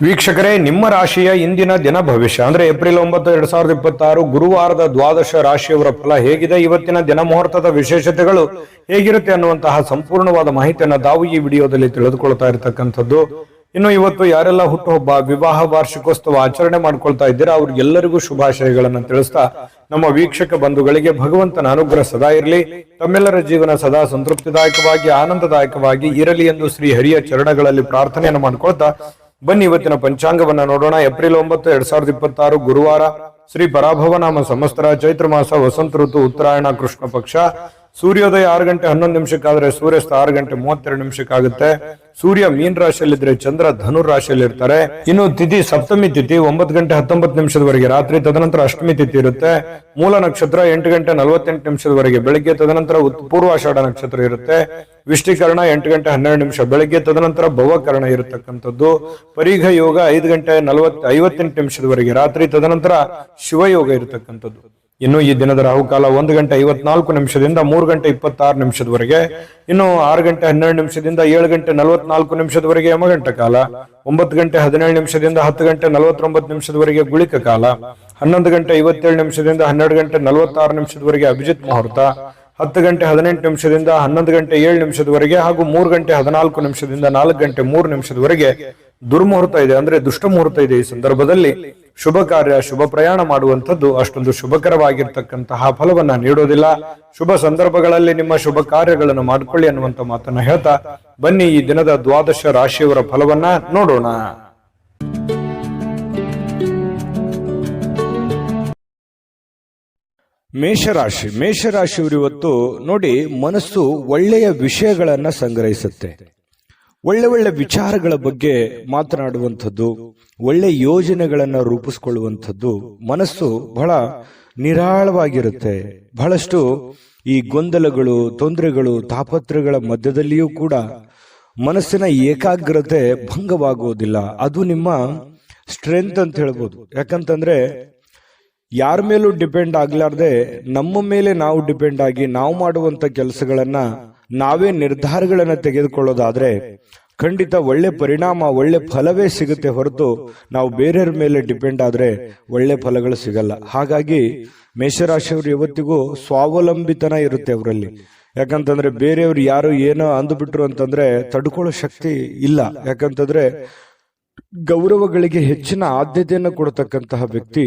ವೀಕ್ಷಕರೇ, ನಿಮ್ಮ ರಾಶಿಯ ಇಂದಿನ ದಿನ ಭವಿಷ್ಯ ಅಂದ್ರೆ ಏಪ್ರಿಲ್ 9, 2026 ಗುರುವಾರದ ದ್ವಾದಶ ರಾಶಿಯವರ ಫಲ ಹೇಗಿದೆ, ಇವತ್ತಿನ ದಿನ ಮುಹೂರ್ತದ ವಿಶೇಷತೆಗಳು ಹೇಗಿರುತ್ತೆ ಅನ್ನುವಂತಹ ಸಂಪೂರ್ಣವಾದ ಮಾಹಿತಿಯನ್ನು ತಾವು ಈ ವಿಡಿಯೋದಲ್ಲಿ ತಿಳಿದುಕೊಳ್ತಾ ಇರತಕ್ಕಂಥದ್ದು. ಇನ್ನು ಇವತ್ತು ಯಾರೆಲ್ಲ ಹುಟ್ಟುಹಬ್ಬ, ವಿವಾಹ ವಾರ್ಷಿಕೋತ್ಸವ ಆಚರಣೆ ಮಾಡ್ಕೊಳ್ತಾ ಇದ್ದೀರಾ ಅವ್ರಿಗೆಲ್ಲರಿಗೂ ಶುಭಾಶಯಗಳನ್ನು ತಿಳಿಸ್ತಾ ನಮ್ಮ ವೀಕ್ಷಕ ಬಂಧುಗಳಿಗೆ ಭಗವಂತನ ಅನುಗ್ರಹ ಸದಾ ಇರಲಿ, ತಮ್ಮೆಲ್ಲರ ಜೀವನ ಸದಾ ಸಂತೃಪ್ತಿದಾಯಕವಾಗಿ ಆನಂದದಾಯಕವಾಗಿ ಇರಲಿ ಎಂದು ಶ್ರೀ ಹರಿಯ ಚರಣಗಳಲ್ಲಿ ಪ್ರಾರ್ಥನೆಯನ್ನು ಮಾಡ್ಕೊಳ್ತಾ ಬನ್ನಿ ಇವತ್ತಿನ ಪಂಚಾಂಗವನ್ನ ನೋಡೋಣ. ಏಪ್ರಿಲ್ 9, 2026 ಗುರುವಾರ, ಶ್ರೀ ಪರಾಭವ ನಾಮ ಸಂವತ್ಸರ, ಚೈತ್ರ ಮಾಸ, ವಸಂತ ಋತು, ಉತ್ತರಾಯಣ, ಕೃಷ್ಣ ಪಕ್ಷ. ಸೂರ್ಯೋದಯ 6 ಗಂಟೆ 11 ನಿಮಿಷಕ್ಕಾದ್ರೆ ಸೂರ್ಯಾಸ್ತ 6 ಗಂಟೆ 32 ನಿಮಿಷಕ್ಕಾಗುತ್ತೆ. ಸೂರ್ಯ ಮೀನ್ ರಾಶಿಯಲ್ಲಿದ್ರೆ ಚಂದ್ರ ಧನುರ್ ರಾಶಿಯಲ್ಲಿ ಇರ್ತಾರೆ. ಇನ್ನು ತಿಥಿ ಸಪ್ತಮಿ ತಿಥಿ 9 ಗಂಟೆ 19 ನಿಮಿಷದವರೆಗೆ ರಾತ್ರಿ, ತದನಂತರ ಅಷ್ಟಮಿ ತಿಥಿ ಇರುತ್ತೆ. ಮೂಲ ನಕ್ಷತ್ರ 8 ಗಂಟೆ 48 ನಿಮಿಷದವರೆಗೆ ಬೆಳಗ್ಗೆ, ತದನಂತರ ಪೂರ್ವಾಷಾಢ ನಕ್ಷತ್ರ ಇರುತ್ತೆ. ವಿಷ್ಟಿಕರಣ 8 ಗಂಟೆ 12 ನಿಮಿಷ ಬೆಳಗ್ಗೆ, ತದನಂತರ ಭವಕರಣ ಇರತಕ್ಕಂಥದ್ದು. ಪರೀಘ ಯೋಗ 5 ಗಂಟೆ 58 ನಿಮಿಷದವರೆಗೆ ರಾತ್ರಿ, ತದನಂತರ ಶಿವಯೋಗ ಇರತಕ್ಕಂಥದ್ದು. ಇನ್ನು ಈ ದಿನದ ರಾಹುಕಾಲ 1 ಗಂಟೆ 54 ನಿಮಿಷದಿಂದ 3 ಗಂಟೆ 26 ನಿಮಿಷದವರೆಗೆ. ಇನ್ನು 6 ಗಂಟೆ 12 ನಿಮಿಷದಿಂದ 7 ಗಂಟೆ 44 ನಿಮಿಷದವರೆಗೆ ಯಮಗಂಟ ಕಾಲ. 9 ಗಂಟೆ 17 ನಿಮಿಷದಿಂದ 10 ಗಂಟೆ 49 ನಿಮಿಷದವರೆಗೆ ಗುಳಿಕ ಕಾಲ. 11 ಗಂಟೆ 57 ನಿಮಿಷದಿಂದ 12 ಗಂಟೆ 46 ನಿಮಿಷದವರೆಗೆ ಅಭಿಜಿತ್ ಮುಹೂರ್ತ. 10 ಗಂಟೆ 18 ನಿಮಿಷದಿಂದ 11 ಗಂಟೆ 7 ನಿಮಿಷದವರೆಗೆ ಹಾಗೂ 3 ಗಂಟೆ 14 ನಿಮಿಷದಿಂದ 4 ಗಂಟೆ 3 ನಿಮಿಷದವರೆಗೆ ದುರ್ಮುಹೂರ್ತ ಇದೆ, ಅಂದ್ರೆ ದುಷ್ಟ ಮುಹೂರ್ತ ಇದೆ. ಈ ಸಂದರ್ಭದಲ್ಲಿ ಶುಭ ಕಾರ್ಯ, ಶುಭ ಪ್ರಯಾಣ ಮಾಡುವಂಥದ್ದು ಅಷ್ಟೊಂದು ಶುಭಕರವಾಗಿರ್ತಕ್ಕಂತಹ ಫಲವನ್ನ ನೀಡೋದಿಲ್ಲ. ಶುಭ ಸಂದರ್ಭಗಳಲ್ಲಿ ನಿಮ್ಮ ಶುಭ ಕಾರ್ಯಗಳನ್ನು ಮಾಡಿಕೊಳ್ಳಿ ಅನ್ನುವಂತ ಮಾತನ್ನ ಹೇಳ್ತಾ ಬನ್ನಿ ಈ ದಿನದ ದ್ವಾದಶ ರಾಶಿಯವರ ಫಲವನ್ನ ನೋಡೋಣ. ಮೇಷರಾಶಿಯವರು ಇವತ್ತು ನೋಡಿ, ಮನಸ್ಸು ಒಳ್ಳೆಯ ವಿಷಯಗಳನ್ನ ಸಂಗ್ರಹಿಸುತ್ತೆ. ಒಳ್ಳೆ ವಿಚಾರಗಳ ಬಗ್ಗೆ ಮಾತನಾಡುವಂಥದ್ದು, ಒಳ್ಳೆ ಯೋಜನೆಗಳನ್ನ ರೂಪಿಸ್ಕೊಳ್ಳುವಂಥದ್ದು. ಮನಸ್ಸು ಬಹಳ ನಿರಾಳವಾಗಿರುತ್ತೆ. ಬಹಳಷ್ಟು ಈ ಗೊಂದಲಗಳು, ತೊಂದರೆಗಳು, ತಾಪತ್ರಗಳ ಮಧ್ಯದಲ್ಲಿಯೂ ಕೂಡ ಮನಸ್ಸಿನ ಏಕಾಗ್ರತೆ ಭಂಗವಾಗುವುದಿಲ್ಲ. ಅದು ನಿಮ್ಮ ಸ್ಟ್ರೆಂತ್ ಅಂತ ಹೇಳ್ಬೋದು. ಯಾಕಂತಂದ್ರೆ ಯಾರ ಮೇಲೂ ಡಿಪೆಂಡ್ ಆಗ್ಲಾರ್ದೆ ನಮ್ಮ ಮೇಲೆ ನಾವು ಡಿಪೆಂಡ್ ಆಗಿ ನಾವು ಮಾಡುವಂತ ಕೆಲಸಗಳನ್ನ ನಾವೇ ನಿರ್ಧಾರಗಳನ್ನ ತೆಗೆದುಕೊಳ್ಳೋದಾದ್ರೆ ಖಂಡಿತ ಒಳ್ಳೆ ಪರಿಣಾಮ, ಒಳ್ಳೆ ಫಲವೇ ಸಿಗುತ್ತೆ ಹೊರತು ನಾವು ಬೇರೆಯವ್ರ ಮೇಲೆ ಡಿಪೆಂಡ್ ಆದ್ರೆ ಒಳ್ಳೆ ಫಲಗಳು ಸಿಗಲ್ಲ. ಹಾಗಾಗಿ ಮೇಷರಾಶಿಯವರು ಯಾವತ್ತಿಗೂ ಸ್ವಾವಲಂಬಿತನ ಇರುತ್ತೆ ಅವರಲ್ಲಿ. ಯಾಕಂತಂದ್ರೆ ಬೇರೆಯವ್ರು ಯಾರು ಏನೋ ಅಂದುಬಿಟ್ರು ಅಂತಂದ್ರೆ ತಡ್ಕೊಳ್ಳೋ ಶಕ್ತಿ ಇಲ್ಲ. ಯಾಕಂತಂದ್ರೆ ಗೌರವಗಳಿಗೆ ಹೆಚ್ಚಿನ ಆದ್ಯತೆಯನ್ನು ಕೊಡತಕ್ಕಂತಹ ವ್ಯಕ್ತಿ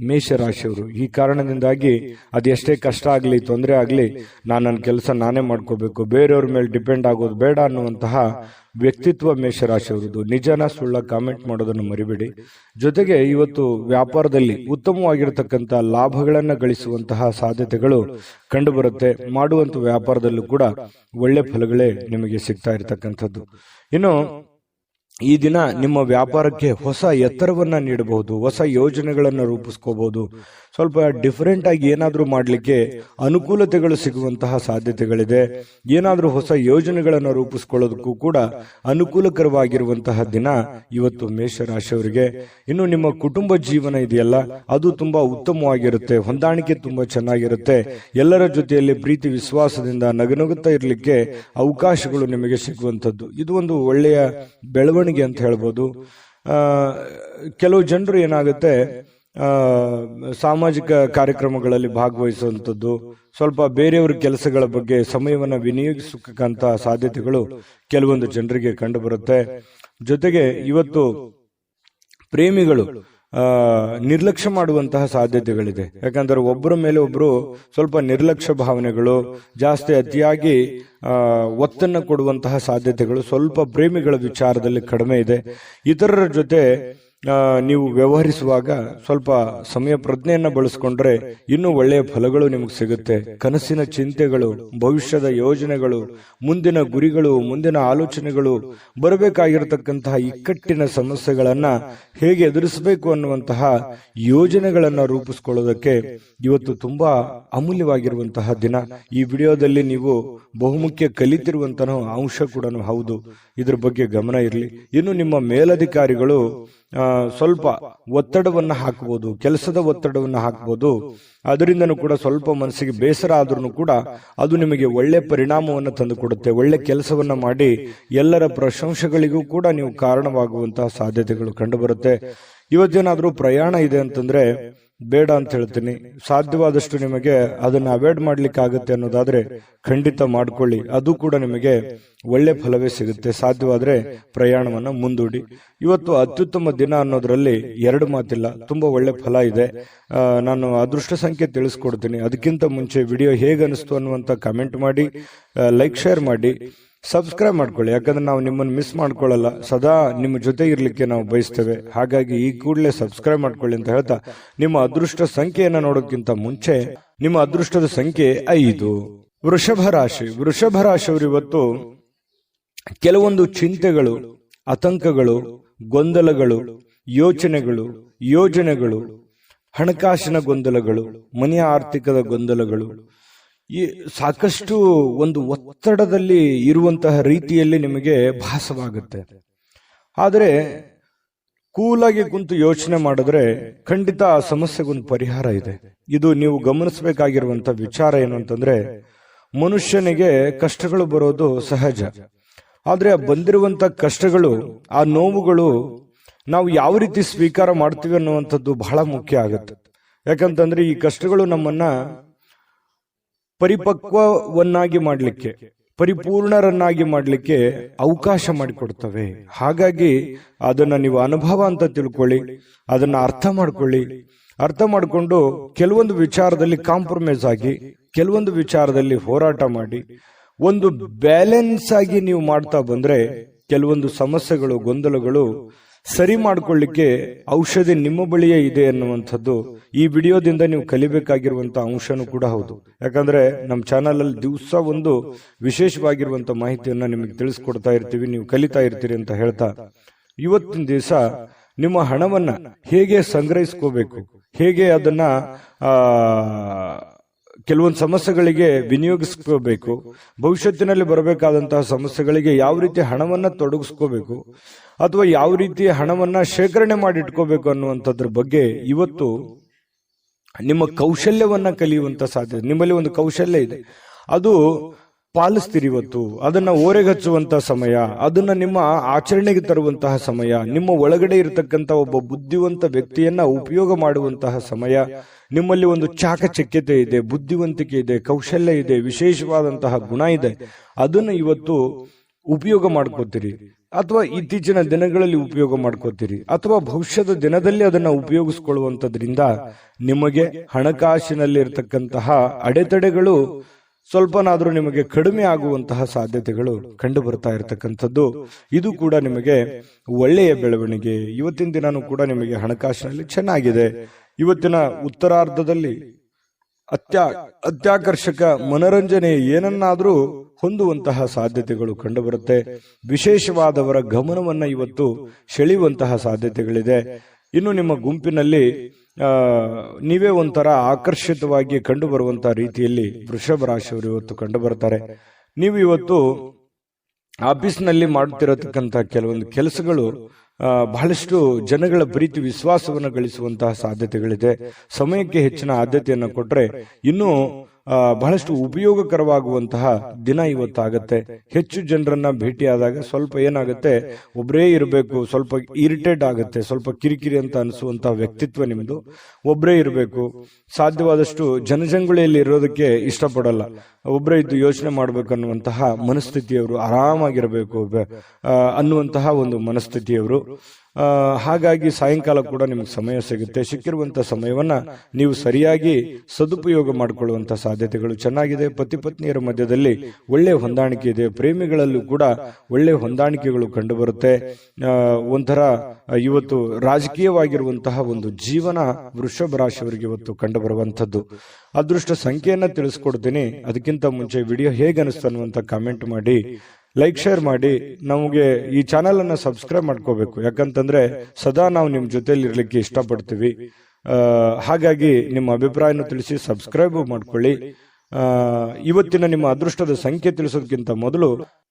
ಮೇಷರಾಶಿಯವರು. ಈ ಕಾರಣದಿಂದಾಗಿ ಅದೆಷ್ಟೇ ಕಷ್ಟ ಆಗ್ಲಿ, ತೊಂದರೆ ಆಗ್ಲಿ, ನನ್ನ ಕೆಲಸ ನಾನೇ ಮಾಡ್ಕೋಬೇಕು, ಬೇರೆಯವ್ರ ಮೇಲೆ ಡಿಪೆಂಡ್ ಆಗೋದು ಬೇಡ ಅನ್ನುವಂತಹ ವ್ಯಕ್ತಿತ್ವ ಮೇಷರಾಶಿಯವರದು. ನಿಜನ ಸುಳ್ಳ ಕಾಮೆಂಟ್ ಮಾಡೋದನ್ನು ಮರಿಬೇಡಿ. ಜೊತೆಗೆ ಇವತ್ತು ವ್ಯಾಪಾರದಲ್ಲಿ ಉತ್ತಮವಾಗಿರತಕ್ಕಂತ ಲಾಭಗಳನ್ನ ಗಳಿಸುವಂತಹ ಸಾಧ್ಯತೆಗಳು ಕಂಡು ಬರುತ್ತೆ. ಮಾಡುವಂತ ವ್ಯಾಪಾರದಲ್ಲೂ ಕೂಡ ಒಳ್ಳೆ ಫಲಗಳೇ ನಿಮಗೆ ಸಿಗ್ತಾ ಇರತಕ್ಕಂಥದ್ದು. ಇನ್ನು ಈ ದಿನ ನಿಮ್ಮ ವ್ಯಾಪಾರಕ್ಕೆ ಹೊಸ ಎತ್ತರವನ್ನ ನೀಡಬಹುದು, ಹೊಸ ಯೋಜನೆಗಳನ್ನು ರೂಪಿಸ್ಕೋಬಹುದು. ಸ್ವಲ್ಪ ಡಿಫರೆಂಟ್ ಆಗಿ ಏನಾದ್ರೂ ಮಾಡ್ಲಿಕ್ಕೆ ಅನುಕೂಲತೆಗಳು ಸಿಗುವಂತಹ ಸಾಧ್ಯತೆಗಳಿದೆ. ಏನಾದ್ರೂ ಹೊಸ ಯೋಜನೆಗಳನ್ನು ರೂಪಿಸ್ಕೊಳ್ಳೋದಕ್ಕೂ ಕೂಡ ಅನುಕೂಲಕರವಾಗಿರುವಂತಹ ದಿನ ಇವತ್ತು ಮೇಷರಾಶಿಯವರಿಗೆ. ಇನ್ನು ನಿಮ್ಮ ಕುಟುಂಬ ಜೀವನ ಇದೆಯಲ್ಲ, ಅದು ತುಂಬಾ ಉತ್ತಮವಾಗಿರುತ್ತೆ. ಹೊಂದಾಣಿಕೆ ತುಂಬಾ ಚೆನ್ನಾಗಿರುತ್ತೆ. ಎಲ್ಲರ ಜೊತೆಯಲ್ಲಿ ಪ್ರೀತಿ ವಿಶ್ವಾಸದಿಂದ ನಗುನಗುತ್ತಾ ಇರಲಿಕ್ಕೆ ಅವಕಾಶಗಳು ನಿಮಗೆ ಸಿಗುವಂಥದ್ದು. ಇದು ಒಂದು ಒಳ್ಳೆಯ ಬೆಳವಣಿಗೆ ಅಂತ ಹೇಳ್ಬೋದು. ಕೆಲವು ಜನರು ಏನಾಗುತ್ತೆ, ಸಾಮಾಜಿಕ ಕಾರ್ಯಕ್ರಮಗಳಲ್ಲಿ ಭಾಗವಹಿಸುವಂಥದ್ದು, ಸ್ವಲ್ಪ ಬೇರೆಯವರ ಕೆಲಸಗಳ ಬಗ್ಗೆ ಸಮಯವನ್ನು ವಿನಿಯೋಗಿಸಕ್ಕಂತ ಸಾಧ್ಯತೆಗಳು ಕೆಲವೊಂದು ಜನರಿಗೆ ಕಂಡು ಬರುತ್ತೆ. ಜೊತೆಗೆ ಇವತ್ತು ಪ್ರೇಮಿಗಳು ನಿರ್ಲಕ್ಷ್ಯ ಮಾಡುವಂತಹ ಸಾಧ್ಯತೆಗಳಿದೆ. ಯಾಕಂದ್ರೆ ಒಬ್ಬರ ಮೇಲೆ ಒಬ್ರು ಸ್ವಲ್ಪ ನಿರ್ಲಕ್ಷ್ಯ ಭಾವನೆಗಳು ಜಾಸ್ತಿ, ಅತಿಯಾಗಿ ಒತ್ತನ್ನು ಕೊಡುವಂತಹ ಸಾಧ್ಯತೆಗಳು ಸ್ವಲ್ಪ ಪ್ರೇಮಿಗಳ ವಿಚಾರದಲ್ಲಿ ಕಡಿಮೆ ಇದೆ. ಇತರರ ಜೊತೆ ನೀವು ವ್ಯವಹರಿಸುವಾಗ ಸ್ವಲ್ಪ ಸಮಯ ಪ್ರಜ್ಞೆಯನ್ನ ಬಳಸ್ಕೊಂಡ್ರೆ ಇನ್ನೂ ಒಳ್ಳೆಯ ಫಲಗಳು ನಿಮಗೆ ಸಿಗುತ್ತೆ. ಕನಸಿನ ಚಿಂತೆಗಳು, ಭವಿಷ್ಯದ ಯೋಜನೆಗಳು, ಮುಂದಿನ ಗುರಿಗಳು, ಮುಂದಿನ ಆಲೋಚನೆಗಳು, ಬರಬೇಕಾಗಿರತಕ್ಕಂತಹ ಇಕ್ಕಟ್ಟಿನ ಸಮಸ್ಯೆಗಳನ್ನ ಹೇಗೆ ಎದುರಿಸಬೇಕು ಅನ್ನುವಂತಹ ಯೋಜನೆಗಳನ್ನ ರೂಪಿಸ್ಕೊಳ್ಳೋದಕ್ಕೆ ಇವತ್ತು ತುಂಬಾ ಅಮೂಲ್ಯವಾಗಿರುವಂತಹ ದಿನ. ಈ ವಿಡಿಯೋದಲ್ಲಿ ನೀವು ಬಹುಮುಖ್ಯ ಕಲಿತಿರುವಂತಹ ಅಂಶ ಕೂಡ ಹೌದು. ಇದ್ರ ಬಗ್ಗೆ ಗಮನ ಇರಲಿ. ಇನ್ನು ನಿಮ್ಮ ಮೇಲಧಿಕಾರಿಗಳು ಸ್ವಲ್ಪ ಒತ್ತಡವನ್ನ ಹಾಕಬಹುದು, ಕೆಲಸದ ಒತ್ತಡವನ್ನ ಹಾಕಬಹುದು. ಅದರಿಂದನೂ ಕೂಡ ಸ್ವಲ್ಪ ಮನಸ್ಸಿಗೆ ಬೇಸರ ಆದ್ರೂ ಕೂಡ ಅದು ನಿಮಗೆ ಒಳ್ಳೆ ಪರಿಣಾಮವನ್ನು ತಂದುಕೊಡುತ್ತೆ. ಒಳ್ಳೆ ಕೆಲಸವನ್ನ ಮಾಡಿ ಎಲ್ಲರ ಪ್ರಶಂಸೆಗಳಿಗೂ ಕೂಡ ನೀವು ಕಾರಣವಾಗುವಂತಹ ಸಾಧ್ಯತೆಗಳು ಕಂಡುಬರುತ್ತೆ. ಇವತ್ತೇನಾದ್ರೂ ಪ್ರಯಾಣ ಇದೆ ಅಂತಂದ್ರೆ ಬೇಡ ಅಂತ ಹೇಳ್ತೀನಿ. ಸಾಧ್ಯವಾದಷ್ಟು ನಿಮಗೆ ಅದನ್ನ ಅವಾಯ್ಡ್ ಮಾಡ್ಲಿಕ್ಕೆ ಆಗುತ್ತೆ ಅನ್ನೋದಾದ್ರೆ ಖಂಡಿತ ಮಾಡ್ಕೊಳ್ಳಿ, ಅದು ಕೂಡ ನಿಮಗೆ ಒಳ್ಳೆ ಫಲವೇ ಸಿಗುತ್ತೆ. ಸಾಧ್ಯವಾದ್ರೆ ಪ್ರಯಾಣವನ್ನ ಮುಂದೂಡಿ. ಇವತ್ತು ಅತ್ಯುತ್ತಮ ದಿನ ಅನ್ನೋದ್ರಲ್ಲಿ ಎರಡು ಮಾತಿಲ್ಲ, ತುಂಬಾ ಒಳ್ಳೆ ಫಲ ಇದೆ. ನಾನು ಅದೃಷ್ಟ ಸಂಖ್ಯೆ ತಿಳಿಸ್ಕೊಡ್ತೀನಿ. ಅದಕ್ಕಿಂತ ಮುಂಚೆ ವಿಡಿಯೋ ಹೇಗೆ ಅನಿಸ್ತು ಅನ್ನುವಂತ ಕಮೆಂಟ್ ಮಾಡಿ, ಲೈಕ್ ಶೇರ್ ಮಾಡಿ, ಸಬ್ಸ್ಕ್ರೈಬ್ ಮಾಡ್ಕೊಳ್ಳಿ. ಯಾಕಂದ್ರೆ ನಾವು ನಿಮ್ಮನ್ನು ಮಿಸ್ ಮಾಡ್ಕೊಳ್ಳಲ್ಲ, ಸದಾ ನಿಮ್ಮ ಜೊತೆ ಇರ್ಲಿಕ್ಕೆ ನಾವು ಬಯಸ್ತೇವೆ. ಹಾಗಾಗಿ ಈ ಕೂಡಲೇ ಸಬ್ಸ್ಕ್ರೈಬ್ ಮಾಡ್ಕೊಳ್ಳಿ ಅಂತ ಹೇಳ್ತಾ, ನಿಮ್ಮ ಅದೃಷ್ಟ ಸಂಖ್ಯೆಯನ್ನ ನೋಡೋಕ್ಕಿಂತ ಮುಂಚೆ ನಿಮ್ಮ ಅದೃಷ್ಟದ ಸಂಖ್ಯೆ 5. ವೃಷಭ ರಾಶಿ. ವೃಷಭ ರಾಶಿಯವರು ಇವತ್ತು ಕೆಲವೊಂದು ಚಿಂತೆಗಳು, ಆತಂಕಗಳು, ಗೊಂದಲಗಳು, ಯೋಜನೆಗಳು, ಹಣಕಾಸಿನ ಗೊಂದಲಗಳು, ಮನೆಯ ಆರ್ಥಿಕದ ಗೊಂದಲಗಳು, ಈ ಸಾಕಷ್ಟು ಒಂದು ಒತ್ತಡದಲ್ಲಿ ಇರುವಂತಹ ರೀತಿಯಲ್ಲಿ ನಿಮಗೆ ಭಾಸವಾಗುತ್ತೆ. ಆದರೆ ಕೂಲಾಗಿ ಕುಂತು ಯೋಚನೆ ಮಾಡಿದ್ರೆ ಖಂಡಿತ ಆ ಸಮಸ್ಯೆಗೊಂದು ಪರಿಹಾರ ಇದೆ. ಇದು ನೀವು ಗಮನಿಸಬೇಕಾಗಿರುವಂತ ವಿಚಾರ ಏನು ಅಂತಂದ್ರೆ, ಮನುಷ್ಯನಿಗೆ ಕಷ್ಟಗಳು ಬರೋದು ಸಹಜ. ಆದ್ರೆ ಆ ಬಂದಿರುವಂತ ಕಷ್ಟಗಳು, ಆ ನೋವುಗಳು ನಾವು ಯಾವ ರೀತಿ ಸ್ವೀಕಾರ ಮಾಡ್ತೀವಿ ಅನ್ನುವಂಥದ್ದು ಬಹಳ ಮುಖ್ಯ ಆಗುತ್ತೆ. ಯಾಕಂತಂದ್ರೆ ಈ ಕಷ್ಟಗಳು ನಮ್ಮನ್ನ ಪರಿಪಕ್ವವನ್ನಾಗಿ ಮಾಡಲಿಕ್ಕೆ, ಪರಿಪೂರ್ಣರನ್ನಾಗಿ ಮಾಡಲಿಕ್ಕೆ ಅವಕಾಶ ಮಾಡಿಕೊಡ್ತವೆ. ಹಾಗಾಗಿ ಅದನ್ನ ನೀವು ಅನುಭವ ಅಂತ ತಿಳ್ಕೊಳ್ಳಿ, ಅದನ್ನ ಅರ್ಥ ಮಾಡಿಕೊಂಡು ಕೆಲವೊಂದು ವಿಚಾರದಲ್ಲಿ ಕಾಂಪ್ರಮೈಸ್ ಆಗಿ, ಕೆಲವೊಂದು ವಿಚಾರದಲ್ಲಿ ಹೋರಾಟ ಮಾಡಿ, ಒಂದು ಬ್ಯಾಲೆನ್ಸ್ ಆಗಿ ನೀವು ಮಾಡ್ತಾ ಬಂದ್ರೆ ಕೆಲವೊಂದು ಸಮಸ್ಯೆಗಳು, ಗೊಂದಲಗಳು ಸರಿ ಮಾಡ್ಕೊಳ್ಳಿಕ್ಕೆ ಔಷಧಿ ನಿಮ್ಮ ಬಳಿಯೇ ಇದೆ ಅನ್ನುವಂಥದ್ದು ಈ ವಿಡಿಯೋದಿಂದ ನೀವು ಕಲಿಬೇಕಾಗಿರುವಂತಹ ಅಂಶನೂ ಕೂಡ ಹೌದು. ಯಾಕಂದ್ರೆ ನಮ್ಮ ಚಾನಲ್ ಅಲ್ಲಿ ದಿವಸ ಒಂದು ವಿಶೇಷವಾಗಿರುವಂತ ಮಾಹಿತಿಯನ್ನ ನಿಮಗೆ ತಿಳಿಸ್ಕೊಡ್ತಾ ಇರ್ತೀವಿ, ನೀವು ಕಲಿತಾ ಇರ್ತೀರಿ ಅಂತ ಹೇಳ್ತಾ, ಇವತ್ತಿನ ದಿವಸ ನಿಮ್ಮ ಹಣವನ್ನ ಹೇಗೆ ಸಂಗ್ರಹಿಸ್ಕೋಬೇಕು, ಹೇಗೆ ಅದನ್ನ ಕೆಲವೊಂದು ಸಮಸ್ಯೆಗಳಿಗೆ ವಿನಿಯೋಗಿಸ್ಕೋಬೇಕು, ಭವಿಷ್ಯತ್ತಿನಲ್ಲಿ ಬರಬೇಕಾದಂತಹ ಸಮಸ್ಯೆಗಳಿಗೆ ಯಾವ ರೀತಿ ಹಣವನ್ನ ತೊಡಗಿಸ್ಕೋಬೇಕು, ಅಥವಾ ಯಾವ ರೀತಿ ಹಣವನ್ನ ಶೇಖರಣೆ ಮಾಡಿ ಇಟ್ಕೋಬೇಕು ಅನ್ನುವಂಥದ್ರ ಬಗ್ಗೆ ಇವತ್ತು ನಿಮ್ಮ ಕೌಶಲ್ಯವನ್ನ ಕಲಿಯುವಂತ ಸಾಧ್ಯತೆ. ನಿಮ್ಮಲ್ಲಿ ಒಂದು ಕೌಶಲ್ಯ ಇದೆ, ಅದು ಪಾಲಿಸ್ತೀರಿ. ಇವತ್ತು ಅದನ್ನ ಓರೆಗಚ್ಚುವಂತ ಸಮಯ, ಅದನ್ನ ನಿಮ್ಮ ಆಚರಣೆಗೆ ತರುವಂತಹ ಸಮಯ, ನಿಮ್ಮ ಒಳಗಡೆ ಇರತಕ್ಕಂತ ಒಬ್ಬ ಬುದ್ಧಿವಂತ ವ್ಯಕ್ತಿಯನ್ನ ಉಪಯೋಗ ಮಾಡುವಂತಹ ಸಮಯ. ನಿಮ್ಮಲ್ಲಿ ಒಂದು ಚಾಕಚಕ್ಯತೆ ಇದೆ, ಬುದ್ಧಿವಂತಿಕೆ ಇದೆ, ಕೌಶಲ್ಯ ಇದೆ, ವಿಶೇಷವಾದಂತಹ ಗುಣ ಇದೆ. ಅದನ್ನ ಇವತ್ತು ಉಪಯೋಗ ಮಾಡ್ಕೋತೀರಿ, ಅಥವಾ ಇತ್ತೀಚಿನ ದಿನಗಳಲ್ಲಿ ಉಪಯೋಗ ಮಾಡ್ಕೋತೀರಿ, ಅಥವಾ ಭವಿಷ್ಯದ ದಿನದಲ್ಲಿ ಅದನ್ನ ಉಪಯೋಗಿಸ್ಕೊಳ್ಳುವಂತದ್ರಿಂದ ನಿಮಗೆ ಹಣಕಾಸಿನಲ್ಲಿ ಇರತಕ್ಕಂತಹ ಅಡೆತಡೆಗಳು ಸ್ವಲ್ಪನಾದ್ರೂ ನಿಮಗೆ ಕಡಿಮೆ ಆಗುವಂತಹ ಸಾಧ್ಯತೆಗಳು ಕಂಡು ಬರ್ತಾ ಇರತಕ್ಕಂಥದ್ದು. ಇದು ಕೂಡ ನಿಮಗೆ ಒಳ್ಳೆಯ ಬೆಳವಣಿಗೆ. ಇವತ್ತಿನ ದಿನಾನೂ ಕೂಡ ನಿಮಗೆ ಹಣಕಾಸಿನಲ್ಲಿ ಚೆನ್ನಾಗಿದೆ. ಇವತ್ತಿನ ಉತ್ತರಾರ್ಧದಲ್ಲಿ ಅತ್ಯಾಕರ್ಷಕ ಮನರಂಜನೆ ಏನನ್ನಾದ್ರೂ ಹೊಂದುವಂತಹ ಸಾಧ್ಯತೆಗಳು ಕಂಡುಬರುತ್ತೆ. ವಿಶೇಷವಾದವರ ಗಮನವನ್ನ ಇವತ್ತು ಸೆಳೆಯುವಂತಹ ಸಾಧ್ಯತೆಗಳಿದೆ. ಇನ್ನು ನಿಮ್ಮ ಗುಂಪಿನಲ್ಲಿ ನೀವೇ ಒಂಥರ ಆಕರ್ಷಿತವಾಗಿ ಕಂಡು ಬರುವಂತಹ ರೀತಿಯಲ್ಲಿ ವೃಷಭ ರಾಶಿಯವರು ಇವತ್ತು ಕಂಡು ಬರ್ತಾರೆ. ನೀವು ಇವತ್ತು ಆಫೀಸ್ನಲ್ಲಿ ಮಾಡ್ತಿರತಕ್ಕಂತಹ ಕೆಲವೊಂದು ಕೆಲಸಗಳು ಬಹಳಷ್ಟು ಜನಗಳ ಪ್ರೀತಿ ವಿಶ್ವಾಸವನ್ನು ಗಳಿಸುವಂತಹ ಸಾಧ್ಯತೆಗಳಿದೆ. ಸಮಯಕ್ಕೆ ಹೆಚ್ಚಿನ ಆದ್ಯತೆಯನ್ನು ಕೊಟ್ರೆ ಇನ್ನೂ ಬಹಳಷ್ಟು ಉಪಯೋಗಕರವಾಗುವಂತಹ ದಿನ ಇವತ್ತಾಗತ್ತೆ. ಹೆಚ್ಚು ಜನರನ್ನ ಭೇಟಿಯಾದಾಗ ಸ್ವಲ್ಪ ಏನಾಗುತ್ತೆ, ಒಬ್ಬರೇ ಇರಬೇಕು, ಸ್ವಲ್ಪ ಇರಿಟೇಟ್ ಆಗುತ್ತೆ, ಸ್ವಲ್ಪ ಕಿರಿಕಿರಿ ಅಂತ ಅನಿಸುವಂತಹ ವ್ಯಕ್ತಿತ್ವ ನಿಮ್ದು. ಒಬ್ಬರೇ ಇರಬೇಕು, ಸಾಧ್ಯವಾದಷ್ಟು ಜನಜಂಗುಳಿಯಲ್ಲಿ ಇರೋದಕ್ಕೆ ಇಷ್ಟಪಡಲ್ಲ, ಒಬ್ಬರೇ ಇದ್ದು ಯೋಚನೆ ಮಾಡ್ಬೇಕನ್ನುವಂತಹ ಮನಸ್ಥಿತಿಯವರು, ಆರಾಮಾಗಿರಬೇಕು ಅನ್ನುವಂತಹ ಒಂದು ಮನಸ್ಥಿತಿಯವರು. ಹಾಗಾಗಿ ಸಾಯಂಕಾಲ ಕೂಡ ನಿಮ್ಗೆ ಸಮಯ ಸಿಗುತ್ತೆ. ಸಿಕ್ಕಿರುವಂತಹ ಸಮಯವನ್ನ ನೀವು ಸರಿಯಾಗಿ ಸದುಪಯೋಗ ಮಾಡಿಕೊಳ್ಳುವಂತ ಸಾಧ್ಯತೆಗಳು ಚೆನ್ನಾಗಿದೆ. ಪತಿ ಪತ್ನಿಯರ ಮಧ್ಯದಲ್ಲಿ ಒಳ್ಳೆ ಹೊಂದಾಣಿಕೆ ಇದೆ. ಪ್ರೇಮಿಗಳಲ್ಲೂ ಕೂಡ ಒಳ್ಳೆ ಹೊಂದಾಣಿಕೆಗಳು ಕಂಡುಬರುತ್ತೆ. ಒಂಥರ ಇವತ್ತು ರಾಜಕೀಯವಾಗಿರುವಂತಹ ಒಂದು ಜೀವನ ವೃಷಭ ರಾಶಿಯವರಿಗೆ ಇವತ್ತು ಕಂಡು ಬರುವಂತದ್ದು. ಅದೃಷ್ಟ ಸಂಖ್ಯೆಯನ್ನ ತಿಳಿಸ್ಕೊಡ್ತೀನಿ. ಅದಕ್ಕಿಂತ ಮುಂಚೆ ವಿಡಿಯೋ ಹೇಗೆ ಅನಿಸ್ತು ಅನ್ನುವಂತ ಕಾಮೆಂಟ್ ಮಾಡಿ, ಲೈಕ್ ಶೇರ್ ಮಾಡಿ. ನಮಗೆ ಈ ಚಾನೆಲ್ ಅನ್ನ ಸಬ್ಸ್ಕ್ರೈಬ್ ಮಾಡ್ಕೋಬೇಕು, ಯಾಕಂತಂದ್ರೆ ಸದಾ ನಾವು ನಿಮ್ ಜೊತೆಲಿ ಇರ್ಲಿಕ್ಕೆ ಇಷ್ಟಪಡ್ತೀವಿ. ಹಾಗಾಗಿ ನಿಮ್ಮ ಅಭಿಪ್ರಾಯನ ತಿಳಿಸಿ ಸಬ್ಸ್ಕ್ರೈಬ್ ಮಾಡ್ಕೊಳ್ಳಿ. ಇವತ್ತಿನ ನಿಮ್ಮ ಅದೃಷ್ಟದ ಸಂಖ್ಯೆ ತಿಳಿಸೋದಕ್ಕಿಂತ ಮೊದಲು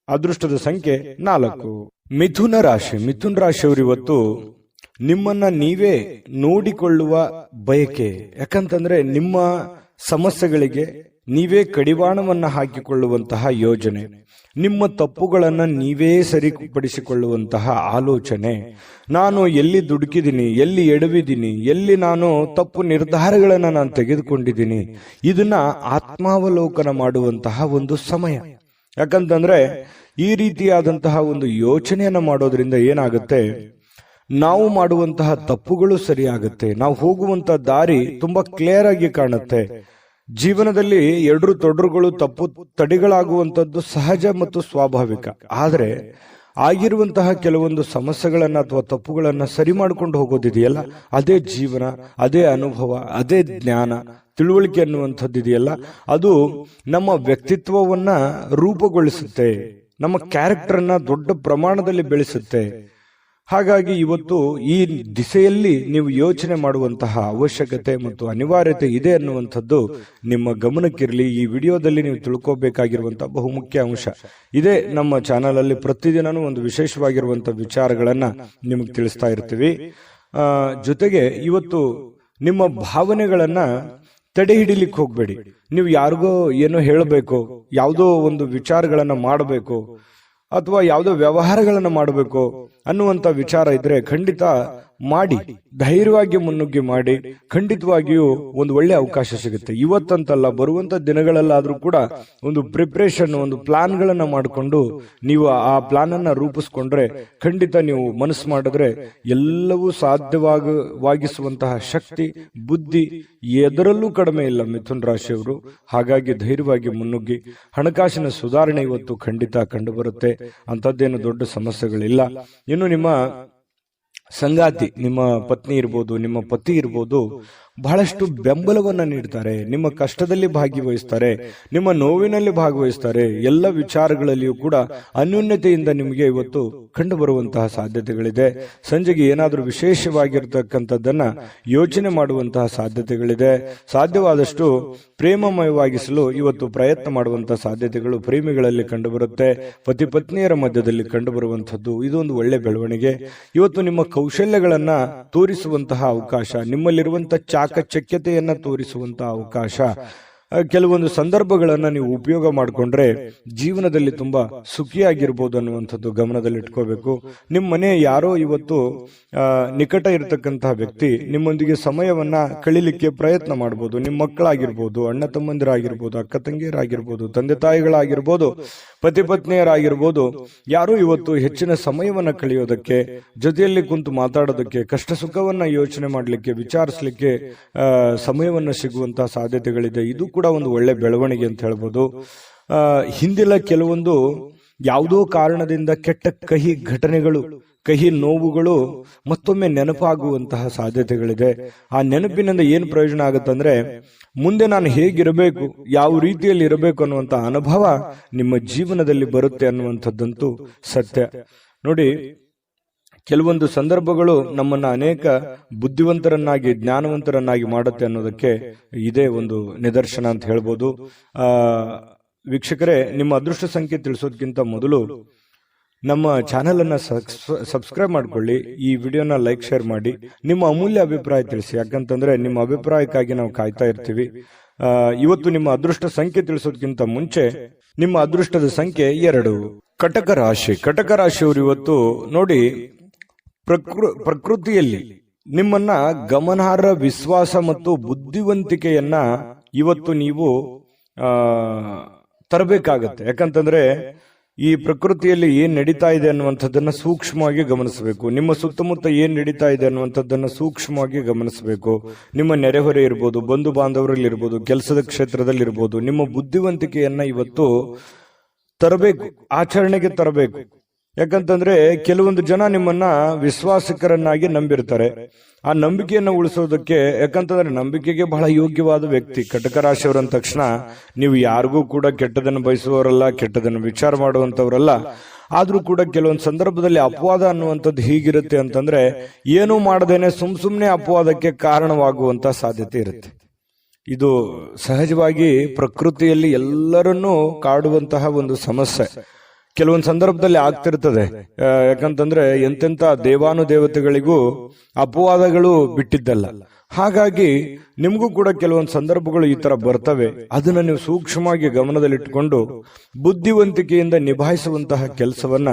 ಅದೃಷ್ಟದ ಸಂಖ್ಯೆ 4. ಮಿಥುನ ರಾಶಿ. ಮಿಥುನ ರಾಶಿಯವರು ಇವತ್ತು ನಿಮ್ಮನ್ನ ನೀವೇ ನೋಡಿಕೊಳ್ಳುವ ಬಯಕೆ. ಯಾಕಂತಂದ್ರೆ ನಿಮ್ಮ ಸಮಸ್ಯೆಗಳಿಗೆ ನೀವೇ ಕಡಿವಾಣವನ್ನ ಹಾಕಿಕೊಳ್ಳುವಂತಹ ಯೋಜನೆ, ನಿಮ್ಮ ತಪ್ಪುಗಳನ್ನ ನೀವೇ ಸರಿಪಡಿಸಿಕೊಳ್ಳುವಂತಹ ಆಲೋಚನೆ, ನಾನು ಎಲ್ಲಿ ದುಡುಕಿದ್ದೀನಿ, ಎಲ್ಲಿ ಎಡವಿದ್ದೀನಿ, ಎಲ್ಲಿ ನಾನು ತಪ್ಪು ನಿರ್ಧಾರಗಳನ್ನ ನಾನು ತೆಗೆದುಕೊಂಡಿದ್ದೀನಿ, ಇದನ್ನ ಆತ್ಮಾವಲೋಕನ ಮಾಡುವಂತಹ ಒಂದು ಸಮಯ. ಯಾಕಂತಂದ್ರೆ ಈ ರೀತಿಯಾದಂತಹ ಒಂದು ಯೋಚನೆಯನ್ನ ಮಾಡೋದ್ರಿಂದ ಏನಾಗುತ್ತೆ, ನಾವು ಮಾಡುವಂತಹ ತಪ್ಪುಗಳು ಸರಿಯಾಗುತ್ತೆ, ನಾವು ಹೋಗುವಂತಹ ದಾರಿ ತುಂಬಾ ಕ್ಲಿಯರ್ ಆಗಿ ಕಾಣುತ್ತೆ. ಜೀವನದಲ್ಲಿ ಎಡ್ರು ತೊಡ್ರುಗಳು ತಪ್ಪು ತಡೆಗಳಾಗುವಂತದ್ದು ಸಹಜ ಮತ್ತು ಸ್ವಾಭಾವಿಕ. ಆದರೆ ಆಗಿರುವಂತಹ ಕೆಲವೊಂದು ಸಮಸ್ಯೆಗಳನ್ನ ಅಥವಾ ತಪ್ಪುಗಳನ್ನ ಸರಿ ಮಾಡ್ಕೊಂಡು ಹೋಗೋದಿದೆಯಲ್ಲ, ಅದೇ ಜೀವನ, ಅದೇ ಅನುಭವ, ಅದೇ ಜ್ಞಾನ, ತಿಳುವಳಿಕೆ ಅನ್ನುವಂಥದ್ದಿದೆಯಲ್ಲ, ಅದು ನಮ್ಮ ವ್ಯಕ್ತಿತ್ವವನ್ನ ರೂಪುಗೊಳಿಸುತ್ತೆ, ನಮ್ಮ ಕ್ಯಾರೆಕ್ಟರ್ ಅನ್ನ ದೊಡ್ಡ ಪ್ರಮಾಣದಲ್ಲಿ ಬೆಳೆಸುತ್ತೆ. ಹಾಗಾಗಿ ಇವತ್ತು ಈ ದಿಸೆಯಲ್ಲಿ ನೀವು ಯೋಚನೆ ಮಾಡುವಂತಹ ಅವಶ್ಯಕತೆ ಮತ್ತು ಅನಿವಾರ್ಯತೆ ಇದೆ ಅನ್ನುವಂಥದ್ದು ನಿಮ್ಮ ಗಮನಕ್ಕಿರಲಿ. ಈ ವಿಡಿಯೋದಲ್ಲಿ ನೀವು ತಿಳ್ಕೋಬೇಕಾಗಿರುವಂತಹ ಬಹುಮುಖ್ಯ ಅಂಶ ಇದೇ. ನಮ್ಮ ಚಾನಲ್ ಅಲ್ಲಿ ಪ್ರತಿದಿನನೂ ಒಂದು ವಿಶೇಷವಾಗಿರುವಂತಹ ವಿಚಾರಗಳನ್ನ ನಿಮಗೆ ತಿಳಿಸ್ತಾ ಇರ್ತೀವಿ. ಜೊತೆಗೆ ಇವತ್ತು ನಿಮ್ಮ ಭಾವನೆಗಳನ್ನ ತಡೆ ಹಿಡಿಲಿಕ್ಕೆ ಹೋಗ್ಬೇಡಿ. ನೀವು ಯಾರಿಗೋ ಏನೋ ಹೇಳಬೇಕು, ಯಾವುದೋ ಒಂದು ವಿಚಾರಗಳನ್ನ ಮಾಡಬೇಕು ಅಥವಾ ಯಾವುದೋ ವ್ಯವಹಾರಗಳನ್ನ ಮಾಡಬೇಕು ಅನ್ನುವಂತ ವಿಚಾರ ಇದ್ರೆ ಖಂಡಿತ ಮಾಡಿ, ಧೈರ್ಯವಾಗಿ ಮುನ್ನುಗ್ಗಿ ಮಾಡಿ. ಖಂಡಿತವಾಗಿಯೂ ಒಂದು ಒಳ್ಳೆ ಅವಕಾಶ ಸಿಗುತ್ತೆ. ಇವತ್ತಂತಲ್ಲ, ಬರುವಂತ ದಿನಗಳಲ್ಲಾದ್ರೂ ಕೂಡ ಒಂದು ಪ್ರಿಪರೇಷನ್, ಒಂದು ಪ್ಲಾನ್ ಗಳನ್ನ ಮಾಡಿಕೊಂಡು ನೀವು ಆ ಪ್ಲಾನ್ ಅನ್ನ ರೂಪಿಸ್ಕೊಂಡ್ರೆ ಖಂಡಿತ ನೀವು ಮನಸ್ಸು ಮಾಡಿದ್ರೆ ಎಲ್ಲವೂ ಸಾಧ್ಯವಾಗಿಸುವಂತಹ ಶಕ್ತಿ, ಬುದ್ಧಿ ಎದರಲ್ಲೂ ಕಡಿಮೆ ಇಲ್ಲ ಮಿಥುನ್ ರಾಶಿಯವರು. ಹಾಗಾಗಿ ಧೈರ್ಯವಾಗಿ ಮುನ್ನುಗ್ಗಿ. ಹಣಕಾಸಿನ ಸುಧಾರಣೆ ಇವತ್ತು ಖಂಡಿತ ಕಂಡು ಬರುತ್ತೆ. ಅಂತದ್ದೇನು ದೊಡ್ಡ ಸಮಸ್ಯೆಗಳಿಲ್ಲ. ಇನ್ನು ನಿಮ್ಮ ಸಂಗಾತಿ, ನಿಮ್ಮ ಪತ್ನಿ ಇರ್ಬೋದು, ನಿಮ್ಮ ಪತಿ ಇರ್ಬೋದು, ಬಹಳಷ್ಟು ಬೆಂಬಲವನ್ನ ನೀಡ್ತಾರೆ, ನಿಮ್ಮ ಕಷ್ಟದಲ್ಲಿ ಭಾಗವಹಿಸ್ತಾರೆ, ನಿಮ್ಮ ನೋವಿನಲ್ಲಿ ಭಾಗವಹಿಸ್ತಾರೆ. ಎಲ್ಲ ವಿಚಾರಗಳಲ್ಲಿಯೂ ಕೂಡ ಅನ್ಯೋನ್ಯತೆಯಿಂದ ನಿಮಗೆ ಇವತ್ತು ಕಂಡು ಬರುವಂತಹ ಸಾಧ್ಯತೆಗಳಿದೆ. ಸಂಜೆಗೆ ಏನಾದರೂ ವಿಶೇಷವಾಗಿರ್ತಕ್ಕಂಥದ್ದನ್ನ ಯೋಚನೆ ಮಾಡುವಂತಹ ಸಾಧ್ಯತೆಗಳಿದೆ. ಸಾಧ್ಯವಾದಷ್ಟು ಪ್ರೇಮಮಯವಾಗಿಸಲು ಇವತ್ತು ಪ್ರಯತ್ನ ಮಾಡುವಂತಹ ಸಾಧ್ಯತೆಗಳು ಪ್ರೇಮಿಗಳಲ್ಲಿ ಕಂಡು ಬರುತ್ತೆ. ಪತಿ ಪತ್ನಿಯರ ಮಧ್ಯದಲ್ಲಿ ಕಂಡು ಬರುವಂತದ್ದು ಇದೊಂದು ಒಳ್ಳೆ ಬೆಳವಣಿಗೆ. ಇವತ್ತು ನಿಮ್ಮ ಕೌಶಲ್ಯಗಳನ್ನ ತೋರಿಸುವಂತಹ ಅವಕಾಶ, ನಿಮ್ಮಲ್ಲಿರುವಂತಹ ಚಾಕಚಕ್ಯತೆಯನ್ನ ತೋರಿಸುವಂತಹ ಅವಕಾಶ, ಕೆಲವೊಂದು ಸಂದರ್ಭಗಳನ್ನ ನೀವು ಉಪಯೋಗ ಮಾಡಿಕೊಂಡ್ರೆ ಜೀವನದಲ್ಲಿ ತುಂಬಾ ಸುಖಿಯಾಗಿರ್ಬೋದು ಅನ್ನುವಂಥದ್ದು ಗಮನದಲ್ಲಿಟ್ಕೋಬೇಕು. ನಿಮ್ಮ ಮನೆ ಯಾರೋ ಇವತ್ತು ನಿಕಟ ಇರತಕ್ಕಂತಹ ವ್ಯಕ್ತಿ ನಿಮ್ಮೊಂದಿಗೆ ಸಮಯವನ್ನ ಕಳಿಲಿಕ್ಕೆ ಪ್ರಯತ್ನ ಮಾಡಬಹುದು. ನಿಮ್ಮ ಮಕ್ಕಳಾಗಿರ್ಬೋದು, ಅಣ್ಣ ತಮ್ಮಂದಿರಾಗಿರ್ಬೋದು, ಅಕ್ಕ ತಂಗಿಯರಾಗಿರ್ಬೋದು, ತಂದೆ ತಾಯಿಗಳಾಗಿರ್ಬೋದು, ಪತಿ ಪತ್ನಿಯರಾಗಿರ್ಬೋದು, ಯಾರೋ ಇವತ್ತು ಹೆಚ್ಚಿನ ಸಮಯವನ್ನ ಕಳೆಯೋದಕ್ಕೆ, ಜೊತೆಯಲ್ಲಿ ಕುಂತು ಮಾತಾಡೋದಕ್ಕೆ, ಕಷ್ಟ ಸುಖವನ್ನ ಯೋಚನೆ ಮಾಡಲಿಕ್ಕೆ, ವಿಚಾರಿಸಲಿಕ್ಕೆ ಸಮಯವನ್ನ ಸಿಗುವಂತಹ ಸಾಧ್ಯತೆಗಳಿದೆ. ಇದು ಕೂಡ ಒಂದು ಒಳ್ಳೆ ಬೆಳವಣಿಗೆ ಅಂತ ಹೇಳ್ಬೋದು. ಹಿಂದಿನ ಕೆಲವೊಂದು ಯಾವುದೋ ಕಾರಣದಿಂದ ಕೆಟ್ಟ ಕಹಿ ಘಟನೆಗಳು, ಕಹಿ ನೋವುಗಳು ಮತ್ತೊಮ್ಮೆ ನೆನಪಾಗುವಂತಹ ಸಾಧ್ಯತೆಗಳಿದೆ. ಆ ನೆನಪಿನಿಂದ ಏನು ಪ್ರಯೋಜನ ಆಗುತ್ತಂದ್ರೆ, ಮುಂದೆ ನಾನು ಹೇಗಿರಬೇಕು, ಯಾವ ರೀತಿಯಲ್ಲಿ ಇರಬೇಕು ಅನ್ನುವಂತ ಅನುಭವ ನಿಮ್ಮ ಜೀವನದಲ್ಲಿ ಬರುತ್ತೆ ಅನ್ನುವಂಥದ್ದಂತೂ ಸತ್ಯ. ನೋಡಿ, ಕೆಲವೊಂದು ಸಂದರ್ಭಗಳು ನಮ್ಮನ್ನ ಅನೇಕ ಬುದ್ಧಿವಂತರನ್ನಾಗಿ, ಜ್ಞಾನವಂತರನ್ನಾಗಿ ಮಾಡುತ್ತೆ ಅನ್ನೋದಕ್ಕೆ ಇದೇ ಒಂದು ನಿದರ್ಶನ ಅಂತ ಹೇಳ್ಬೋದು. ವೀಕ್ಷಕರೇ, ನಿಮ್ಮ ಅದೃಷ್ಟ ಸಂಖ್ಯೆ ತಿಳಿಸೋದಕ್ಕಿಂತ ಮೊದಲು ನಮ್ಮ ಚಾನೆಲ್ ಅನ್ನ ಸಬ್ಸ್ಕ್ರೈಬ್ ಮಾಡ್ಕೊಳ್ಳಿ, ಈ ವಿಡಿಯೋನ ಲೈಕ್, ಶೇರ್ ಮಾಡಿ, ನಿಮ್ಮ ಅಮೂಲ್ಯ ಅಭಿಪ್ರಾಯ ತಿಳಿಸಿ. ಯಾಕಂತಂದ್ರೆ ನಿಮ್ಮ ಅಭಿಪ್ರಾಯಕ್ಕಾಗಿ ನಾವು ಕಾಯ್ತಾ ಇರ್ತೀವಿ. ಇವತ್ತು ನಿಮ್ಮ ಅದೃಷ್ಟ ಸಂಖ್ಯೆ ತಿಳಿಸೋದಕ್ಕಿಂತ ಮುಂಚೆ ನಿಮ್ಮ ಅದೃಷ್ಟದ ಸಂಖ್ಯೆ 2. ಕಟಕ ರಾಶಿ. ಕಟಕ ರಾಶಿಯವರು ಇವತ್ತು ನೋಡಿ, ಪ್ರಕೃತಿಯಲ್ಲಿ ನಿಮ್ಮನ್ನ ಗಮನಾರ್ಹ ವಿಶ್ವಾಸ ಮತ್ತು ಬುದ್ಧಿವಂತಿಕೆಯನ್ನ ಇವತ್ತು ನೀವು ತರಬೇಕಾಗತ್ತೆ. ಯಾಕಂತಂದ್ರೆ ಈ ಪ್ರಕೃತಿಯಲ್ಲಿ ಏನ್ ನಡೀತಾ ಇದೆ ಅನ್ನುವಂಥದ್ದನ್ನ ಸೂಕ್ಷ್ಮವಾಗಿ ಗಮನಿಸಬೇಕು. ನಿಮ್ಮ ಸುತ್ತಮುತ್ತ ಏನ್ ನಡೀತಾ ಇದೆ ಅನ್ನುವಂಥದ್ದನ್ನ ಸೂಕ್ಷ್ಮವಾಗಿ ಗಮನಿಸಬೇಕು. ನಿಮ್ಮ ನೆರೆಹೊರೆ ಇರ್ಬೋದು, ಬಂಧು ಬಾಂಧವರಲ್ಲಿ ಇರ್ಬೋದು, ಕೆಲಸದ ಕ್ಷೇತ್ರದಲ್ಲಿ ಇರ್ಬೋದು, ನಿಮ್ಮ ಬುದ್ಧಿವಂತಿಕೆಯನ್ನ ಇವತ್ತು ತರಬೇಕು, ಆಚರಣೆಗೆ ತರಬೇಕು. ಯಾಕಂತಂದ್ರೆ ಕೆಲವೊಂದು ಜನ ನಿಮ್ಮನ್ನ ವಿಶ್ವಾಸಕರನ್ನಾಗಿ ನಂಬಿರ್ತಾರೆ. ಆ ನಂಬಿಕೆಯನ್ನು ಉಳಿಸೋದಕ್ಕೆ, ಯಾಕಂತಂದ್ರೆ ನಂಬಿಕೆಗೆ ಬಹಳ ಯೋಗ್ಯವಾದ ವ್ಯಕ್ತಿ ಕಟಕ ರಾಶಿಯವರ ಅಂದ ತಕ್ಷಣ ನೀವು ಯಾರಿಗೂ ಕೂಡ ಕೆಟ್ಟದನ್ನು ಬಯಸುವವರಲ್ಲ, ಕೆಟ್ಟದನ್ನು ವಿಚಾರ ಮಾಡುವಂತವರಲ್ಲ. ಆದ್ರೂ ಕೂಡ ಕೆಲವೊಂದು ಸಂದರ್ಭದಲ್ಲಿ ಅಪವಾದ ಅನ್ನುವಂಥದ್ದು ಹೀಗಿರುತ್ತೆ ಅಂತಂದ್ರೆ, ಏನೂ ಮಾಡದೇನೆ ಸುಮ್ನೆ ಅಪವಾದಕ್ಕೆ ಕಾರಣವಾಗುವಂತ ಸಾಧ್ಯತೆ ಇರುತ್ತೆ. ಇದು ಸಹಜವಾಗಿ ಪ್ರಕೃತಿಯಲ್ಲಿ ಎಲ್ಲರನ್ನೂ ಕಾಡುವಂತಹ ಒಂದು ಸಮಸ್ಯೆ. ಕೆಲವೊಂದು ಸಂದರ್ಭದಲ್ಲಿ ಆಗ್ತಿರ್ತದೆ. ಯಾಕಂತಂದ್ರೆ ಎಂತೆಂತ ದೇವಾನುದೇವತೆಗಳಿಗೂ ಅಪವಾದಗಳು ಬಿಟ್ಟಿದ್ದಲ್ಲ. ಹಾಗಾಗಿ ನಿಮಗೂ ಕೂಡ ಕೆಲವೊಂದು ಸಂದರ್ಭಗಳು ಈ ತರ ಬರ್ತವೆ. ಅದನ್ನ ನೀವು ಸೂಕ್ಷ್ಮವಾಗಿ ಗಮನದಲ್ಲಿಟ್ಟುಕೊಂಡು ಬುದ್ಧಿವಂತಿಕೆಯಿಂದ ನಿಭಾಯಿಸುವಂತಹ ಕೆಲಸವನ್ನ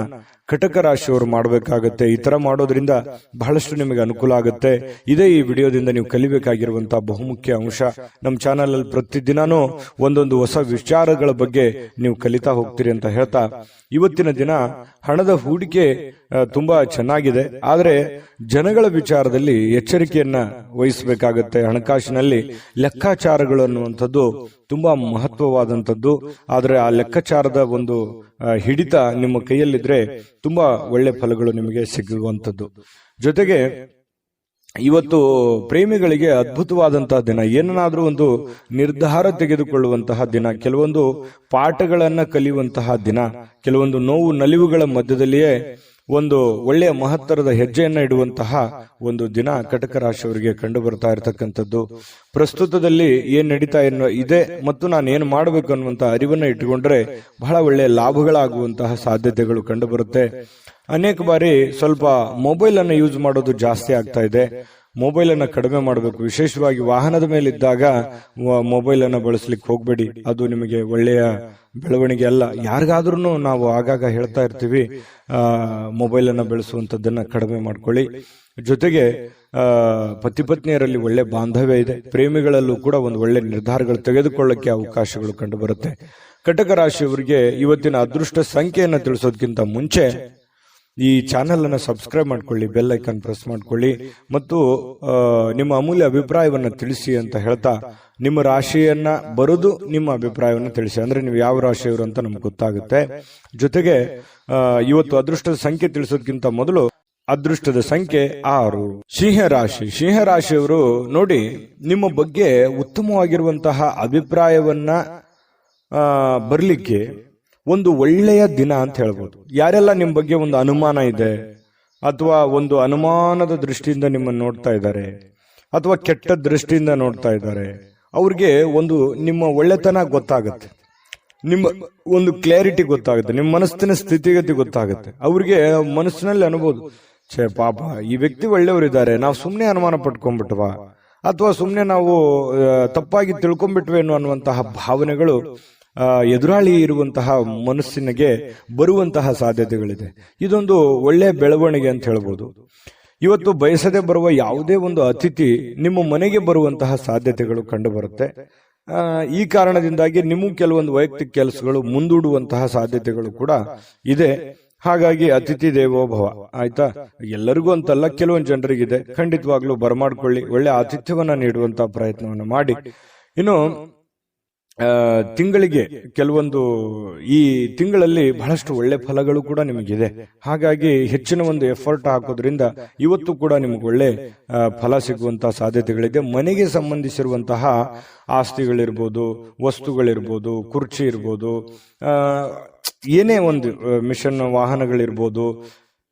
ಕಟಕ ರಾಶಿಯವರು ಮಾಡಬೇಕಾಗತ್ತೆ. ಈ ತರ ಮಾಡೋದ್ರಿಂದ ಬಹಳಷ್ಟು ನಿಮಗೆ ಅನುಕೂಲ ಆಗುತ್ತೆ. ಇದೇ ಈ ವಿಡಿಯೋದಿಂದ ನೀವು ಕಲಿಬೇಕಾಗಿರುವಂತಹ ಬಹುಮುಖ್ಯ ಅಂಶ. ನಮ್ಮ ಚಾನಲ್ ಅಲ್ಲಿ ಪ್ರತಿದಿನಾನೂ ಒಂದೊಂದು ಹೊಸ ವಿಚಾರಗಳ ಬಗ್ಗೆ ನೀವು ಕಲಿತಾ ಹೋಗ್ತೀರಿ ಅಂತ ಹೇಳ್ತಾ, ಇವತ್ತಿನ ದಿನ ಹಣದ ಹೂಡಿಕೆ ತುಂಬಾ ಚೆನ್ನಾಗಿದೆ. ಆದರೆ ಜನಗಳ ವಿಚಾರದಲ್ಲಿ ಎಚ್ಚರಿಕೆಯನ್ನ ವಹಿಸಬೇಕಾಗತ್ತೆ. ಹಣಕಾಸಿನಲ್ಲಿ ಲೆಕ್ಕಾಚಾರಗಳು ಅನ್ನುವಂಥದ್ದು ತುಂಬಾ ಮಹತ್ವವಾದಂಥದ್ದು. ಆದರೆ ಆ ಲೆಕ್ಕಾಚಾರದ ಒಂದು ಹಿಡಿತ ನಿಮ್ಮ ಕೈಯಲ್ಲಿದ್ರೆ ತುಂಬಾ ಒಳ್ಳೆ ಫಲಗಳು ನಿಮಗೆ ಸಿಗುವಂಥದ್ದು. ಜೊತೆಗೆ ಇವತ್ತು ಪ್ರೇಮಿಗಳಿಗೆ ಅದ್ಭುತವಾದಂತಹ ದಿನ. ಏನನ್ನಾದ್ರೂ ಒಂದು ನಿರ್ಧಾರ ತೆಗೆದುಕೊಳ್ಳುವಂತಹ ದಿನ, ಕೆಲವೊಂದು ಪಾಠಗಳನ್ನ ಕಲಿಯುವಂತಹ ದಿನ, ಕೆಲವೊಂದು ನೋವು ನಲಿವುಗಳ ಮಧ್ಯದಲ್ಲಿಯೇ ಒಂದು ಒಳ್ಳೆಯ ಮಹತ್ತರದ ಹೆಜ್ಜೆಯನ್ನ ಇಡುವಂತಹ ಒಂದು ದಿನ ಕಟಕ ರಾಶಿಯವರಿಗೆ ಕಂಡು ಬರ್ತಾ ಇರತಕ್ಕಂಥದ್ದು. ಪ್ರಸ್ತುತದಲ್ಲಿ ಏನ್ ನಡೀತಾ ಇದೆ ಮತ್ತು ನಾನು ಏನು ಮಾಡಬೇಕು ಅನ್ನುವಂತಹ ಅರಿವನ್ನ ಇಟ್ಟುಕೊಂಡ್ರೆ ಬಹಳ ಒಳ್ಳೆಯ ಲಾಭಗಳಾಗುವಂತಹ ಸಾಧ್ಯತೆಗಳು ಕಂಡು ಬರುತ್ತೆ. ಅನೇಕ ಬಾರಿ ಸ್ವಲ್ಪ ಮೊಬೈಲ್ ಅನ್ನು ಯೂಸ್ ಮಾಡೋದು ಜಾಸ್ತಿ ಆಗ್ತಾ ಇದೆ. ಮೊಬೈಲ್ ಅನ್ನ ಕಡಿಮೆ ಮಾಡಬೇಕು. ವಿಶೇಷವಾಗಿ ವಾಹನದ ಮೇಲೆ ಇದ್ದಾಗ ಮೊಬೈಲ್ ಅನ್ನ ಬಳಸಲಿಕ್ಕೆ ಹೋಗ್ಬೇಡಿ. ಅದು ನಿಮಗೆ ಒಳ್ಳೆಯ ಬೆಳವಣಿಗೆ ಅಲ್ಲ. ಯಾರಿಗಾದ್ರೂ ನಾವು ಆಗಾಗ ಹೇಳ್ತಾ ಇರ್ತೀವಿ, ಮೊಬೈಲ್ ಅನ್ನ ಬೆಳೆಸುವಂತದ್ದನ್ನ ಕಡಿಮೆ ಮಾಡ್ಕೊಳ್ಳಿ. ಜೊತೆಗೆ ಪತಿ ಪತ್ನಿಯರಲ್ಲಿ ಒಳ್ಳೆ ಬಾಂಧವ್ಯ ಇದೆ. ಪ್ರೇಮಿಗಳಲ್ಲೂ ಕೂಡ ಒಂದು ಒಳ್ಳೆ ನಿರ್ಧಾರಗಳು ತೆಗೆದುಕೊಳ್ಳಕ್ಕೆ ಅವಕಾಶಗಳು ಕಂಡು ಬರುತ್ತೆ. ಕಟಕ ರಾಶಿಯವರಿಗೆ ಇವತ್ತಿನ ಅದೃಷ್ಟ ಸಂಖ್ಯೆಯನ್ನು ತಿಳಿಸೋದಕ್ಕಿಂತ ಮುಂಚೆ ಈ ಚಾನೆಲ್ ಅನ್ನು ಸಬ್ಸ್ಕ್ರೈಬ್ ಮಾಡ್ಕೊಳ್ಳಿ, ಬೆಲ್ ಐಕಾನ್ ಪ್ರೆಸ್ ಮಾಡ್ಕೊಳ್ಳಿ ಮತ್ತು ನಿಮ್ಮ ಅಮೂಲ್ಯ ಅಭಿಪ್ರಾಯವನ್ನ ತಿಳಿಸಿ ಅಂತ ಹೇಳ್ತಾ, ನಿಮ್ಮ ರಾಶಿಯನ್ನ ಬರೆದು ನಿಮ್ಮ ಅಭಿಪ್ರಾಯವನ್ನು ತಿಳಿಸಿ. ಅಂದ್ರೆ ನೀವು ಯಾವ ರಾಶಿಯವರು ಅಂತ ನಮ್ಗೆ ಗೊತ್ತಾಗುತ್ತೆ. ಜೊತೆಗೆ ಇವತ್ತು ಅದೃಷ್ಟದ ಸಂಖ್ಯೆ ತಿಳಿಸೋದಕ್ಕಿಂತ ಮೊದಲು ಅದೃಷ್ಟದ ಸಂಖ್ಯೆ 6. ಸಿಂಹರಾಶಿ. ಸಿಂಹರಾಶಿಯವರು ನೋಡಿ, ನಿಮ್ಮ ಬಗ್ಗೆ ಉತ್ತಮವಾಗಿರುವಂತಹ ಅಭಿಪ್ರಾಯವನ್ನ ಬರ್ಲಿಕ್ಕೆ ಒಂದು ಒಳ್ಳೆಯ ದಿನ ಅಂತ ಹೇಳ್ಬೋದು. ಯಾರೆಲ್ಲ ನಿಮ್ಮ ಬಗ್ಗೆ ಒಂದು ಅನುಮಾನ ಇದೆ ಅಥವಾ ಒಂದು ಅನುಮಾನದ ದೃಷ್ಟಿಯಿಂದ ನಿಮ್ಮನ್ನು ನೋಡ್ತಾ ಇದ್ದಾರೆ ಅಥವಾ ಕೆಟ್ಟ ದೃಷ್ಟಿಯಿಂದ ನೋಡ್ತಾ ಇದ್ದಾರೆ, ಅವ್ರಿಗೆ ಒಂದು ನಿಮ್ಮ ಒಳ್ಳೆತನ ಗೊತ್ತಾಗುತ್ತೆ, ನಿಮ್ಮ ಒಂದು ಕ್ಲಾರಿಟಿ ಗೊತ್ತಾಗುತ್ತೆ, ನಿಮ್ಮ ಮನಸ್ಸಿನ ಸ್ಥಿತಿಗತಿ ಗೊತ್ತಾಗುತ್ತೆ. ಅವ್ರಿಗೆ ಮನಸ್ಸಿನಲ್ಲಿ ಅನ್ಬೋದು, ಛೇ ಪಾಪ ಈ ವ್ಯಕ್ತಿ ಒಳ್ಳೆಯವರಿದ್ದಾರೆ, ನಾವು ಸುಮ್ಮನೆ ಅನುಮಾನ ಪಟ್ಕೊಂಡ್ಬಿಟ್ವಾ ಅಥವಾ ಸುಮ್ಮನೆ ನಾವು ತಪ್ಪಾಗಿ ತಿಳ್ಕೊಂಡ್ಬಿಟ್ವೇನು ಅನ್ನುವಂತಹ ಭಾವನೆಗಳು ಎದುರಾಳಿ ಇರುವಂತಹ ಮನಸ್ಸಿನಿಗೆ ಬರುವಂತಹ ಸಾಧ್ಯತೆಗಳಿದೆ. ಇದೊಂದು ಒಳ್ಳೆಯ ಬೆಳವಣಿಗೆ ಅಂತ ಹೇಳ್ಬೋದು. ಇವತ್ತು ಬಯಸದೆ ಬರುವ ಯಾವುದೇ ಒಂದು ಅತಿಥಿ ನಿಮ್ಮ ಮನೆಗೆ ಬರುವಂತಹ ಸಾಧ್ಯತೆಗಳು ಕಂಡು ಬರುತ್ತೆ. ಈ ಕಾರಣದಿಂದಾಗಿ ನಿಮಗೂ ಕೆಲವೊಂದು ವೈಯಕ್ತಿಕ ಕೆಲಸಗಳು ಮುಂದೂಡುವಂತಹ ಸಾಧ್ಯತೆಗಳು ಕೂಡ ಇದೆ. ಹಾಗಾಗಿ ಅತಿಥಿ ದೇವೋಭವ, ಆಯ್ತಾ? ಎಲ್ಲರಿಗೂ ಅಂತಲ್ಲ, ಕೆಲವೊಂದು ಜನರಿಗಿದೆ. ಖಂಡಿತವಾಗ್ಲೂ ಬರಮಾಡ್ಕೊಳ್ಳಿ, ಒಳ್ಳೆ ಆತಿಥ್ಯವನ್ನ ನೀಡುವಂತಹ ಪ್ರಯತ್ನವನ್ನು ಮಾಡಿ. ಇನ್ನು ತಿಂಗಳಿಗೆ ಕೆಲವೊಂದು ಈ ತಿಂಗಳಲ್ಲಿ ಬಹಳಷ್ಟು ಒಳ್ಳೆ ಫಲಗಳು ಕೂಡ ನಿಮಗಿದೆ. ಹಾಗಾಗಿ ಹೆಚ್ಚಿನ ಒಂದು ಎಫರ್ಟ್ ಹಾಕೋದ್ರಿಂದ ಇವತ್ತು ಕೂಡ ನಿಮಗೆ ಒಳ್ಳೆ ಫಲ ಸಿಗುವಂತಹ ಸಾಧ್ಯತೆಗಳಿದೆ. ಮನೆಗೆ ಸಂಬಂಧಿಸಿರುವಂತಹ ಆಸ್ತಿಗಳಿರ್ಬೋದು, ವಸ್ತುಗಳಿರ್ಬೋದು, ಕುರ್ಚಿ ಇರ್ಬೋದು, ಏನೇ ಒಂದು ಮಿಷನ್ ವಾಹನಗಳಿರ್ಬೋದು,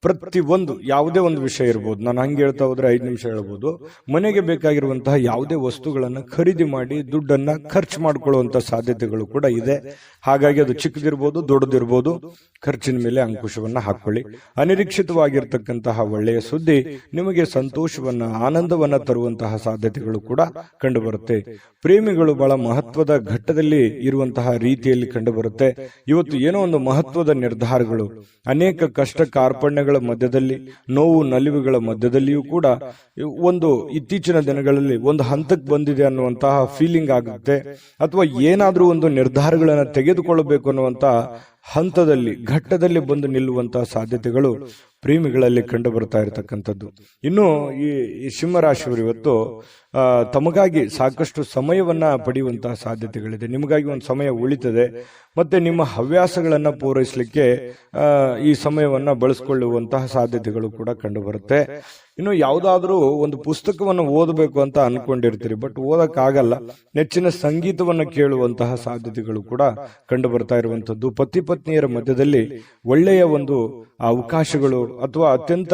ಪ್ರತಿ ಒಂದು ಯಾವುದೇ ಒಂದು ವಿಷಯ ಇರ್ಬೋದು. ನಾನು ಹಂಗೆ ಹೇಳ್ತಾ ಹೋದ್ರೆ 5 ನಿಮಿಷ ಹೇಳ್ಬೋದು. ಮನೆಗೆ ಬೇಕಾಗಿರುವಂತಹ ಯಾವುದೇ ವಸ್ತುಗಳನ್ನ ಖರೀದಿ ಮಾಡಿ ದುಡ್ಡನ್ನ ಖರ್ಚು ಮಾಡ್ಕೊಳ್ಳುವಂತ ಸಾಧ್ಯತೆಗಳು ಕೂಡ ಇದೆ. ಹಾಗಾಗಿ ಅದು ಚಿಕ್ಕದಿರ್ಬೋದು, ದೊಡ್ಡದಿರ್ಬೋದು, ಖರ್ಚಿನ ಮೇಲೆ ಅಂಕುಶವನ್ನ ಹಾಕೊಳ್ಳಿ. ಅನಿರೀಕ್ಷಿತವಾಗಿರ್ತಕ್ಕಂತಹ ಒಳ್ಳೆಯ ಸುದ್ದಿ ನಿಮಗೆ ಸಂತೋಷವನ್ನ, ಆನಂದವನ್ನ ತರುವಂತಹ ಸಾಧ್ಯತೆಗಳು ಕೂಡ ಕಂಡು ಬರುತ್ತೆ. ಪ್ರೇಮಿಗಳು ಬಹಳ ಮಹತ್ವದ ಘಟ್ಟದಲ್ಲಿ ಇರುವಂತಹ ರೀತಿಯಲ್ಲಿ ಕಂಡು ಬರುತ್ತೆ. ಇವತ್ತು ಏನೋ ಒಂದು ಮಹತ್ವದ ನಿರ್ಧಾರಗಳು, ಅನೇಕ ಕಷ್ಟ ಕಾರ್ಪಣ್ಯಗಳ ಮಧ್ಯದಲ್ಲಿ, ನೋವು ನಲಿವುಗಳ ಮಧ್ಯದಲ್ಲಿಯೂ ಕೂಡ ಒಂದು ಇತ್ತೀಚಿನ ದಿನಗಳಲ್ಲಿ ಒಂದು ಹಂತಕ್ಕೆ ಬಂದಿದೆ ಅನ್ನುವಂತಹ ಫೀಲಿಂಗ್ ಆಗುತ್ತೆ. ಅಥವಾ ಏನಾದ್ರೂ ಒಂದು ನಿರ್ಧಾರಗಳನ್ನು ತೆಗೆದುಕೊಳ್ಳಬೇಕು ಅನ್ನುವಂತಹ ಹಂತದಲ್ಲಿ, ಘಟ್ಟದಲ್ಲಿ ಬಂದು ನಿಲ್ಲುವಂತಹ ಸಾಧ್ಯತೆಗಳು ಪ್ರೇಮಿಗಳಲ್ಲಿ ಕಂಡು ಬರ್ತಾ ಇರತಕ್ಕಂಥದ್ದು. ಇನ್ನು ಈ ಸಿಂಹರಾಶಿಯವರು ಇವತ್ತು ತಮಗಾಗಿ ಸಾಕಷ್ಟು ಸಮಯವನ್ನ ಪಡೆಯುವಂತಹ ಸಾಧ್ಯತೆಗಳಿದೆ. ನಿಮಗಾಗಿ ಒಂದು ಸಮಯ ಉಳಿತದೆ. ಮತ್ತೆ ನಿಮ್ಮ ಹವ್ಯಾಸಗಳನ್ನ ಪೂರೈಸಲಿಕ್ಕೆ ಈ ಸಮಯವನ್ನ ಬಳಸಿಕೊಳ್ಳುವಂತಹ ಸಾಧ್ಯತೆಗಳು ಕೂಡ ಕಂಡು ಬರುತ್ತೆ. ಇನ್ನು ಯಾವುದಾದ್ರೂ ಒಂದು ಪುಸ್ತಕವನ್ನು ಓದಬೇಕು ಅಂತ ಅನ್ಕೊಂಡಿರ್ತೀರಿ, ಬಟ್ ಓದಕ್ಕಾಗಲ್ಲ. ನೆಚ್ಚಿನ ಸಂಗೀತವನ್ನು ಕೇಳುವಂತಹ ಸಾಧ್ಯತೆಗಳು ಕೂಡ ಕಂಡು ಬರ್ತಾ ಇರುವಂತದ್ದು. ಪತಿ ಪತ್ನಿಯರ ಮಧ್ಯದಲ್ಲಿ ಒಳ್ಳೆಯ ಒಂದು ಅವಕಾಶಗಳು ಅಥವಾ ಅತ್ಯಂತ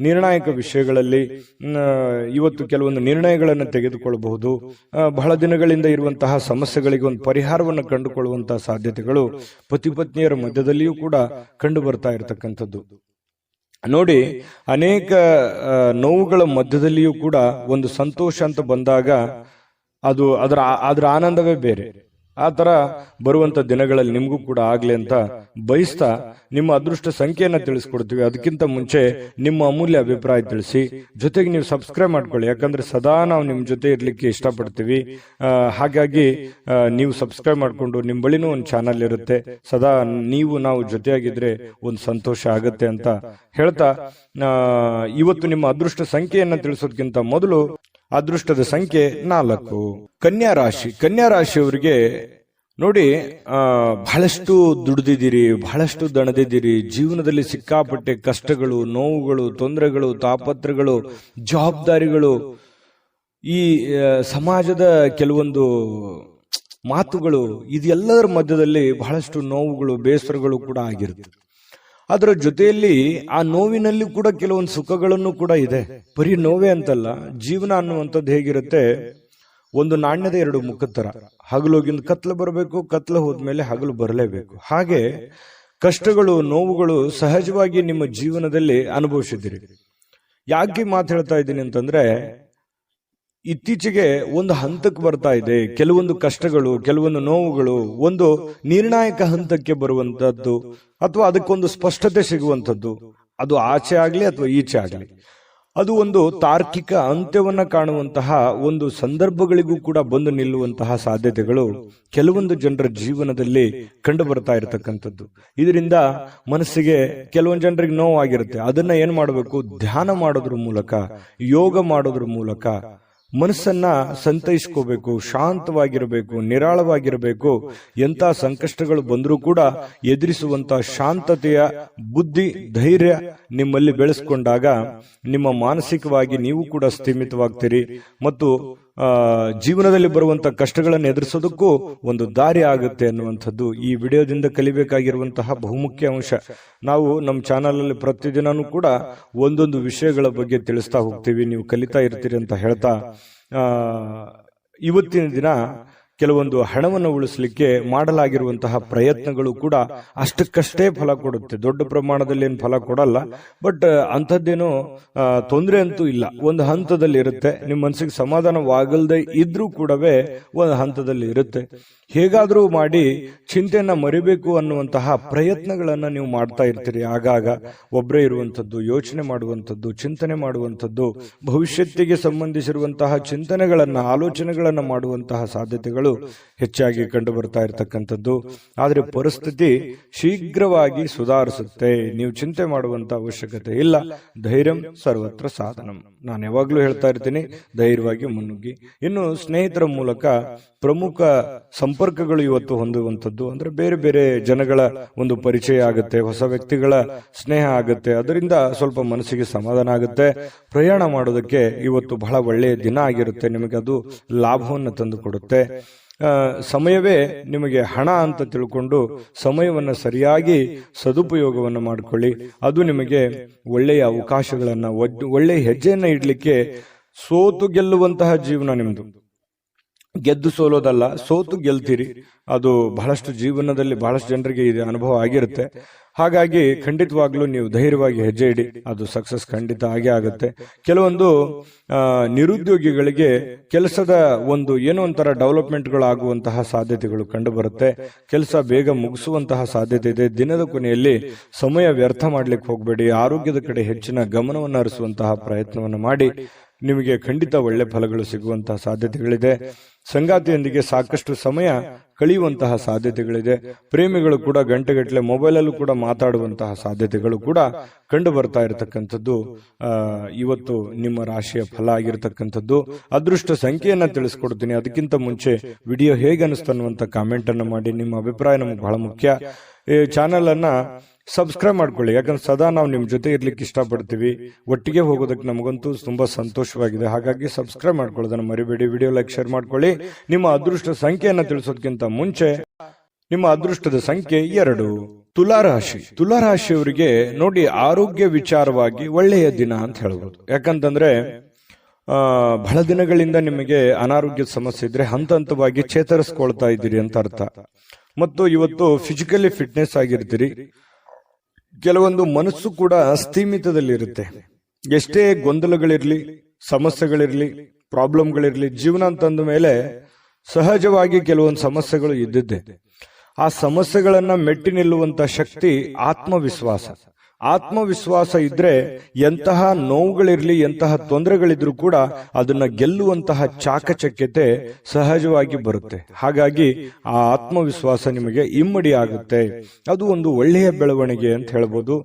ನಿರ್ಣಾಯಕ ವಿಷಯಗಳಲ್ಲಿ ಇವತ್ತು ಕೆಲವೊಂದು ನಿರ್ಣಯಗಳನ್ನು ತೆಗೆದುಕೊಳ್ಳಬಹುದು. ಬಹಳ ದಿನಗಳಿಂದ ಇರುವಂತಹ ಸಮಸ್ಯೆಗಳಿಗೆ ಒಂದು ಪರಿಹಾರವನ್ನು ಕಂಡುಕೊಳ್ಳುವಂತಹ ಸಾಧ್ಯತೆಗಳು ಪತಿ ಪತ್ನಿಯರ ಮಧ್ಯದಲ್ಲಿಯೂ ಕೂಡ ಕಂಡು ಬರ್ತಾ ಇರತಕ್ಕಂಥದ್ದು. ನೋಡಿ, ಅನೇಕ ನೋವುಗಳ ಮಧ್ಯದಲ್ಲಿಯೂ ಕೂಡ ಒಂದು ಸಂತೋಷ ಅಂತ ಬಂದಾಗ ಅದರ ಆನಂದವೇ ಬೇರೆ. ಆ ತರ ಬರುವಂತ ದಿನಗಳಲ್ಲಿ ನಿಮಗೂ ಕೂಡ ಆಗ್ಲಿ ಅಂತ ಬಯಸ್ತಾ ನಿಮ್ಮ ಅದೃಷ್ಟ ಸಂಖ್ಯೆಯನ್ನ ತಿಳಿಸ್ಕೊಡ್ತೀವಿ. ಅದಕ್ಕಿಂತ ಮುಂಚೆ ನಿಮ್ಮ ಅಮೂಲ್ಯ ಅಭಿಪ್ರಾಯ ತಿಳಿಸಿ, ಜೊತೆಗೆ ನೀವು ಸಬ್ಸ್ಕ್ರೈಬ್ ಮಾಡ್ಕೊಳ್ಳಿ. ಯಾಕಂದ್ರೆ ಸದಾ ನಾವು ನಿಮ್ ಜೊತೆ ಇರ್ಲಿಕ್ಕೆ ಇಷ್ಟಪಡ್ತೀವಿ. ಹಾಗಾಗಿ ನೀವು ಸಬ್ಸ್ಕ್ರೈಬ್ ಮಾಡ್ಕೊಂಡು ನಿಮ್ ಬಳಿನೂ ಒಂದು ಚಾನಲ್ ಇರುತ್ತೆ. ಸದಾ ನಾವು ಜೊತೆಯಾಗಿದ್ರೆ ಒಂದು ಸಂತೋಷ ಆಗತ್ತೆ ಅಂತ ಹೇಳ್ತಾ, ಇವತ್ತು ನಿಮ್ಮ ಅದೃಷ್ಟ ಸಂಖ್ಯೆಯನ್ನ ತಿಳಿಸೋದಕ್ಕಿಂತ ಮೊದಲು ಅದೃಷ್ಟದ ಸಂಖ್ಯೆ 4. ಕನ್ಯಾ ರಾಶಿಯವರಿಗೆ ನೋಡಿ, ಬಹಳಷ್ಟು ದುಡಿದಿದ್ದೀರಿ, ಬಹಳಷ್ಟು ದಣದಿದ್ದೀರಿ. ಜೀವನದಲ್ಲಿ ಸಿಕ್ಕಾಪಟ್ಟೆ ಕಷ್ಟಗಳು, ನೋವುಗಳು, ತೊಂದರೆಗಳು, ತಾಪತ್ರಗಳು, ಜವಾಬ್ದಾರಿಗಳು, ಈ ಸಮಾಜದ ಕೆಲವೊಂದು ಮಾತುಗಳು, ಇದೆಲ್ಲದರ ಮಧ್ಯದಲ್ಲಿ ಬಹಳಷ್ಟು ನೋವುಗಳು, ಬೇಸರಗಳು ಕೂಡ ಆಗಿರುತ್ತೆ. ಅದರ ಜೊತೆಯಲ್ಲಿ ಆ ನೋವಿನಲ್ಲಿ ಕೂಡ ಕೆಲವೊಂದು ಸುಖಗಳನ್ನು ಕೂಡ ಇದೆ. ಬರೀ ನೋವೇ ಅಂತಲ್ಲ, ಜೀವನ ಅನ್ನುವಂಥದ್ದು ಹೇಗಿರುತ್ತೆ, ಒಂದು ನಾಣ್ಯದ 2 ಮುಖದ ತರ. ಹಗಲೋಗಿಂದ ಕತ್ಲು ಬರಬೇಕು, ಕತ್ಲು ಹೋದ್ಮೇಲೆ ಹಗಲು ಬರಲೇಬೇಕು. ಹಾಗೆ ಕಷ್ಟಗಳು, ನೋವುಗಳು ಸಹಜವಾಗಿ ನಿಮ್ಮ ಜೀವನದಲ್ಲಿ ಅನುಭವಿಸಿದ್ದೀರಿ. ಯಾಕೆ ಮಾತು ಹೇಳ್ತಾ ಇದ್ದೀನಿ ಅಂತಂದ್ರೆ, ಇತ್ತೀಚೆಗೆ ಒಂದು ಹಂತಕ್ಕೆ ಬರ್ತಾ ಇದೆ. ಕೆಲವೊಂದು ಕಷ್ಟಗಳು, ಕೆಲವೊಂದು ನೋವುಗಳು ಒಂದು ನಿರ್ಣಾಯಕ ಹಂತಕ್ಕೆ ಬರುವಂತದ್ದು, ಅಥವಾ ಅದಕ್ಕೊಂದು ಸ್ಪಷ್ಟತೆ ಸಿಗುವಂಥದ್ದು. ಅದು ಆಚೆ ಆಗ್ಲಿ ಅಥವಾ ಈಚೆ ಆಗ್ಲಿ, ಅದು ಒಂದು ತಾರ್ಕಿಕ ಅಂತ್ಯವನ್ನ ಕಾಣುವಂತಹ ಒಂದು ಸಂದರ್ಭಗಳಿಗೂ ಕೂಡ ಬಂದು ನಿಲ್ಲುವಂತಹ ಸಾಧ್ಯತೆಗಳು ಕೆಲವೊಂದು ಜನರ ಜೀವನದಲ್ಲಿ ಕಂಡು ಬರ್ತಾ ಇರತಕ್ಕಂಥದ್ದು. ಇದರಿಂದ ಮನಸ್ಸಿಗೆ ಕೆಲವೊಂದು ಜನರಿಗೆ ನೋವಾಗಿರುತ್ತೆ. ಅದನ್ನ ಏನ್ ಮಾಡಬೇಕು, ಧ್ಯಾನ ಮಾಡೋದ್ರ ಮೂಲಕ, ಯೋಗ ಮಾಡೋದ್ರ ಮೂಲಕ ಮನಸ್ಸನ್ನ ಸಂತೈಸ್ಕೋಬೇಕು, ಶಾಂತವಾಗಿರಬೇಕು, ನಿರಾಳವಾಗಿರಬೇಕು. ಎಂತ ಸಂಕಷ್ಟಗಳು ಬಂದರೂ ಕೂಡ ಎದುರಿಸುವಂತ ಶಾಂತತೆಯ ಬುದ್ಧಿ, ಧೈರ್ಯ ನಿಮ್ಮಲ್ಲಿ ಬೆಳೆಸ್ಕೊಂಡಾಗ ನಿಮ್ಮ ಮಾನಸಿಕವಾಗಿ ನೀವು ಕೂಡ ಸ್ಥಿಮಿತವಾಗ್ತೀರಿ ಮತ್ತು ಜೀವನದಲ್ಲಿ ಬರುವಂತಹ ಕಷ್ಟಗಳನ್ನು ಎದುರಿಸೋದಕ್ಕೂ ಒಂದು ದಾರಿ ಆಗುತ್ತೆ ಅನ್ನುವಂಥದ್ದು ಈ ವಿಡಿಯೋದಿಂದ ಕಲಿಬೇಕಾಗಿರುವಂತಹ ಬಹುಮುಖ್ಯ ಅಂಶ. ನಾವು ನಮ್ಮ ಚಾನಲ್ ಅಲ್ಲಿ ಪ್ರತಿದಿನನೂ ಕೂಡ ಒಂದೊಂದು ವಿಷಯಗಳ ಬಗ್ಗೆ ತಿಳಿಸ್ತಾ ಹೋಗ್ತೀವಿ, ನೀವು ಕಲಿತಾ ಇರ್ತೀರಿ ಅಂತ ಹೇಳ್ತಾ, ಇವತ್ತಿನ ದಿನ ಕೆಲವೊಂದು ಹಣವನ್ನು ಉಳಿಸಲಿಕ್ಕೆ ಮಾಡಲಾಗಿರುವಂತಹ ಪ್ರಯತ್ನಗಳು ಕೂಡ ಅಷ್ಟಕ್ಕಷ್ಟೇ ಫಲ ಕೊಡುತ್ತೆ. ದೊಡ್ಡ ಪ್ರಮಾಣದಲ್ಲಿ ಏನು ಫಲ ಕೊಡಲ್ಲ, ಬಟ್ ಅಂಥದ್ದೇನೋ ತೊಂದರೆ ಅಂತೂ ಇಲ್ಲ. ಒಂದು ಹಂತದಲ್ಲಿ ಇರುತ್ತೆ. ನಿಮ್ಮ ಮನಸ್ಸಿಗೆ ಸಮಾಧಾನವಾಗಲ್ದೇ ಇದ್ರೂ ಕೂಡವೇ ಒಂದು ಹಂತದಲ್ಲಿ ಇರುತ್ತೆ. ಹೇಗಾದ್ರೂ ಮಾಡಿ ಚಿಂತೆಯನ್ನ ಮರಿಬೇಕು ಅನ್ನುವಂತಹ ಪ್ರಯತ್ನಗಳನ್ನ ನೀವು ಮಾಡ್ತಾ ಇರ್ತೀರಿ. ಆಗಾಗ ಒಬ್ಬರೇ ಇರುವಂಥದ್ದು, ಯೋಚನೆ ಮಾಡುವಂಥದ್ದು, ಚಿಂತನೆ ಮಾಡುವಂಥದ್ದು, ಭವಿಷ್ಯತ್ತಿಗೆ ಸಂಬಂಧಿಸಿರುವಂತಹ ಚಿಂತನೆಗಳನ್ನ, ಆಲೋಚನೆಗಳನ್ನ ಮಾಡುವಂತಹ ಸಾಧ್ಯತೆಗಳು ಹೆಚ್ಚಾಗಿ ಕಂಡು ಬರ್ತಾ ಇರತಕ್ಕಂಥದ್ದು. ಆದ್ರೆ ಪರಿಸ್ಥಿತಿ ಶೀಘ್ರವಾಗಿ ಸುಧಾರಿಸುತ್ತೆ. ನೀವು ಚಿಂತೆ ಮಾಡುವಂತ ಅವಶ್ಯಕತೆ ಇಲ್ಲ. ಧೈರ್ಯಂ ಸರ್ವತ್ರ ಸಾಧನಂ. ನಾನು ಯಾವಾಗ್ಲೂ ಹೇಳ್ತಾ ಇರ್ತೀನಿ, ಧೈರ್ಯವಾಗಿ ಮುನ್ನುಗ್ಗಿ. ಇನ್ನು ಸ್ನೇಹಿತರ ಮೂಲಕ ಪ್ರಮುಖ ಸಂಪರ್ಕಗಳು ಇವತ್ತು ಹೊಂದುವಂಥದ್ದು, ಅಂದ್ರೆ ಬೇರೆ ಬೇರೆ ಜನಗಳ ಒಂದು ಪರಿಚಯ ಆಗುತ್ತೆ, ಹೊಸ ವ್ಯಕ್ತಿಗಳ ಸ್ನೇಹ ಆಗುತ್ತೆ. ಅದರಿಂದ ಸ್ವಲ್ಪ ಮನಸ್ಸಿಗೆ ಸಮಾಧಾನ ಆಗುತ್ತೆ. ಪ್ರಯಾಣ ಮಾಡೋದಕ್ಕೆ ಇವತ್ತು ಬಹಳ ಒಳ್ಳೆಯ ದಿನ ಆಗಿರುತ್ತೆ. ನಿಮಗೆ ಅದು ಲಾಭವನ್ನು ತಂದು ಕೊಡುತ್ತೆ. ಸಮಯವೇ ನಿಮಗೆ ಹಣ ಅಂತ ತಿಳ್ಕೊಂಡು ಸಮಯವನ್ನು ಸರಿಯಾಗಿ ಸದುಪಯೋಗವನ್ನು ಮಾಡಿಕೊಳ್ಳಿ. ಅದು ನಿಮಗೆ ಒಳ್ಳೆಯ ಅವಕಾಶಗಳನ್ನ, ಒಳ್ಳೆಯ ಹೆಜ್ಜೆಯನ್ನ ಇಡ್ಲಿಕ್ಕೆ, ಸೋತು ಗೆಲ್ಲುವಂತಹ ಜೀವನ ನಿಮ್ದು. ಗೆದ್ದು ಸೋಲೋದಲ್ಲ, ಸೋತು ಗೆಲ್ತೀರಿ. ಅದು ಬಹಳಷ್ಟು ಜೀವನದಲ್ಲಿ ಬಹಳಷ್ಟು ಜನರಿಗೆ ಇದು ಅನುಭವ ಆಗಿರುತ್ತೆ. ಹಾಗಾಗಿ ಖಂಡಿತವಾಗ್ಲೂ ನೀವು ಧೈರ್ಯವಾಗಿ ಹೆಜ್ಜೆ ಇಡಿ, ಅದು ಸಕ್ಸಸ್ ಖಂಡಿತ ಆಗೇ ಆಗುತ್ತೆ. ಕೆಲವೊಂದು ನಿರುದ್ಯೋಗಿಗಳಿಗೆ ಕೆಲಸದ ಒಂದು ಏನೋ ಒಂಥರ ಡೆವಲಪ್ಮೆಂಟ್ಗಳು ಆಗುವಂತಹ ಸಾಧ್ಯತೆಗಳು ಕಂಡು ಬರುತ್ತೆ. ಕೆಲಸ ಬೇಗ ಮುಗಿಸುವಂತಹ ಸಾಧ್ಯತೆ ಇದೆ. ದಿನದ ಕೊನೆಯಲ್ಲಿ ಸಮಯ ವ್ಯರ್ಥ ಮಾಡ್ಲಿಕ್ಕೆ ಹೋಗಬೇಡಿ. ಆರೋಗ್ಯದ ಕಡೆ ಹೆಚ್ಚಿನ ಗಮನವನ್ನು ಹರಿಸುವಂತಹ ಪ್ರಯತ್ನವನ್ನು ಮಾಡಿ. ನಿಮಗೆ ಖಂಡಿತ ಒಳ್ಳೆ ಫಲಗಳು ಸಿಗುವಂತಹ ಸಾಧ್ಯತೆಗಳಿದೆ. ಸಂಗಾತಿಯೊಂದಿಗೆ ಸಾಕಷ್ಟು ಸಮಯ ಕಳೆಯುವಂತಹ ಸಾಧ್ಯತೆಗಳಿದೆ. ಪ್ರೇಮಿಗಳು ಕೂಡ ಗಂಟೆಗಟ್ಟಲೆ ಮೊಬೈಲಲ್ಲೂ ಕೂಡ ಮಾತಾಡುವಂತಹ ಸಾಧ್ಯತೆಗಳು ಕೂಡ ಕಂಡು ಬರ್ತಾ ಇರತಕ್ಕಂಥದ್ದು ಇವತ್ತು ನಿಮ್ಮ ರಾಶಿಯ ಫಲ ಆಗಿರತಕ್ಕಂಥದ್ದು. ಅದೃಷ್ಟ ಸಂಖ್ಯೆಯನ್ನ ತಿಳಿಸ್ಕೊಡ್ತೀನಿ. ಅದಕ್ಕಿಂತ ಮುಂಚೆ ವಿಡಿಯೋ ಹೇಗೆ ಅನಿಸ್ತು ಅನ್ನುವಂಥ ಕಾಮೆಂಟ್ ಅನ್ನು ಮಾಡಿ. ನಿಮ್ಮ ಅಭಿಪ್ರಾಯ ನಮಗೆ ಬಹಳ ಮುಖ್ಯ. ಈ ಚಾನೆಲ್ ಅನ್ನ ಸಬ್ಸ್ಕ್ರೈಬ್ ಮಾಡ್ಕೊಳ್ಳಿ. ಯಾಕಂದ್ರೆ ಸದಾ ನಾವು ನಿಮ್ ಜೊತೆ ಇರ್ಲಿಕ್ಕೆ ಇಷ್ಟಪಡ್ತೀವಿ. ಒಟ್ಟಿಗೆ ಹೋಗೋದಕ್ಕೆ ನಮಗಂತೂ ತುಂಬಾ ಸಂತೋಷವಾಗಿದೆ. ಹಾಗಾಗಿ ಸಬ್ಸ್ಕ್ರೈಬ್ ಮಾಡ್ಕೊಳ್ಳೋದನ್ನ ಮರಿಬೇಡಿ. ವಿಡಿಯೋ ಲೈಕ್, ಶೇರ್ ಮಾಡ್ಕೊಳ್ಳಿ. ನಿಮ್ಮ ಅದೃಷ್ಟ ಸಂಖ್ಯೆಯನ್ನ ತಿಳಿಸೋದಕ್ಕಿಂತ ಮುಂಚೆ ನಿಮ್ಮ ಅದೃಷ್ಟದ ಸಂಖ್ಯೆ 2. ತುಲಾರಾಶಿ. ತುಲಾರಾಶಿಯವರಿಗೆ ನೋಡಿ, ಆರೋಗ್ಯ ವಿಚಾರವಾಗಿ ಒಳ್ಳೆಯ ದಿನ ಅಂತ ಹೇಳ್ಬೋದು. ಯಾಕಂತಂದ್ರೆ ಬಹಳ ದಿನಗಳಿಂದ ನಿಮಗೆ ಅನಾರೋಗ್ಯದ ಸಮಸ್ಯೆ ಇದ್ರೆ ಹಂತ ಹಂತವಾಗಿ ಚೇತರಿಸ್ಕೊಳ್ತಾ ಇದ್ದೀರಿ ಅಂತ ಅರ್ಥ. ಮತ್ತು ಇವತ್ತು ಫಿಸಿಕಲಿ ಫಿಟ್ನೆಸ್ ಆಗಿರ್ತೀರಿ. ಕೆಲವೊಂದು ಮನಸ್ಸು ಕೂಡ ಸ್ಥೀಮಿತದಲ್ಲಿರುತ್ತೆ. ಎಷ್ಟೇ ಗೊಂದಲಗಳಿರ್ಲಿ, ಸಮಸ್ಯೆಗಳಿರ್ಲಿ, ಪ್ರಾಬ್ಲಮ್ಗಳಿರ್ಲಿ, ಜೀವನ ಅಂತಂದ ಮೇಲೆ ಸಹಜವಾಗಿ ಕೆಲವೊಂದು ಸಮಸ್ಯೆಗಳು ಇದ್ದಿದ್ದೆ. ಆ ಸಮಸ್ಯೆಗಳನ್ನ ಮೆಟ್ಟಿ ನಿಲ್ಲುವಂತ ಶಕ್ತಿ ಆತ್ಮವಿಶ್ವಾಸ. ಆತ್ಮವಿಶ್ವಾಸ ಇದ್ರೆ ಎಂತಹ ನೋವುಗಳಿರ್ಲಿ, ಎಂತಹ ತೊಂದರೆಗಳಿದ್ರೂ ಕೂಡ ಅದನ್ನ ಗೆಲ್ಲುವಂತಹ ಚಾಕಚಕ್ಯತೆ ಸಹಜವಾಗಿ ಬರುತ್ತೆ. ಹಾಗಾಗಿ ಆ ಆತ್ಮವಿಶ್ವಾಸ ನಿಮಗೆ ಇಮ್ಮಡಿ ಆಗುತ್ತೆ. ಅದು ಒಂದು ಒಳ್ಳೆಯ ಬೆಳವಣಿಗೆ ಅಂತ ಹೇಳ್ಬೋದು.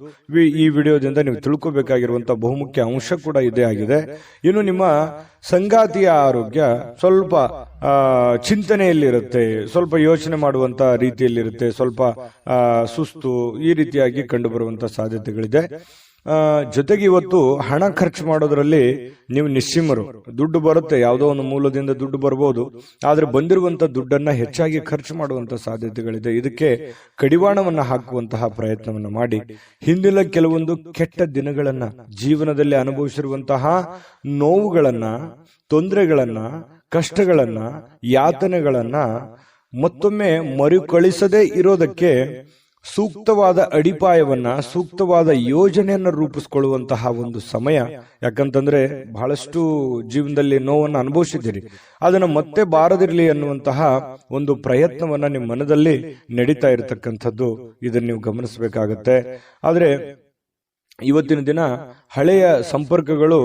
ಈ ವಿಡಿಯೋದಿಂದ ನೀವು ತಿಳ್ಕೋಬೇಕಾಗಿರುವಂತಹ ಬಹುಮುಖ್ಯ ಅಂಶ ಕೂಡ ಇದೇ ಆಗಿದೆ. ಇನ್ನು ನಿಮ್ಮ ಸಂಗಾತಿಯ ಆರೋಗ್ಯ ಸ್ವಲ್ಪ ಚಿಂತನೆಯಲ್ಲಿರುತ್ತೆ, ಸ್ವಲ್ಪ ಯೋಚನೆ ಮಾಡುವಂತ ರೀತಿಯಲ್ಲಿರುತ್ತೆ, ಸ್ವಲ್ಪ ಸುಸ್ತು ಈ ರೀತಿಯಾಗಿ ಕಂಡು ಬರುವಂತ ಸಾಧ್ಯತೆಗಳಿದೆ. ಜೊತೆಗೆ ಇವತ್ತು ಹಣ ಖರ್ಚು ಮಾಡೋದ್ರಲ್ಲಿ ನೀವು ನಿಶ್ಚಿಮರು. ದುಡ್ಡು ಬರುತ್ತೆ, ಯಾವುದೋ ಒಂದು ಮೂಲದಿಂದ ದುಡ್ಡು ಬರ್ಬೋದು, ಆದ್ರೆ ಬಂದಿರುವಂತ ದುಡ್ಡನ್ನ ಹೆಚ್ಚಾಗಿ ಖರ್ಚು ಮಾಡುವಂತ ಸಾಧ್ಯತೆಗಳಿದೆ. ಇದಕ್ಕೆ ಕಡಿವಾಣವನ್ನ ಹಾಕುವಂತಹ ಪ್ರಯತ್ನವನ್ನ ಮಾಡಿ ಹಿಂದಿನ ಕೆಲವೊಂದು ಕೆಟ್ಟ ದಿನಗಳನ್ನ, ಜೀವನದಲ್ಲಿ ಅನುಭವಿಸಿರುವಂತಹ ನೋವುಗಳನ್ನ, ತೊಂದರೆಗಳನ್ನ, ಕಷ್ಟಗಳನ್ನ, ಯಾತನೆಗಳನ್ನ ಮತ್ತೊಮ್ಮೆ ಮರುಕಳಿಸದೇ ಇರೋದಕ್ಕೆ ಸೂಕ್ತವಾದ ಅಡಿಪಾಯವನ್ನ, ಸೂಕ್ತವಾದ ಯೋಜನೆಯನ್ನ ರೂಪಿಸಿಕೊಳ್ಳುವಂತಹ ಒಂದು ಸಮಯ. ಯಾಕಂತಂದ್ರೆ ಬಹಳಷ್ಟು ಜೀವನದಲ್ಲಿ ನೋವನ್ನು ಅನುಭವಿಸಿದ್ದೀರಿ, ಅದನ್ನ ಮತ್ತೆ ಬಾರದಿರ್ಲಿ ಅನ್ನುವಂತಹ ಒಂದು ಪ್ರಯತ್ನವನ್ನ ನಿಮ್ಮ ಮನದಲ್ಲಿ ನಡೀತಾ ಇರತಕ್ಕಂಥದ್ದು. ಇದನ್ನ ನೀವು ಗಮನಿಸಬೇಕಾಗತ್ತೆ. ಆದ್ರೆ ಇವತ್ತಿನ ದಿನ ಹಳೆಯ ಸಂಪರ್ಕಗಳು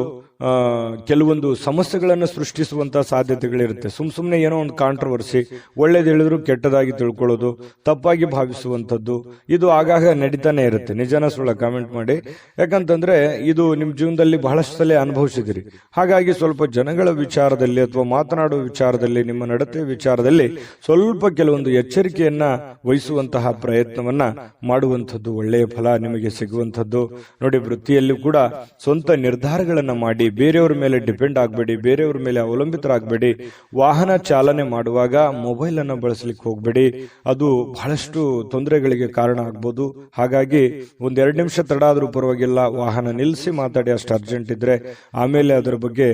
ಕೆಲವೊಂದು ಸಮಸ್ಯೆಗಳನ್ನು ಸೃಷ್ಟಿಸುವಂತಹ ಸಾಧ್ಯತೆಗಳಿರುತ್ತೆ. ಸುಮ್ನೆ ಏನೋ ಒಂದು ಕಾಂಟ್ರವರ್ಸಿ, ಒಳ್ಳೇದು ಹೇಳಿದ್ರು ಕೆಟ್ಟದಾಗಿ ತಿಳ್ಕೊಳ್ಳೋದು, ತಪ್ಪಾಗಿ ಭಾವಿಸುವಂತದ್ದು, ಇದು ಆಗಾಗ ನಡೀತಾನೆ ಇರುತ್ತೆ. ನಿಜನ ಸುಳ್ಳ ಕಾಮೆಂಟ್ ಮಾಡಿ. ಯಾಕಂತಂದ್ರೆ ಇದು ನಿಮ್ ಜೀವನದಲ್ಲಿ ಬಹಳಷ್ಟು ಸಲ ಅನುಭವಿಸಿದಿರಿ. ಹಾಗಾಗಿ ಸ್ವಲ್ಪ ಜನಗಳ ವಿಚಾರದಲ್ಲಿ ಅಥವಾ ಮಾತನಾಡುವ ವಿಚಾರದಲ್ಲಿ, ನಿಮ್ಮ ನಡತೆ ವಿಚಾರದಲ್ಲಿ ಸ್ವಲ್ಪ ಕೆಲವೊಂದು ಎಚ್ಚರಿಕೆಯನ್ನ ವಹಿಸುವಂತಹ ಪ್ರಯತ್ನವನ್ನ ಮಾಡುವಂಥದ್ದು ಒಳ್ಳೆಯ ಫಲ ನಿಮಗೆ ಸಿಗುವಂಥದ್ದು. ನೋಡಿ, ವೃತ್ತಿಯಲ್ಲೂ ಕೂಡ ಸ್ವಂತ ನಿರ್ಧಾರಗಳನ್ನ ಮಾಡಿ ಬೇರೆಯವರ ಮೇಲೆ ಡಿಪೆಂಡ್ ಆಗಬೇಡಿ, ಬೇರೆಯವರ ಮೇಲೆ ಅವಲಂಬಿತರಾಗಬೇಡಿ. ವಾಹನ ಚಾಲನೆ ಮಾಡುವಾಗ ಮೊಬೈಲ್ ಅನ್ನ ಬಳಸಲಿಕ್ಕೆ ಹೋಗಬೇಡಿ, ಅದು ಬಹಳಷ್ಟು ತೊಂದರೆಗಳಿಗೆ ಕಾರಣ ಆಗ್ಬೋದು. ಹಾಗಾಗಿ 1-2 ನಿಮಿಷ ತಡ ಆದ್ರೂ ಪರವಾಗಿಲ್ಲ, ವಾಹನ ನಿಲ್ಲಿಸಿ ಮಾತಾಡಿ, ಅಷ್ಟು ಅರ್ಜೆಂಟ್ ಇದ್ರೆ. ಆಮೇಲೆ ಅದರ ಬಗ್ಗೆ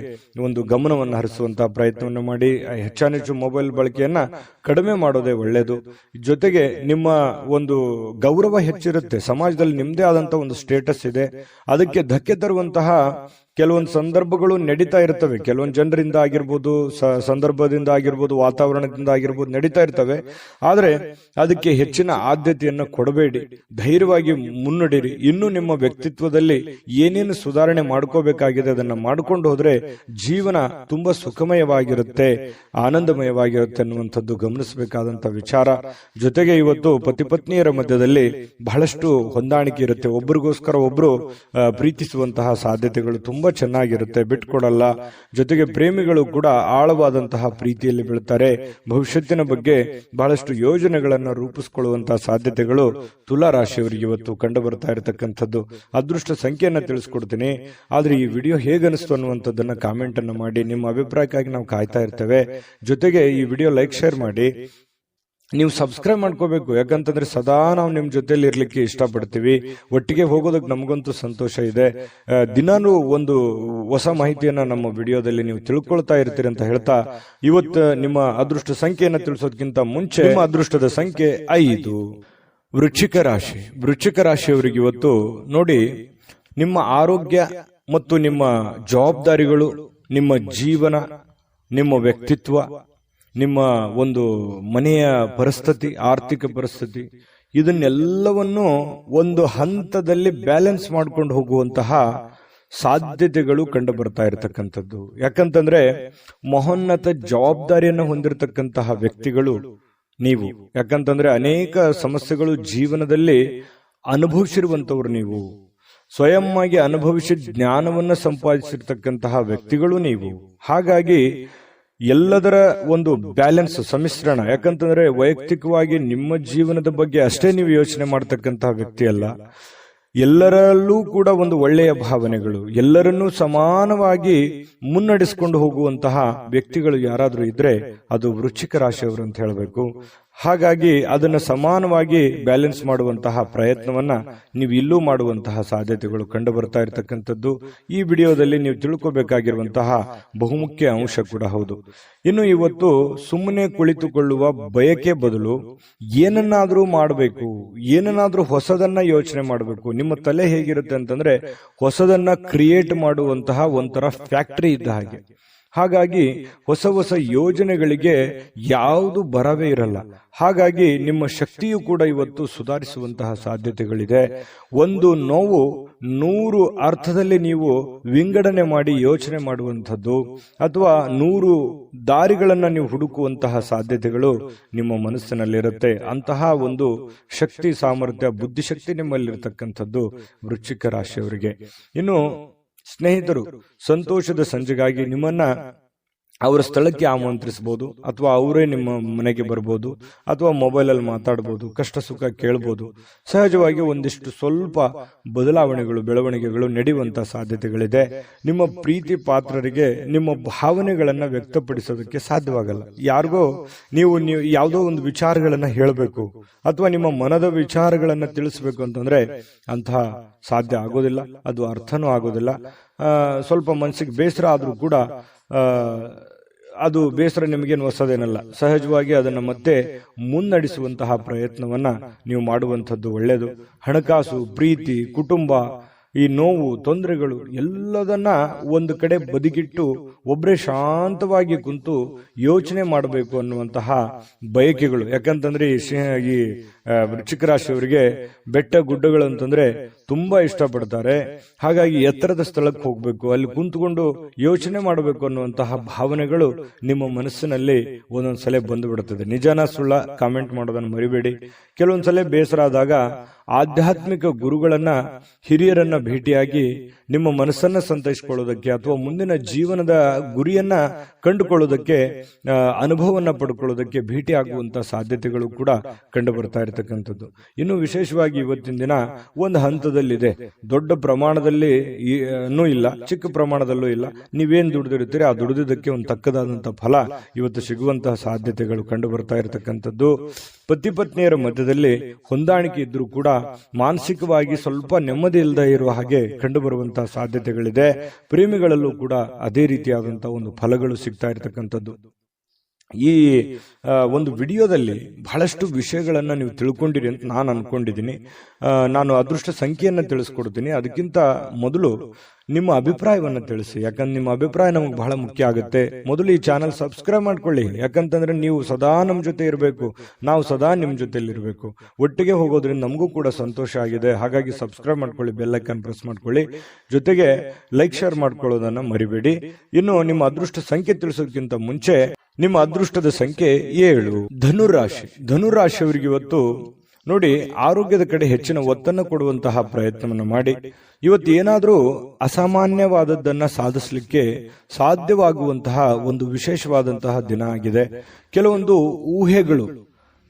ಒಂದು ಗಮನವನ್ನು ಹರಿಸುವಂತಹ ಪ್ರಯತ್ನವನ್ನು ಮಾಡಿ. ಹೆಚ್ಚಾನೆಚ್ಚು ಮೊಬೈಲ್ ಬಳಕೆಯನ್ನ ಕಡಿಮೆ ಮಾಡೋದೇ ಒಳ್ಳೆಯದು. ಜೊತೆಗೆ ನಿಮ್ಮ ಒಂದು ಗೌರವ ಹೆಚ್ಚಿರುತ್ತೆ. ಸಮಾಜದಲ್ಲಿ ನಿಮ್ಮದೇ ಆದಂತಹ ಒಂದು ಸ್ಟೇಟಸ್ ಇದೆ, ಅದಕ್ಕೆ ಧಕ್ಕೆ ತರುವಂತಹ ಕೆಲವೊಂದು ಸಂದರ್ಭಗಳು ನಡೀತಾ ಇರ್ತವೆ. ಕೆಲವೊಂದು ಜನರಿಂದ ಆಗಿರ್ಬೋದು, ಸಂದರ್ಭದಿಂದ ಆಗಿರ್ಬೋದು, ವಾತಾವರಣದಿಂದ ಆಗಿರ್ಬೋದು, ನಡೀತಾ ಇರ್ತವೆ. ಆದ್ರೆ ಅದಕ್ಕೆ ಹೆಚ್ಚಿನ ಆದ್ಯತೆಯನ್ನು ಕೊಡಬೇಡಿ, ಧೈರ್ಯವಾಗಿ ಮುನ್ನಡೆಯಿರಿ. ಇನ್ನು ನಿಮ್ಮ ವ್ಯಕ್ತಿತ್ವದಲ್ಲಿ ಏನೇನು ಸುಧಾರಣೆ ಮಾಡ್ಕೋಬೇಕಾಗಿದೆ ಅದನ್ನ ಮಾಡ್ಕೊಂಡು ಹೋದ್ರೆ ಜೀವನ ತುಂಬಾ ಸುಖಮಯವಾಗಿರುತ್ತೆ, ಆನಂದಮಯವಾಗಿರುತ್ತೆ ಅನ್ನುವಂಥದ್ದು ಗಮನಿಸಬೇಕಾದಂತ ವಿಚಾರ. ಜೊತೆಗೆ ಇವತ್ತು ಪತಿ ಪತ್ನಿಯರ ಮಧ್ಯದಲ್ಲಿ ಬಹಳಷ್ಟು ಹೊಂದಾಣಿಕೆ ಇರುತ್ತೆ. ಒಬ್ಬರಿಗೋಸ್ಕರ ಒಬ್ರು ಪ್ರೀತಿಸುವಂತಹ ಸಾಧ್ಯತೆಗಳು ತುಂಬಾ ಚೆನ್ನಾಗಿರುತ್ತೆ, ಬಿಟ್ಕೊಡಲ್ಲ. ಜೊತೆಗೆ ಪ್ರೇಮಿಗಳು ಕೂಡ ಆಳವಾದಂತಹ ಪ್ರೀತಿಯಲ್ಲಿ ಬೀಳ್ತಾರೆ. ಭವಿಷ್ಯತ್ತಿನ ಬಗ್ಗೆ ಬಹಳಷ್ಟು ಯೋಜನೆಗಳನ್ನು ರೂಪಿಸಿಕೊಳ್ಳುವಂತಹ ಸಾಧ್ಯತೆಗಳು ತುಲಾ ರಾಶಿಯವರಿಗೆ ಇವತ್ತು ಕಂಡು ಬರ್ತಾ ಇರತಕ್ಕಂಥದ್ದು. ಅದೃಷ್ಟ ಸಂಖ್ಯೆಯನ್ನ ತಿಳಿಸ್ಕೊಡ್ತೀನಿ. ಆದ್ರೆ ಈ ವಿಡಿಯೋ ಹೇಗನಿಸ್ತು ಅನ್ನುವಂಥದ್ದನ್ನ ಕಾಮೆಂಟ್ ಅನ್ನು ಮಾಡಿ. ನಿಮ್ಮ ಅಭಿಪ್ರಾಯಕ್ಕಾಗಿ ನಾವು ಕಾಯ್ತಾ ಇರ್ತೇವೆ. ಜೊತೆಗೆ ಈ ವಿಡಿಯೋ ಲೈಕ್, ಶೇರ್ ಮಾಡಿ. ನೀವು ಸಬ್ಸ್ಕ್ರೈಬ್ ಮಾಡ್ಕೋಬೇಕು. ಯಾಕಂತಂದ್ರೆ ಸದಾ ನಾವು ನಿಮ್ ಜೊತೆಲಿ ಇರ್ಲಿಕ್ಕೆ ಇಷ್ಟಪಡ್ತೀವಿ. ಒಟ್ಟಿಗೆ ಹೋಗೋದಕ್ಕೆ ನಮಗಂತೂ ಸಂತೋಷ ಇದೆ. ದಿನಾನು ಒಂದು ಹೊಸ ಮಾಹಿತಿಯನ್ನ ನಮ್ಮ ವಿಡಿಯೋದಲ್ಲಿ ನೀವು ತಿಳ್ಕೊಳ್ತಾ ಇರ್ತೀರಿ ಅಂತ ಹೇಳ್ತಾ, ಇವತ್ತು ನಿಮ್ಮ ಅದೃಷ್ಟ ಸಂಖ್ಯೆಯನ್ನ ತಿಳಿಸೋದಕ್ಕಿಂತ ಮುಂಚೆ ನಿಮ್ಮ ಅದೃಷ್ಟದ ಸಂಖ್ಯೆ 5. ವೃಶ್ಚಿಕ ರಾಶಿ. ವೃಶ್ಚಿಕ ರಾಶಿಯವರಿಗೆ ಇವತ್ತು ನೋಡಿ, ನಿಮ್ಮ ಆರೋಗ್ಯ ಮತ್ತು ನಿಮ್ಮ ಜವಾಬ್ದಾರಿಗಳು, ನಿಮ್ಮ ಜೀವನ, ನಿಮ್ಮ ವ್ಯಕ್ತಿತ್ವ, ನಿಮ್ಮ ಒಂದು ಮನೆಯ ಪರಿಸ್ಥಿತಿ, ಆರ್ಥಿಕ ಪರಿಸ್ಥಿತಿ, ಇದನ್ನೆಲ್ಲವನ್ನು ಒಂದು ಹಂತದಲ್ಲಿ ಬ್ಯಾಲೆನ್ಸ್ ಮಾಡ್ಕೊಂಡು ಹೋಗುವಂತಹ ಸಾಧ್ಯತೆಗಳು ಕಂಡು ಬರ್ತಾ ಇರತಕ್ಕಂಥದ್ದು. ಯಾಕಂತಂದ್ರೆ ಮಹೋನ್ನತ ಜವಾಬ್ದಾರಿಯನ್ನು ಹೊಂದಿರತಕ್ಕಂತಹ ವ್ಯಕ್ತಿಗಳು ನೀವು. ಯಾಕಂತಂದ್ರೆ ಅನೇಕ ಸಮಸ್ಯೆಗಳು ಜೀವನದಲ್ಲಿ ಅನುಭವಿಸಿರುವಂತವ್ರು ನೀವು. ಸ್ವಯಂ ಆಗಿ ಅನುಭವಿಸಿ ಜ್ಞಾನವನ್ನು ಸಂಪಾದಿಸಿರ್ತಕ್ಕಂತಹ ವ್ಯಕ್ತಿಗಳು ನೀವು. ಹಾಗಾಗಿ ಎಲ್ಲದರ ಒಂದು ಬ್ಯಾಲೆನ್ಸ್, ಸಮ್ಮಿಶ್ರಣ. ಯಾಕಂತಂದ್ರೆ ವೈಯಕ್ತಿಕವಾಗಿ ನಿಮ್ಮ ಜೀವನದ ಬಗ್ಗೆ ಅಷ್ಟೇ ನೀವು ಯೋಚನೆ ಮಾಡ್ತಕ್ಕಂತಹ ವ್ಯಕ್ತಿ ಅಲ್ಲ. ಎಲ್ಲರಲ್ಲೂ ಕೂಡ ಒಂದು ಒಳ್ಳೆಯ ಭಾವನೆಗಳು, ಎಲ್ಲರನ್ನೂ ಸಮಾನವಾಗಿ ಮುನ್ನಡೆಸಿಕೊಂಡು ಹೋಗುವಂತಹ ವ್ಯಕ್ತಿಗಳು ಯಾರಾದ್ರೂ ಇದ್ರೆ ಅದು ವೃಶ್ಚಿಕ ರಾಶಿಯವರು ಅಂತ ಹೇಳಬೇಕು. ಹಾಗಾಗಿ ಅದನ್ನು ಸಮಾನವಾಗಿ ಬ್ಯಾಲೆನ್ಸ್ ಮಾಡುವಂತಹ ಪ್ರಯತ್ನವನ್ನ ನೀವು ಇಲ್ಲೂ ಮಾಡುವಂತಹ ಸಾಧ್ಯತೆಗಳು ಕಂಡು ಬರ್ತಾ ಇರತಕ್ಕಂಥದ್ದು ಈ ವಿಡಿಯೋದಲ್ಲಿ ನೀವು ತಿಳ್ಕೋಬೇಕಾಗಿರುವಂತಹ ಬಹುಮುಖ್ಯ ಅಂಶ ಕೂಡ ಹೌದು. ಇನ್ನು ಇವತ್ತು ಸುಮ್ಮನೆ ಕುಳಿತುಕೊಳ್ಳುವ ಬಯಕೆ ಬದಲು ಏನನ್ನಾದ್ರೂ ಮಾಡಬೇಕು, ಏನನ್ನಾದ್ರೂ ಹೊಸದನ್ನ ಯೋಚನೆ ಮಾಡಬೇಕು. ನಿಮ್ಮ ತಲೆ ಹೇಗಿರುತ್ತೆ ಅಂತಂದ್ರೆ ಹೊಸದನ್ನ ಕ್ರಿಯೇಟ್ ಮಾಡುವಂತಹ ಒಂಥರ ಫ್ಯಾಕ್ಟರಿ ಇದ್ದ ಹಾಗೆ. ಹಾಗಾಗಿ ಹೊಸ ಹೊಸ ಯೋಜನೆಗಳಿಗೆ ಯಾವುದು ಬರವೇ ಇರಲ್ಲ. ಹಾಗಾಗಿ ನಿಮ್ಮ ಶಕ್ತಿಯು ಕೂಡ ಇವತ್ತು ಸುಧಾರಿಸುವಂತಹ ಸಾಧ್ಯತೆಗಳಿದೆ. ಒಂದು ನೋವು 100 ಅರ್ಥದಲ್ಲಿ ನೀವು ವಿಂಗಡಣೆ ಮಾಡಿ ಯೋಚನೆ ಮಾಡುವಂಥದ್ದು ಅಥವಾ 100 ದಾರಿಗಳನ್ನ ನೀವು ಹುಡುಕುವಂತಹ ಸಾಧ್ಯತೆಗಳು ನಿಮ್ಮ ಮನಸ್ಸಿನಲ್ಲಿರುತ್ತೆ. ಅಂತಹ ಒಂದು ಶಕ್ತಿ, ಸಾಮರ್ಥ್ಯ, ಬುದ್ಧಿಶಕ್ತಿ ನಿಮ್ಮಲ್ಲಿರ್ತಕ್ಕಂಥದ್ದು ವೃಶ್ಚಿಕ ರಾಶಿಯವರಿಗೆ. ಇನ್ನು ಸ್ನೇಹಿತರು ಸಂತೋಷದ ಸಂಜೆಗಾಗಿ ನಿಮ್ಮನ್ನ ಅವರ ಸ್ಥಳಕ್ಕೆ ಆಮಂತ್ರಿಸಬಹುದು, ಅಥವಾ ಅವರೇ ನಿಮ್ಮ ಮನೆಗೆ ಬರ್ಬೋದು, ಅಥವಾ ಮೊಬೈಲಲ್ಲಿ ಮಾತಾಡ್ಬೋದು, ಕಷ್ಟ ಸುಖ ಕೇಳ್ಬೋದು. ಸಹಜವಾಗಿ ಒಂದಿಷ್ಟು ಸ್ವಲ್ಪ ಬದಲಾವಣೆಗಳು, ಬೆಳವಣಿಗೆಗಳು ನಡೆಯುವಂತಹ ಸಾಧ್ಯತೆಗಳಿದೆ. ನಿಮ್ಮ ಪ್ರೀತಿ ಪಾತ್ರರಿಗೆ ನಿಮ್ಮ ಭಾವನೆಗಳನ್ನ ವ್ಯಕ್ತಪಡಿಸೋದಕ್ಕೆ ಸಾಧ್ಯವಾಗಲ್ಲ. ಯಾರಿಗೋ ನೀವು ಯಾವುದೋ ಒಂದು ವಿಚಾರಗಳನ್ನ ಹೇಳಬೇಕು ಅಥವಾ ನಿಮ್ಮ ಮನದ ವಿಚಾರಗಳನ್ನ ತಿಳಿಸ್ಬೇಕು ಅಂತಂದ್ರೆ ಅಂತಹ ಸಾಧ್ಯ ಆಗೋದಿಲ್ಲ, ಅದು ಅರ್ಥನೂ ಆಗೋದಿಲ್ಲ. ಸ್ವಲ್ಪ ಮನಸ್ಸಿಗೆ ಬೇಸರ ಆದ್ರೂ ಕೂಡ ಅದು ಬೇಸರ ನಿಮಗೇನು ಹೊಸದೇನಲ್ಲ. ಸಹಜವಾಗಿ ಅದನ್ನು ಮತ್ತೆ ಮುನ್ನಡೆಸುವಂತಹ ಪ್ರಯತ್ನವನ್ನ ನೀವು ಮಾಡುವಂಥದ್ದು ಒಳ್ಳೆಯದು. ಹಣಕಾಸು, ಪ್ರೀತಿ, ಕುಟುಂಬ, ಈ ನೋವು, ತೊಂದರೆಗಳು ಎಲ್ಲದನ್ನ ಒಂದು ಕಡೆ ಬದಿಗಿಟ್ಟು ಒಬ್ಬರೇ ಶಾಂತವಾಗಿ ಕುಂತು ಯೋಚನೆ ಮಾಡಬೇಕು ಅನ್ನುವಂತಹ ಬಯಕೆಗಳು. ಯಾಕಂತಂದ್ರೆ ಈ ವೃಶ್ಚಿಕ ರಾಶಿಯವರಿಗೆ ಬೆಟ್ಟ ಗುಡ್ಡಗಳು ಅಂತಂದ್ರೆ ತುಂಬಾ ಇಷ್ಟಪಡ್ತಾರೆ. ಹಾಗಾಗಿ ಎತ್ತರದ ಸ್ಥಳಕ್ಕೆ ಹೋಗ್ಬೇಕು, ಅಲ್ಲಿ ಕುಂತ್ಕೊಂಡು ಯೋಚನೆ ಮಾಡಬೇಕು ಅನ್ನುವಂತಹ ಭಾವನೆಗಳು ನಿಮ್ಮ ಮನಸ್ಸಿನಲ್ಲಿ ಒಂದೊಂದ್ಸಲ ಬಂದು ಬಿಡುತ್ತದೆ. ನಿಜಾನ ಸುಳ್ಳ ಕಾಮೆಂಟ್ ಮಾಡೋದನ್ನು ಮರಿಬೇಡಿ. ಕೆಲವೊಂದ್ಸಲ ಬೇಸರ ಆದಾಗ ಆಧ್ಯಾತ್ಮಿಕ ಗುರುಗಳನ್ನ, ಹಿರಿಯರನ್ನ ಭೇಟಿಯಾಗಿ ನಿಮ್ಮ ಮನಸ್ಸನ್ನ ಸಂತೈಸಿಕೊಳ್ಳೋದಕ್ಕೆ ಅಥವಾ ಮುಂದಿನ ಜೀವನದ ಗುರಿಯನ್ನ ಕಂಡುಕೊಳ್ಳೋದಕ್ಕೆ, ಅನುಭವವನ್ನ ಪಡ್ಕೊಳ್ಳೋದಕ್ಕೆ ಭೇಟಿ ಆಗುವಂತಹ ಸಾಧ್ಯತೆಗಳು ಕೂಡ ಕಂಡು ಬರ್ತಾ ಇರತಕ್ಕಂಥದ್ದು. ಇನ್ನು ವಿಶೇಷವಾಗಿ ಇವತ್ತಿನ ದಿನ ಒಂದು ಹಂತದಲ್ಲಿದೆ. ದೊಡ್ಡ ಪ್ರಮಾಣದಲ್ಲಿ ಇಲ್ಲ, ಚಿಕ್ಕ ಪ್ರಮಾಣದಲ್ಲೂ ಇಲ್ಲ. ನೀವೇನ್ ದುಡಿದಿರ್ತೀರಿ ಆ ದುಡಿದಕ್ಕೆ ಒಂದು ತಕ್ಕದಾದಂತಹ ಫಲ ಇವತ್ತು ಸಿಗುವಂತಹ ಸಾಧ್ಯತೆಗಳು ಕಂಡು ಬರ್ತಾ ಇರತಕ್ಕಂಥದ್ದು. ಪತಿ ಪತ್ನಿಯರ ಮಧ್ಯದಲ್ಲಿ ಹೊಂದಾಣಿಕೆ ಇದ್ರೂ ಕೂಡ ಮಾನಸಿಕವಾಗಿ ಸ್ವಲ್ಪ ನೆಮ್ಮದಿ ಇಲ್ಲದೆ ಇರುವ ಹಾಗೆ ಕಂಡು ಬರುವಂತಹ ಸಾಧ್ಯತೆಗಳಿದೆ. ಪ್ರೇಮಿಗಳಲ್ಲೂ ಕೂಡ ಅದೇ ರೀತಿಯಾದಂತಹ ಒಂದು ಫಲಗಳು ಸಿಗ್ತಾ ಇರತಕ್ಕಂಥದ್ದು. ಈ ಒಂದು ವಿಡಿಯೋದಲ್ಲಿ ಬಹಳಷ್ಟು ವಿಷಯಗಳನ್ನ ನೀವು ತಿಳ್ಕೊಂಡಿರಿ ಅಂತ ನಾನು ಅನ್ಕೊಂಡಿದ್ದೀನಿ. ನಾನು ಅದೃಷ್ಟ ಸಂಖ್ಯೆಯನ್ನ ತಿಳಿಸ್ಕೊಡ್ತೀನಿ. ಅದಕ್ಕಿಂತ ಮೊದಲು ನಿಮ್ಮ ಅಭಿಪ್ರಾಯವನ್ನ ತಿಳಿಸಿ. ಯಾಕಂದ್ರೆ ನಿಮ್ಮ ಅಭಿಪ್ರಾಯ ನಮಗೆ ಬಹಳ ಮುಖ್ಯ ಆಗುತ್ತೆ. ಮೊದಲು ಈ ಚಾನಲ್ ಸಬ್ಸ್ಕ್ರೈಬ್ ಮಾಡ್ಕೊಳ್ಳಿ. ಯಾಕಂತಂದ್ರೆ ನೀವು ಸದಾ ನಮ್ಮ ಜೊತೆ ಇರಬೇಕು, ನಾವು ಸದಾ ನಿಮ್ಮ ಜೊತೆಲಿ ಇರಬೇಕು. ಒಟ್ಟಿಗೆ ಹೋಗೋದ್ರಿಂದ ನಮಗೂ ಕೂಡ ಸಂತೋಷ ಆಗಿದೆ. ಹಾಗಾಗಿ ಸಬ್ಸ್ಕ್ರೈಬ್ ಮಾಡ್ಕೊಳ್ಳಿ, ಬೆಲ್ ಐಕಾನ್ ಪ್ರೆಸ್ ಮಾಡ್ಕೊಳ್ಳಿ, ಜೊತೆಗೆ ಲೈಕ್ ಶೇರ್ ಮಾಡ್ಕೊಳ್ಳೋದನ್ನ ಮರಿಬೇಡಿ. ಇನ್ನು ನಿಮ್ಮ ಅದೃಷ್ಟ ಸಂಖ್ಯೆ ತಿಳಿಸೋದಕ್ಕಿಂತ ಮುಂಚೆ ನಿಮ್ಮ ಅದೃಷ್ಟದ ಸಂಖ್ಯೆ 7. ಧನುರಾಶಿಯವರಿಗೆ ಇವತ್ತು ನೋಡಿ, ಆರೋಗ್ಯದ ಕಡೆ ಹೆಚ್ಚಿನ ಒತ್ತನ್ನು ಕೊಡುವಂತಹ ಪ್ರಯತ್ನವನ್ನು ಮಾಡಿ. ಇವತ್ತು ಏನಾದರೂ ಅಸಾಮಾನ್ಯವಾದದ್ದನ್ನ ಸಾಧಿಸಲಿಕ್ಕೆ ಸಾಧ್ಯವಾಗುವಂತಹ ಒಂದು ವಿಶೇಷವಾದಂತಹ ದಿನ ಆಗಿದೆ. ಕೆಲವೊಂದು ಊಹೆಗಳು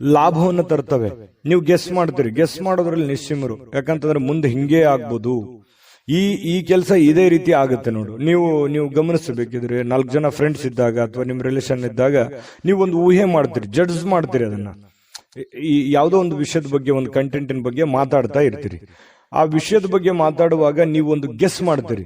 ಲಾಭವನ್ನು ತರ್ತವೆ. ನೀವು ಗೆಸ್ ಮಾಡ್ತೀರಿ, ಗೆಸ್ ಮಾಡೋದ್ರಲ್ಲಿ ನಿಶ್ಚಿಮರು. ಯಾಕಂತಂದ್ರೆ ಮುಂದೆ ಹಿಂಗೆ ಆಗ್ಬೋದು, ಈ ಕೆಲಸ ಇದೇ ರೀತಿ ಆಗುತ್ತೆ ನೋಡು. ನೀವು ಗಮನಿಸಬೇಕಿದ್ರೆ 4 ಜನ ಫ್ರೆಂಡ್ಸ್ ಇದ್ದಾಗ ಅಥವಾ ನಿಮ್ಮ ರಿಲೇಷನ್ ಇದ್ದಾಗ ನೀವು ಒಂದು ಊಹೆ ಮಾಡ್ತೀರಿ, ಜಡ್ಜ್ ಮಾಡ್ತೀರಿ. ಅದನ್ನ ಯಾವುದೋ ಒಂದು ವಿಷಯದ ಬಗ್ಗೆ, ಒಂದು ಕಂಟೆಂಟಿನ ಬಗ್ಗೆ ಮಾತಾಡ್ತಾ ಇರ್ತೀರಿ. ಆ ವಿಷಯದ ಬಗ್ಗೆ ಮಾತಾಡುವಾಗ ನೀವು ಒಂದು ಗೆಸ್ ಮಾಡ್ತೀರಿ.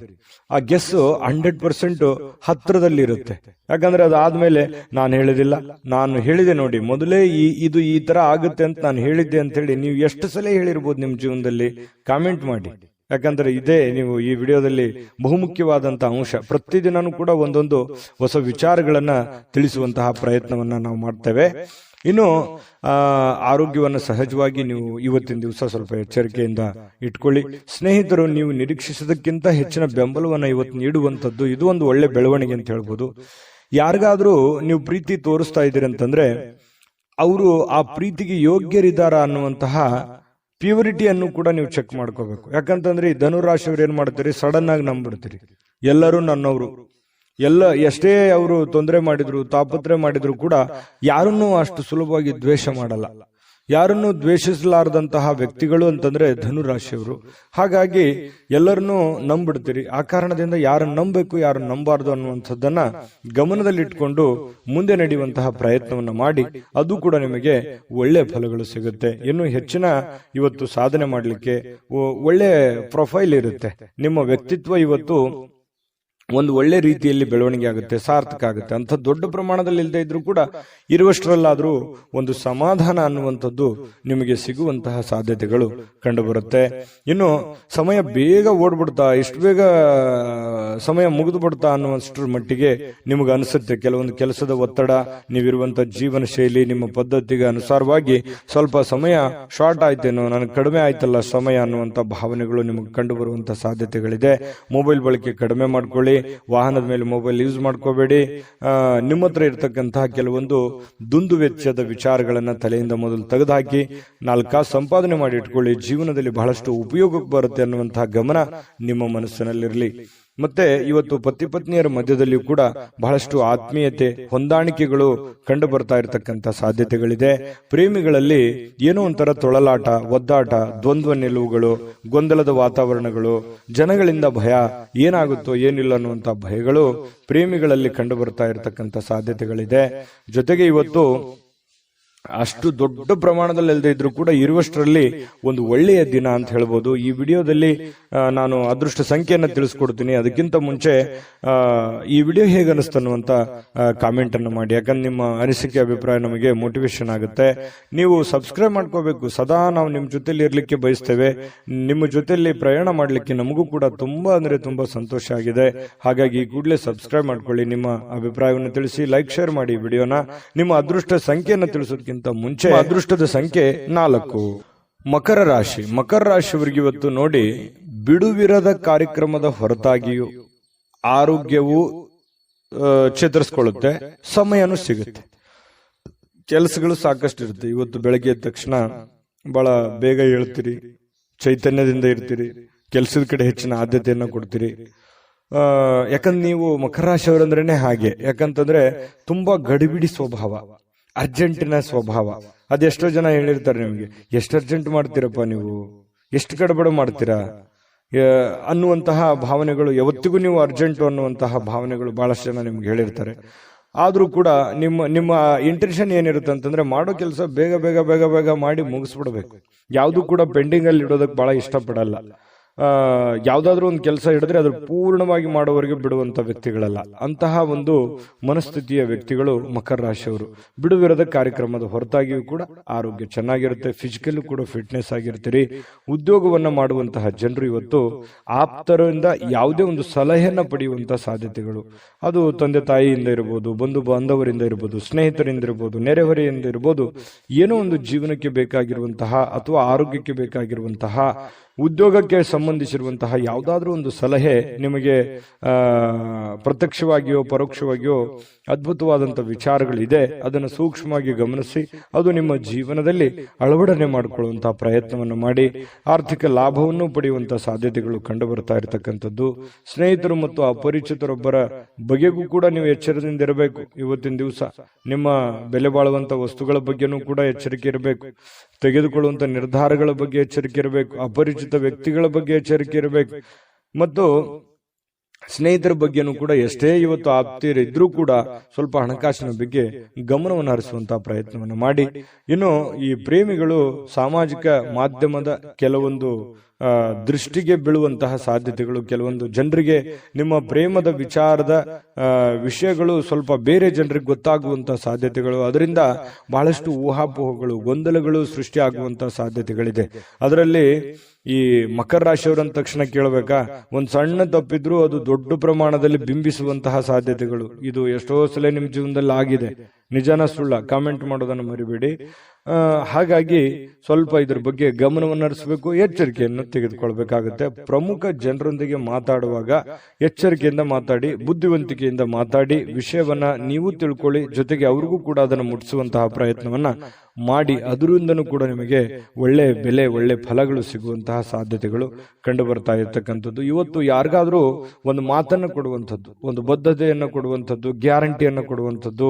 ಆ ಗೆಸ್ 100% ಹತ್ರದಲ್ಲಿ ಇರುತ್ತೆ. ಯಾಕಂದ್ರೆ ಅದಾದ್ಮೇಲೆ ನಾನು ಹೇಳಿದೆ ನೋಡಿ, ಮೊದಲೇ ಇದು ಈ ತರ ಆಗುತ್ತೆ ಅಂತ ನಾನು ಹೇಳಿದ್ದೆ ಅಂತ ಹೇಳಿ ನೀವು ಎಷ್ಟು ಸಲ ಹೇಳಿರ್ಬೋದು ನಿಮ್ಮ ಜೀವನದಲ್ಲಿ? ಕಾಮೆಂಟ್ ಮಾಡಿ. ಯಾಕಂದ್ರೆ ಇದೇ ನೀವು ಈ ವಿಡಿಯೋದಲ್ಲಿ ಬಹುಮುಖ್ಯವಾದಂತಹ ಅಂಶ. ಪ್ರತಿದಿನನೂ ಕೂಡ ಒಂದೊಂದು ಹೊಸ ವಿಚಾರಗಳನ್ನ ತಿಳಿಸುವಂತಹ ಪ್ರಯತ್ನವನ್ನ ನಾವು ಮಾಡ್ತೇವೆ. ಇನ್ನು ಆರೋಗ್ಯವನ್ನ ಸಹಜವಾಗಿ ನೀವು ಇವತ್ತಿನ ದಿವಸ ಸ್ವಲ್ಪ ಎಚ್ಚರಿಕೆಯಿಂದ ಇಟ್ಕೊಳ್ಳಿ. ಸ್ನೇಹಿತರು, ನೀವು ನಿರೀಕ್ಷಿಸೋದಕ್ಕಿಂತ ಹೆಚ್ಚಿನ ಬೆಂಬಲವನ್ನ ಇವತ್ತು ನೀಡುವಂಥದ್ದು ಇದು ಒಂದು ಒಳ್ಳೆ ಬೆಳವಣಿಗೆ ಅಂತ ಹೇಳ್ಬೋದು. ಯಾರಿಗಾದ್ರೂ ನೀವು ಪ್ರೀತಿ ತೋರಿಸ್ತಾ ಇದ್ದೀರಿ ಅಂತಂದ್ರೆ ಅವರು ಆ ಪ್ರೀತಿಗೆ ಯೋಗ್ಯರಿದ್ದಾರಾ ಅನ್ನುವಂತಹ ಪ್ಯೂರಿಟಿಯನ್ನು ಕೂಡ ನೀವು ಚೆಕ್ ಮಾಡ್ಕೋಬೇಕು. ಯಾಕಂತಂದ್ರೆ ಈ ಧನುರಾಶಿಯವ್ರು ಏನ್ ಮಾಡ್ತೀರಿ, ಸಡನ್ ಆಗಿ ನಂಬಿಡ್ತೀರಿ. ಎಲ್ಲರೂ ನನ್ನವರು, ಎಷ್ಟೇ ಅವರು ತೊಂದರೆ ಮಾಡಿದ್ರು, ತಾಪತ್ರೆ ಮಾಡಿದ್ರು ಕೂಡ ಯಾರನ್ನೂ ಅಷ್ಟು ಸುಲಭವಾಗಿ ದ್ವೇಷ ಮಾಡಲ್ಲ. ಯಾರನ್ನು ದ್ವೇಷಿಸಲಾರದಂತಹ ವ್ಯಕ್ತಿಗಳು ಅಂತಂದ್ರೆ ಧನುರಾಶಿಯವರು. ಹಾಗಾಗಿ ಎಲ್ಲರನ್ನೂ ನಂಬಿಡ್ತೀರಿ. ಆ ಕಾರಣದಿಂದ ಯಾರನ್ನು ನಂಬಬೇಕು, ಯಾರನ್ನು ನಂಬಾರ್ದು ಅನ್ನುವಂಥದ್ದನ್ನ ಗಮನದಲ್ಲಿಟ್ಕೊಂಡು ಮುಂದೆ ನಡೆಯುವಂತಹ ಪ್ರಯತ್ನವನ್ನ ಮಾಡಿ, ಅದು ಕೂಡ ನಿಮಗೆ ಒಳ್ಳೆ ಫಲಗಳು ಸಿಗುತ್ತೆ. ಇನ್ನು ಹೆಚ್ಚಿನ ಇವತ್ತು ಸಾಧನೆ ಮಾಡಲಿಕ್ಕೆ ಒಳ್ಳೆ ಪ್ರೊಫೈಲ್ ಇರುತ್ತೆ. ನಿಮ್ಮ ವ್ಯಕ್ತಿತ್ವ ಇವತ್ತು ಒಂದು ಒಳ್ಳೆ ರೀತಿಯಲ್ಲಿ ಬೆಳವಣಿಗೆ ಆಗುತ್ತೆ, ಸಾರ್ಥಕ ಆಗುತ್ತೆ. ಅಂತ ದೊಡ್ಡ ಪ್ರಮಾಣದಲ್ಲಿ ಇಲ್ಲದೆ ಇದ್ರೂ ಕೂಡ ಇರುವಷ್ಟರಲ್ಲಾದ್ರೂ ಒಂದು ಸಮಾಧಾನ ಅನ್ನುವಂಥದ್ದು ನಿಮಗೆ ಸಿಗುವಂತಹ ಸಾಧ್ಯತೆಗಳು ಕಂಡುಬರುತ್ತೆ. ಇನ್ನು ಸಮಯ ಬೇಗ ಓಡ್ಬಿಡ್ತಾ, ಇಷ್ಟು ಬೇಗ ಸಮಯ ಮುಗಿದು ಬಿಡ್ತಾ ಅನ್ನುವಷ್ಟರ ಮಟ್ಟಿಗೆ ನಿಮಗೆ ಅನಿಸುತ್ತೆ. ಕೆಲವೊಂದು ಕೆಲಸದ ಒತ್ತಡ, ನೀವಿರುವಂತಹ ಜೀವನ ಶೈಲಿ, ನಿಮ್ಮ ಪದ್ಧತಿಗೆ ಅನುಸಾರವಾಗಿ ಸ್ವಲ್ಪ ಸಮಯ ಶಾರ್ಟ್ ಆಯ್ತೇನೋ, ನನಗೆ ಕಡಿಮೆ ಆಯ್ತಲ್ಲ ಸಮಯ ಅನ್ನುವಂಥ ಭಾವನೆಗಳು ನಿಮಗೆ ಕಂಡು ಬರುವಂತಹ ಸಾಧ್ಯತೆಗಳಿದೆ. ಮೊಬೈಲ್ ಬಳಕೆ ಕಡಿಮೆ ಮಾಡ್ಕೊಳ್ಳಿ, ವಾಹನದ ಮೇಲೆ ಮೊಬೈಲ್ ಯೂಸ್ ಮಾಡ್ಕೋಬೇಡಿ. ನಿಮ್ಮ ಹತ್ರ ಇರತಕ್ಕಂತಹ ಕೆಲವೊಂದು ದುಂದು ವೆಚ್ಚದ ವಿಚಾರಗಳನ್ನ ತಲೆಯಿಂದ ಮೊದಲು ತೆಗೆದುಹಾಕಿ 4 ಕಾಸು ಸಂಪಾದನೆ ಮಾಡಿ ಇಟ್ಕೊಳ್ಳಿ. ಜೀವನದಲ್ಲಿ ಬಹಳಷ್ಟು ಉಪಯೋಗಕ್ಕೆ ಬರುತ್ತೆ ಅನ್ನುವಂತಹ ಗಮನ ನಿಮ್ಮ ಮನಸ್ಸಿನಲ್ಲಿರಲಿ. ಮತ್ತೆ ಇವತ್ತು ಪತಿ ಪತ್ನಿಯರ ಮಧ್ಯದಲ್ಲಿಯೂ ಕೂಡ ಬಹಳಷ್ಟು ಆತ್ಮೀಯತೆ, ಹೊಂದಾಣಿಕೆಗಳು ಕಂಡು ಬರ್ತಾ ಇರತಕ್ಕಂತ ಸಾಧ್ಯತೆಗಳಿದೆ. ಪ್ರೇಮಿಗಳಲ್ಲಿ ಏನೋ ಒಂಥರ ತೊಳಲಾಟ, ಒದ್ದಾಟ, ದ್ವಂದ್ವ ನಿಲುವುಗಳು, ಗೊಂದಲದ ವಾತಾವರಣಗಳು, ಜನಗಳಿಂದ ಭಯ, ಏನಾಗುತ್ತೋ ಏನಿಲ್ಲ ಅನ್ನುವಂತ ಭಯಗಳು ಪ್ರೇಮಿಗಳಲ್ಲಿ ಕಂಡು ಬರ್ತಾ ಇರತಕ್ಕಂತ ಸಾಧ್ಯತೆಗಳಿದೆ. ಜೊತೆಗೆ ಇವತ್ತು ಅಷ್ಟು ದೊಡ್ಡ ಪ್ರಮಾಣದಲ್ಲಿ ಅಲ್ಲದೆ ಇದ್ರೂ ಕೂಡ ಇರುವಷ್ಟರಲ್ಲಿ ಒಂದು ಒಳ್ಳೆಯ ದಿನ ಅಂತ ಹೇಳ್ಬೋದು. ಈ ವಿಡಿಯೋದಲ್ಲಿ ನಾನು ಅದೃಷ್ಟ ಸಂಖ್ಯೆಯನ್ನು ತಿಳಿಸ್ಕೊಡ್ತೀನಿ. ಅದಕ್ಕಿಂತ ಮುಂಚೆ ಈ ವಿಡಿಯೋ ಹೇಗೆ ಅನಿಸ್ತನ್ನುವಂತ ಕಾಮೆಂಟ್ ಅನ್ನು ಮಾಡಿ. ಯಾಕಂದ್ರೆ ನಿಮ್ಮ ಅನಿಸಿಕೆ, ಅಭಿಪ್ರಾಯ ನಮಗೆ ಮೋಟಿವೇಶನ್ ಆಗುತ್ತೆ. ನೀವು ಸಬ್ಸ್ಕ್ರೈಬ್ ಮಾಡ್ಕೋಬೇಕು. ಸದಾ ನಾವು ನಿಮ್ಮ ಜೊತೆಲಿ ಇರ್ಲಿಕ್ಕೆ ಬಯಸ್ತೇವೆ. ನಿಮ್ಮ ಜೊತೆಲಿ ಪ್ರಯಾಣ ಮಾಡ್ಲಿಕ್ಕೆ ನಮಗೂ ಕೂಡ ತುಂಬಾ ಅಂದ್ರೆ ತುಂಬಾ ಸಂತೋಷ ಆಗಿದೆ. ಹಾಗಾಗಿ ಕೂಡಲೇ ಸಬ್ಸ್ಕ್ರೈಬ್ ಮಾಡ್ಕೊಳ್ಳಿ. ನಿಮ್ಮ ಅಭಿಪ್ರಾಯವನ್ನು ತಿಳಿಸಿ, ಲೈಕ್, ಶೇರ್ ಮಾಡಿ ವಿಡಿಯೋನ. ನಿಮ್ಮ ಅದೃಷ್ಟ ಸಂಖ್ಯೆಯನ್ನು ತಿಳಿಸೋದಕ್ಕಿಂತ ಮುಂಚೆ ಅದೃಷ್ಟದ ಸಂಖ್ಯೆ 4. ಮಕರ ರಾಶಿ. ಮಕರ ರಾಶಿಯವರಿಗೆ ಇವತ್ತು ನೋಡಿ, ಬಿಡುವಿರದ ಕಾರ್ಯಕ್ರಮದ ಹೊರತಾಗಿಯೂ ಆರೋಗ್ಯವು ಚೇತರಿಸಿಕೊಳ್ಳುತ್ತೆ, ಸಮಯನೂ ಸಿಗುತ್ತೆ. ಕೆಲಸಗಳು ಸಾಕಷ್ಟು ಇರುತ್ತೆ. ಇವತ್ತು ಬೆಳಗ್ಗೆ ಎದ್ದ ತಕ್ಷಣ ಬಹಳ ಬೇಗ ಹೇಳ್ತೀರಿ, ಚೈತನ್ಯದಿಂದ ಇರ್ತೀರಿ, ಕೆಲಸದ ಕಡೆ ಹೆಚ್ಚಿನ ಆದ್ಯತೆಯನ್ನು ಕೊಡ್ತೀರಿ. ಯಾಕಂದ್ರೆ ನೀವು ಮಕರ ರಾಶಿಯವರಂದ್ರೇನೆ ಹಾಗೆ. ಯಾಕಂತಂದ್ರೆ ತುಂಬಾ ಗಡಿಬಿಡಿ ಸ್ವಭಾವ, ಅರ್ಜೆಂಟಿನ ಸ್ವಭಾವ. ಅದೆಷ್ಟೋ ಜನ ಹೇಳಿರ್ತಾರೆ ನಿಮಗೆ, ಎಷ್ಟು ಅರ್ಜೆಂಟ್ ಮಾಡ್ತೀರಪ್ಪ ನೀವು, ಎಷ್ಟು ಗಡಬಡ ಮಾಡ್ತೀರಾ ಅನ್ನುವಂತಹ ಭಾವನೆಗಳು, ಯಾವತ್ತಿಗೂ ನೀವು ಅರ್ಜೆಂಟು ಅನ್ನುವಂತಹ ಭಾವನೆಗಳು ಬಹಳಷ್ಟು ಜನ ನಿಮ್ಗೆ ಹೇಳಿರ್ತಾರೆ. ಆದ್ರೂ ಕೂಡ ನಿಮ್ಮ ಇಂಟೆನ್ಷನ್ ಏನಿರುತ್ತೆ ಅಂತಂದ್ರೆ, ಮಾಡೋ ಕೆಲಸ ಬೇಗ ಬೇಗ ಬೇಗ ಬೇಗ ಮಾಡಿ ಮುಗಿಸ್ಬಿಡ್ಬೇಕು. ಯಾವುದು ಕೂಡ ಪೆಂಡಿಂಗ್ ಅಲ್ಲಿ ಇಡೋದಕ್ಕೆ ಬಹಳ ಇಷ್ಟಪಡಲ್ಲ. ಯಾವ್ದಾದ್ರು ಒಂದು ಕೆಲಸ ಹಿಡಿದ್ರೆ ಅದ್ರ ಪೂರ್ಣವಾಗಿ ಮಾಡೋವರೆಗೆ ಬಿಡುವಂತ ವ್ಯಕ್ತಿಗಳಲ್ಲ. ಅಂತಹ ಒಂದು ಮನಸ್ಥಿತಿಯ ವ್ಯಕ್ತಿಗಳು ಮಕರ ರಾಶಿಯವರು. ಬಿಡುವಿರದ ಕಾರ್ಯಕ್ರಮದ ಹೊರತಾಗಿಯೂ ಕೂಡ ಆರೋಗ್ಯ ಚೆನ್ನಾಗಿರುತ್ತೆ, ಫಿಸಿಕಲ್ ಕೂಡ ಫಿಟ್ನೆಸ್ ಆಗಿರ್ತೀರಿ. ಉದ್ಯೋಗವನ್ನ ಮಾಡುವಂತಹ ಜನರು ಇವತ್ತು ಆಪ್ತರಿಂದ ಯಾವುದೇ ಒಂದು ಸಲಹೆಯನ್ನ ಪಡೆಯುವಂತಹ ಸಾಧ್ಯತೆಗಳು, ಅದು ತಂದೆ ತಾಯಿಯಿಂದ ಇರಬಹುದು, ಬಂಧು ಬಾಂಧವರಿಂದ ಇರಬಹುದು, ಸ್ನೇಹಿತರಿಂದ ಇರಬಹುದು, ನೆರೆಹೊರೆಯಿಂದ ಇರಬಹುದು. ಏನೋ ಒಂದು ಜೀವನಕ್ಕೆ ಬೇಕಾಗಿರುವಂತಹ ಅಥವಾ ಆರೋಗ್ಯಕ್ಕೆ ಬೇಕಾಗಿರುವಂತಹ, ಉದ್ಯೋಗಕ್ಕೆ ಸಂಬಂಧಿಸಿರುವಂತಹ ಯಾವುದಾದ್ರೂ ಒಂದು ಸಲಹೆ ನಿಮಗೆ ಪ್ರತ್ಯಕ್ಷವಾಗಿಯೋ ಪರೋಕ್ಷವಾಗಿಯೋ ಅದ್ಭುತವಾದಂತಹ ವಿಚಾರಗಳಿದೆ. ಅದನ್ನು ಸೂಕ್ಷ್ಮವಾಗಿ ಗಮನಿಸಿ ಅದು ನಿಮ್ಮ ಜೀವನದಲ್ಲಿ ಅಳವಡನೆ ಮಾಡಿಕೊಳ್ಳುವಂತಹ ಪ್ರಯತ್ನವನ್ನು ಮಾಡಿ ಆರ್ಥಿಕ ಲಾಭವನ್ನು ಪಡೆಯುವಂತಹ ಸಾಧ್ಯತೆಗಳು ಕಂಡು ಬರ್ತಾ ಇರತಕ್ಕಂಥದ್ದು. ಸ್ನೇಹಿತರು ಮತ್ತು ಅಪರಿಚಿತರೊಬ್ಬರ ಬಗೆಗೂ ಕೂಡ ನೀವು ಎಚ್ಚರದಿಂದ ಇರಬೇಕು. ಇವತ್ತಿನ ದಿವಸ ನಿಮ್ಮ ಬೆಲೆ ಬಾಳುವಂತ ವಸ್ತುಗಳ ಬಗ್ಗೆನೂ ಕೂಡ ಎಚ್ಚರಿಕೆ ಇರಬೇಕು. ತೆಗೆದುಕೊಳ್ಳುವಂತ ನಿರ್ಧಾರಗಳ ಬಗ್ಗೆ ಎಚ್ಚರಿಕೆ ಇರಬೇಕು. ಅಪರಿಚಿತ ವ್ಯಕ್ತಿಗಳ ಬಗ್ಗೆ ಎಚ್ಚರಿಕೆ ಇರಬೇಕು. ಮತ್ತು ಸ್ನೇಹಿತರ ಬಗ್ಗೆನೂ ಕೂಡ ಎಷ್ಟೇ ಇವತ್ತು ಆಪ್ತಿರಿದ್ರೂ ಕೂಡ ಸ್ವಲ್ಪ ಹಣಕಾಸಿನ ಬಗ್ಗೆ ಗಮನವನ್ನು ಹರಿಸುವಂತಹ ಪ್ರಯತ್ನವನ್ನು ಮಾಡಿ. ಇನ್ನು ಈ ಪ್ರೇಮಿಗಳು ಸಾಮಾಜಿಕ ಮಾಧ್ಯಮದ ಕೆಲವೊಂದು ದೃಷ್ಟಿಗೆ ಬೀಳುವಂತಹ ಸಾಧ್ಯತೆಗಳು, ಕೆಲವೊಂದು ಜನರಿಗೆ ನಿಮ್ಮ ಪ್ರೇಮದ ವಿಚಾರದ ವಿಷಯಗಳು ಸ್ವಲ್ಪ ಬೇರೆ ಜನರಿಗೆ ಗೊತ್ತಾಗುವಂತಹ ಸಾಧ್ಯತೆಗಳು, ಅದರಿಂದ ಬಹಳಷ್ಟು ಊಹಾಪೋಹಗಳು, ಗೊಂದಲಗಳು ಸೃಷ್ಟಿಯಾಗುವಂತಹ ಸಾಧ್ಯತೆಗಳಿದೆ. ಅದರಲ್ಲಿ ಈ ಮಕರ ರಾಶಿಯವರಂದ ತಕ್ಷಣ ಕೇಳಬೇಕಾ, ಒಂದ್ ಸಣ್ಣ ತಪ್ಪಿದ್ರು ಅದು ದೊಡ್ಡ ಪ್ರಮಾಣದಲ್ಲಿ ಬಿಂಬಿಸುವಂತಹ ಸಾಧ್ಯತೆಗಳು ಇದು ಎಷ್ಟೋ ಸಲ ನಿಮ್ ಜೀವನದಲ್ಲಿ ಆಗಿದೆ. ನಿಜಾನ ಸುಳ್ಳ ಕಾಮೆಂಟ್ ಮಾಡೋದನ್ನು ಮರಿಬೇಡಿ. ಹಾಗಾಗಿ ಸ್ವಲ್ಪ ಇದ್ರ ಬಗ್ಗೆ ಗಮನವನ್ನು ಹರಿಸಬೇಕು, ಎಚ್ಚರಿಕೆಯನ್ನು ತೆಗೆದುಕೊಳ್ಬೇಕಾಗುತ್ತೆ. ಪ್ರಮುಖ ಜನರೊಂದಿಗೆ ಮಾತಾಡುವಾಗ ಎಚ್ಚರಿಕೆಯಿಂದ ಮಾತಾಡಿ, ಬುದ್ಧಿವಂತಿಕೆಯಿಂದ ಮಾತಾಡಿ, ವಿಷಯವನ್ನ ನೀವು ತಿಳ್ಕೊಳ್ಳಿ, ಜೊತೆಗೆ ಅವ್ರಿಗೂ ಕೂಡ ಅದನ್ನು ಮುಟ್ಟಿಸುವಂತಹ ಪ್ರಯತ್ನವನ್ನ ಮಾಡಿ. ಅದರಿಂದನೂ ಕೂಡ ನಿಮಗೆ ಒಳ್ಳೆ ಬೆಲೆ, ಒಳ್ಳೆ ಫಲಗಳು ಸಿಗುವಂತಹ ಸಾಧ್ಯತೆಗಳು ಕಂಡು ಬರ್ತಾ ಇರ್ತಕ್ಕಂಥದ್ದು. ಇವತ್ತು ಯಾರಿಗಾದ್ರೂ ಒಂದು ಮಾತನ್ನು ಕೊಡುವಂಥದ್ದು, ಒಂದು ಬದ್ಧತೆಯನ್ನು ಕೊಡುವಂಥದ್ದು, ಗ್ಯಾರಂಟಿಯನ್ನು ಕೊಡುವಂಥದ್ದು,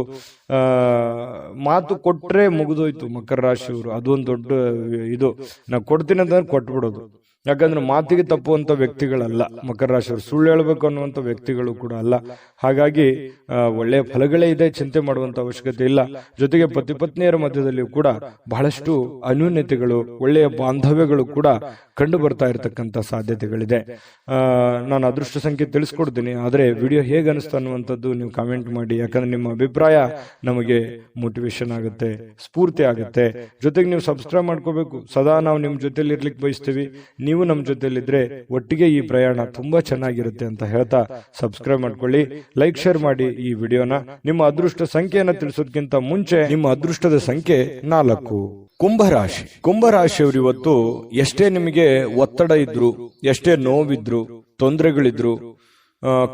ಮಾತು ಕೊಟ್ರೆ ಮುಗಿದೋಯ್ತು ಮಕರ ರಾಶಿಯವರು. ಅದೊಂದು ದೊಡ್ಡ ಇದು, ನಾ ಕೊಡ್ತೀನಿ ಅಂತ ಕೊಟ್ಬಿಡೋದು. ಯಾಕಂದ್ರೆ ಮಾತಿಗೆ ತಪ್ಪುವಂತ ವ್ಯಕ್ತಿಗಳಲ್ಲ ಮಕರ ರಾಶಿಯವರು, ಸುಳ್ಳು ಹೇಳ್ಬೇಕು ಅನ್ನುವಂಥ ವ್ಯಕ್ತಿಗಳು ಕೂಡ ಅಲ್ಲ. ಹಾಗಾಗಿ ಒಳ್ಳೆಯ ಫಲಗಳೇ ಇದೆ, ಚಿಂತೆ ಮಾಡುವಂತ ಅವಶ್ಯಕತೆ ಇಲ್ಲ. ಜೊತೆಗೆ ಪತಿ ಪತ್ನಿಯರ ಮಧ್ಯದಲ್ಲಿಯೂ ಕೂಡ ಬಹಳಷ್ಟು ಅನ್ಯೂನ್ಯತೆಗಳು, ಒಳ್ಳೆಯ ಬಾಂಧವ್ಯಗಳು ಕೂಡ ಕಂಡು ಬರ್ತಾ ಇರತಕ್ಕಂತ ಸಾಧ್ಯತೆಗಳಿದೆ. ನಾನು ಅದೃಷ್ಟ ಸಂಖ್ಯೆ ತಿಳಿಸ್ಕೊಡ್ತೀನಿ, ಆದ್ರೆ ವಿಡಿಯೋ ಹೇಗೆ ಅನಿಸ್ತಾ ಅನ್ನುವಂಥದ್ದು ನೀವು ಕಾಮೆಂಟ್ ಮಾಡಿ. ಯಾಕಂದ್ರೆ ನಿಮ್ಮ ಅಭಿಪ್ರಾಯ ನಮಗೆ ಮೋಟಿವೇಶನ್ ಆಗುತ್ತೆ, ಸ್ಫೂರ್ತಿ ಆಗುತ್ತೆ. ಜೊತೆಗೆ ನೀವು ಸಬ್ಸ್ಕ್ರೈಬ್ ಮಾಡ್ಕೋಬೇಕು. ಸದಾ ನಾವು ನಿಮ್ ಜೊತೆಲಿ ಇರ್ಲಿಕ್ಕೆ ಬಯಸ್ತೀವಿ, ನೀವು ನಮ್ಮ ಜೊತೆಲಿದ್ರೆ ಒಟ್ಟಿಗೆ ಈ ಪ್ರಯಾಣ ತುಂಬಾ ಚೆನ್ನಾಗಿರುತ್ತೆ ಅಂತ ಹೇಳ್ತಾ ಸಬ್ಸ್ಕ್ರೈಬ್ ಮಾಡ್ಕೊಳ್ಳಿ, ಲೈಕ್ ಶೇರ್ ಮಾಡಿ ಈ ವಿಡಿಯೋನ. ನಿಮ್ಮ ಅದೃಷ್ಟ ಸಂಖ್ಯೆಯನ್ನ ತಿಳಿಸೋದಕ್ಕಿಂತ ಮುಂಚೆ ನಿಮ್ಮ ಅದೃಷ್ಟದ ಸಂಖ್ಯೆ 4. ಕುಂಭರಾಶಿ. ಕುಂಭರಾಶಿಯವರು ಇವತ್ತು ಎಷ್ಟೇ ನಿಮಗೆ ಒತ್ತಡ ಇದ್ರು, ಎಷ್ಟೇ ನೋವಿದ್ರು, ತೊಂದರೆಗಳಿದ್ರು,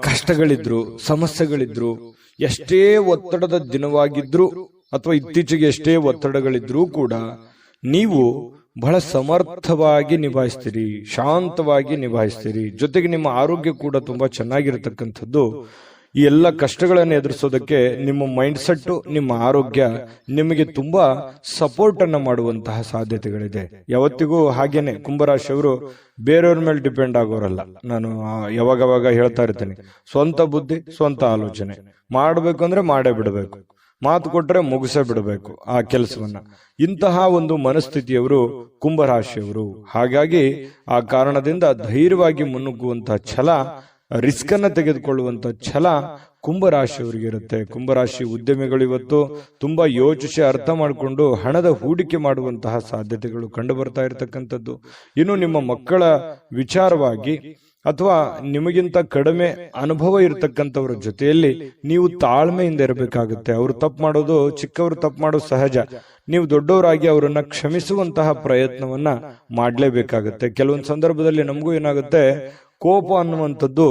ಕಷ್ಟಗಳಿದ್ರು, ಸಮಸ್ಯೆಗಳಿದ್ರು, ಎಷ್ಟೇ ಒತ್ತಡದ ದಿನವಾಗಿದ್ರು ಅಥವಾ ಇತ್ತೀಚೆಗೆ ಎಷ್ಟೇ ಒತ್ತಡಗಳಿದ್ರೂ ಕೂಡ ನೀವು ಬಹಳ ಸಮರ್ಥವಾಗಿ ನಿಭಾಯಿಸ್ತೀರಿ, ಶಾಂತವಾಗಿ ನಿಭಾಯಿಸ್ತೀರಿ. ಜೊತೆಗೆ ನಿಮ್ಮ ಆರೋಗ್ಯ ಕೂಡ ತುಂಬಾ ಚೆನ್ನಾಗಿರತಕ್ಕಂಥದ್ದು. ಈ ಎಲ್ಲ ಕಷ್ಟಗಳನ್ನು ಎದುರಿಸೋದಕ್ಕೆ ನಿಮ್ಮ ಮೈಂಡ್ ಸೆಟ್, ನಿಮ್ಮ ಆರೋಗ್ಯ ನಿಮಗೆ ತುಂಬಾ ಸಪೋರ್ಟ್ ಅನ್ನ ಮಾಡುವಂತಹ ಸಾಧ್ಯತೆಗಳಿದೆ. ಯಾವತ್ತಿಗೂ ಹಾಗೇನೆ ಕುಂಭರಾಶಿಯವರು ಬೇರೆಯವ್ರ ಮೇಲೆ ಡಿಪೆಂಡ್ ಆಗೋರಲ್ಲ. ನಾನು ಯಾವಾಗವಾಗ ಹೇಳ್ತಾ ಇರ್ತೇನೆ, ಸ್ವಂತ ಬುದ್ಧಿ, ಸ್ವಂತ ಆಲೋಚನೆ ಮಾಡಬೇಕು ಅಂದ್ರೆ ಮಾಡೇ ಬಿಡಬೇಕು, ಮಾತು ಕೊಟ್ರೆ ಮುಗಿಸೇ ಬಿಡಬೇಕು ಆ ಕೆಲಸವನ್ನ. ಇಂತಹ ಒಂದು ಮನಸ್ಥಿತಿಯವರು ಕುಂಭರಾಶಿಯವರು. ಹಾಗಾಗಿ ಆ ಕಾರಣದಿಂದ ಧೈರ್ಯವಾಗಿ ಮುನ್ನುಗ್ಗುವಂತಹ ಛಲ, ರಿಸ್ಕ್ ಅನ್ನ ತೆಗೆದುಕೊಳ್ಳುವಂತ ಛಲ ಕುಂಭರಾಶಿಯವರಿಗೆ ಇರುತ್ತೆ. ಕುಂಭರಾಶಿ ಉದ್ಯಮಿಗಳು ಇವತ್ತು ತುಂಬಾ ಯೋಚಿಸಿ ಅರ್ಥ ಮಾಡಿಕೊಂಡು ಹಣದ ಹೂಡಿಕೆ ಮಾಡುವಂತಹ ಸಾಧ್ಯತೆಗಳು ಕಂಡು ಬರ್ತಾ ಇರತಕ್ಕಂಥದ್ದು. ಇನ್ನು ನಿಮ್ಮ ಮಕ್ಕಳ ವಿಚಾರವಾಗಿ ಅಥವಾ ನಿಮಗಿಂತ ಕಡಿಮೆ ಅನುಭವ ಇರತಕ್ಕಂಥವ್ರ ಜೊತೆಯಲ್ಲಿ ನೀವು ತಾಳ್ಮೆಯಿಂದ ಇರಬೇಕಾಗುತ್ತೆ. ಅವರು ತಪ್ಪು ಮಾಡೋದು, ಚಿಕ್ಕವರು ತಪ್ಪು ಮಾಡೋದು ಸಹಜ. ನೀವು ದೊಡ್ಡವರಾಗಿ ಅವರನ್ನ ಕ್ಷಮಿಸುವಂತಹ ಪ್ರಯತ್ನವನ್ನ ಮಾಡಲೇಬೇಕಾಗುತ್ತೆ. ಕೆಲವೊಂದು ಸಂದರ್ಭದಲ್ಲಿ ನಮಗೂ ಏನಾಗುತ್ತೆ, ಕೋಪ ಅನ್ನುವಂಥದ್ದು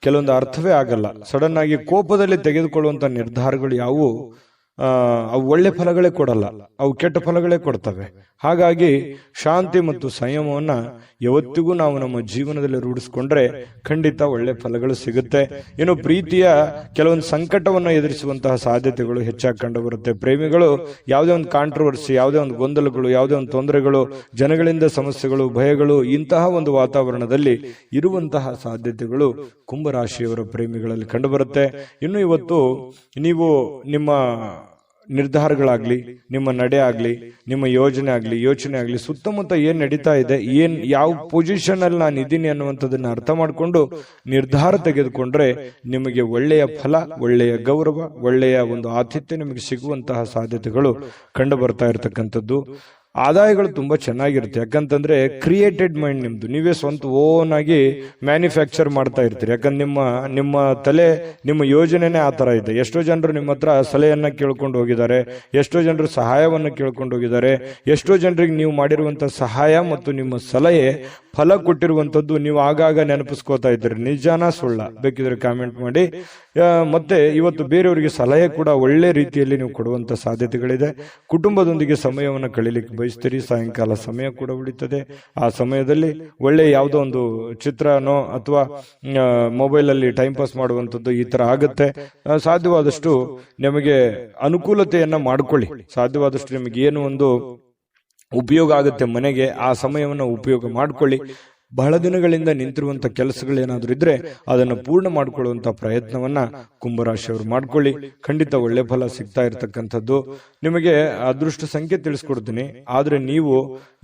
ಕೆಲವೊಂದು ಅರ್ಥವೇ ಆಗಲ್ಲ. ಸಡನ್ ಆಗಿ ಕೋಪದಲ್ಲಿ ತೆಗೆದುಕೊಳ್ಳುವಂತ ನಿರ್ಧಾರಗಳು ಯಾವುವು ಅವು ಒಳ್ಳೆ ಫಲಗಳೇ ಕೊಡಲ್ಲ, ಅವು ಕೆಟ್ಟ ಫಲಗಳೇ ಕೊಡ್ತವೆ. ಹಾಗಾಗಿ ಶಾಂತಿ ಮತ್ತು ಸಂಯಮವನ್ನ ಯಾವತ್ತಿಗೂ ನಾವು ನಮ್ಮ ಜೀವನದಲ್ಲಿ ರೂಢಿಸ್ಕೊಂಡ್ರೆ ಖಂಡಿತ ಒಳ್ಳೆ ಫಲಗಳು ಸಿಗುತ್ತೆ. ಇನ್ನು ಪ್ರೀತಿಯ ಕೆಲವೊಂದು ಸಂಕಟವನ್ನು ಎದುರಿಸುವಂತಹ ಸಾಧ್ಯತೆಗಳು ಹೆಚ್ಚಾಗಿ ಕಂಡು ಬರುತ್ತೆ. ಪ್ರೇಮಿಗಳು ಯಾವುದೇ ಒಂದು ಕಾಂಟ್ರವರ್ಸಿ, ಯಾವುದೇ ಒಂದು ಗೊಂದಲಗಳು, ಯಾವುದೇ ಒಂದು ತೊಂದರೆಗಳು, ಜನಗಳಿಂದ ಸಮಸ್ಯೆಗಳು, ಭಯಗಳು, ಇಂತಹ ಒಂದು ವಾತಾವರಣದಲ್ಲಿ ಇರುವಂತಹ ಸಾಧ್ಯತೆಗಳು ಕುಂಭರಾಶಿಯವರ ಪ್ರೇಮಿಗಳಲ್ಲಿ ಕಂಡು ಬರುತ್ತೆ. ಇನ್ನು ಇವತ್ತು ನೀವು ನಿಮ್ಮ ನಿರ್ಧಾರಗಳಾಗ್ಲಿ, ನಿಮ್ಮ ನಡೆ ಆಗ್ಲಿ, ನಿಮ್ಮ ಯೋಜನೆ ಆಗ್ಲಿ, ಸುತ್ತಮುತ್ತ ಏನ್ ನಡೀತಾ ಇದೆ, ಯಾವ ಪೊಸಿಷನ್ ಅಲ್ಲಿ ನಾನು ಇದ್ದೀನಿ ಅನ್ನುವಂಥದ್ದನ್ನ ಅರ್ಥ ಮಾಡಿಕೊಂಡು ನಿರ್ಧಾರ ತೆಗೆದುಕೊಂಡ್ರೆ ನಿಮಗೆ ಒಳ್ಳೆಯ ಫಲ, ಒಳ್ಳೆಯ ಗೌರವ, ಒಳ್ಳೆಯ ಒಂದು ಆತಿಥ್ಯ ನಿಮಗೆ ಸಿಗುವಂತಹ ಸಾಧ್ಯತೆಗಳು ಕಂಡು ಬರ್ತಾ ಇರತಕ್ಕಂಥದ್ದು. ಆದಾಯಗಳು ತುಂಬಾ ಚೆನ್ನಾಗಿರುತ್ತೆ. ಯಾಕಂತಂದ್ರೆ ಕ್ರಿಯೇಟೆಡ್ ಮೈಂಡ್ ನಿಮ್ದು, ನೀವೇ ಸ್ವಂತ ಓನ್ ಆಗಿ ಮ್ಯಾನುಫ್ಯಾಕ್ಚರ್ ಮಾಡ್ತಾ ಇರ್ತೀರಿ. ಯಾಕಂದ್ರೆ ನಿಮ್ಮ ತಲೆ, ನಿಮ್ಮ ಯೋಜನೆನೇ ಆ ತರ ಇದೆ. ಎಷ್ಟೋ ಜನರು ನಿಮ್ಮ ಹತ್ರ ಸಲಹೆಯನ್ನ ಕೇಳ್ಕೊಂಡು ಹೋಗಿದ್ದಾರೆ, ಎಷ್ಟೋ ಜನರು ಸಹಾಯವನ್ನು ಕೇಳ್ಕೊಂಡು ಹೋಗಿದ್ದಾರೆ. ಎಷ್ಟೋ ಜನರಿಗೆ ನೀವು ಮಾಡಿರುವಂತ ಸಹಾಯ ಮತ್ತು ನಿಮ್ಮ ಸಲಹೆ ಫಲ ಕೊಟ್ಟಿರುವಂತದ್ದು ನೀವು ಆಗಾಗ ನೆನಪಿಸ್ಕೋತಾ ಇದ್ದೀರಿ. ನಿಜಾನ ಸುಳ್ಳ ಬೇಕಿದ್ರೆ ಕಾಮೆಂಟ್ ಮಾಡಿ. ಮತ್ತೆ ಇವತ್ತು ಬೇರೆಯವರಿಗೆ ಸಲಹೆ ಕೂಡ ಒಳ್ಳೆ ರೀತಿಯಲ್ಲಿ ನೀವು ಕೊಡುವಂತ ಸಾಧ್ಯತೆಗಳಿದೆ. ಕುಟುಂಬದೊಂದಿಗೆ ಸಮಯವನ್ನು ಕಳೀಲಿಕ್ಕೆ ಬಯಸ್ತೀರಿ. ಸಾಯಂಕಾಲ ಸಮಯ ಕೂಡ ಉಳಿತದೆ. ಆ ಸಮಯದಲ್ಲಿ ಒಳ್ಳೆ ಯಾವುದೋ ಒಂದು ಚಿತ್ರನೋ ಅಥವಾ ಮೊಬೈಲ್ ಅಲ್ಲಿ ಟೈಮ್ ಪಾಸ್ ಮಾಡುವಂಥದ್ದು ಈ ತರ ಆಗುತ್ತೆ. ಸಾಧ್ಯವಾದಷ್ಟು ನಿಮಗೆ ಅನುಕೂಲತೆಯನ್ನ ಮಾಡ್ಕೊಳ್ಳಿ. ಸಾಧ್ಯವಾದಷ್ಟು ನಿಮಗೆ ಏನು ಒಂದು ಉಪಯೋಗ ಆಗುತ್ತೆ ಮನೆಗೆ, ಆ ಸಮಯವನ್ನು ಉಪಯೋಗ ಮಾಡ್ಕೊಳ್ಳಿ. ಬಹಳ ದಿನಗಳಿಂದ ನಿಂತಿರುವಂತ ಕೆಲಸಗಳೇನಾದ್ರೂ ಇದ್ರೆ ಅದನ್ನು ಪೂರ್ಣ ಮಾಡಿಕೊಳ್ಳುವಂತ ಪ್ರಯತ್ನವನ್ನ ಕುಂಭರಾಶಿಯವರು ಮಾಡ್ಕೊಳ್ಳಿ. ಖಂಡಿತ ಒಳ್ಳೆ ಫಲ ಸಿಗ್ತಾ ಇರತಕ್ಕಂಥದ್ದು. ನಿಮಗೆ ಅದೃಷ್ಟ ಸಂಖ್ಯೆ ತಿಳಿಸ್ಕೊಡ್ತೀನಿ, ಆದ್ರೆ ನೀವು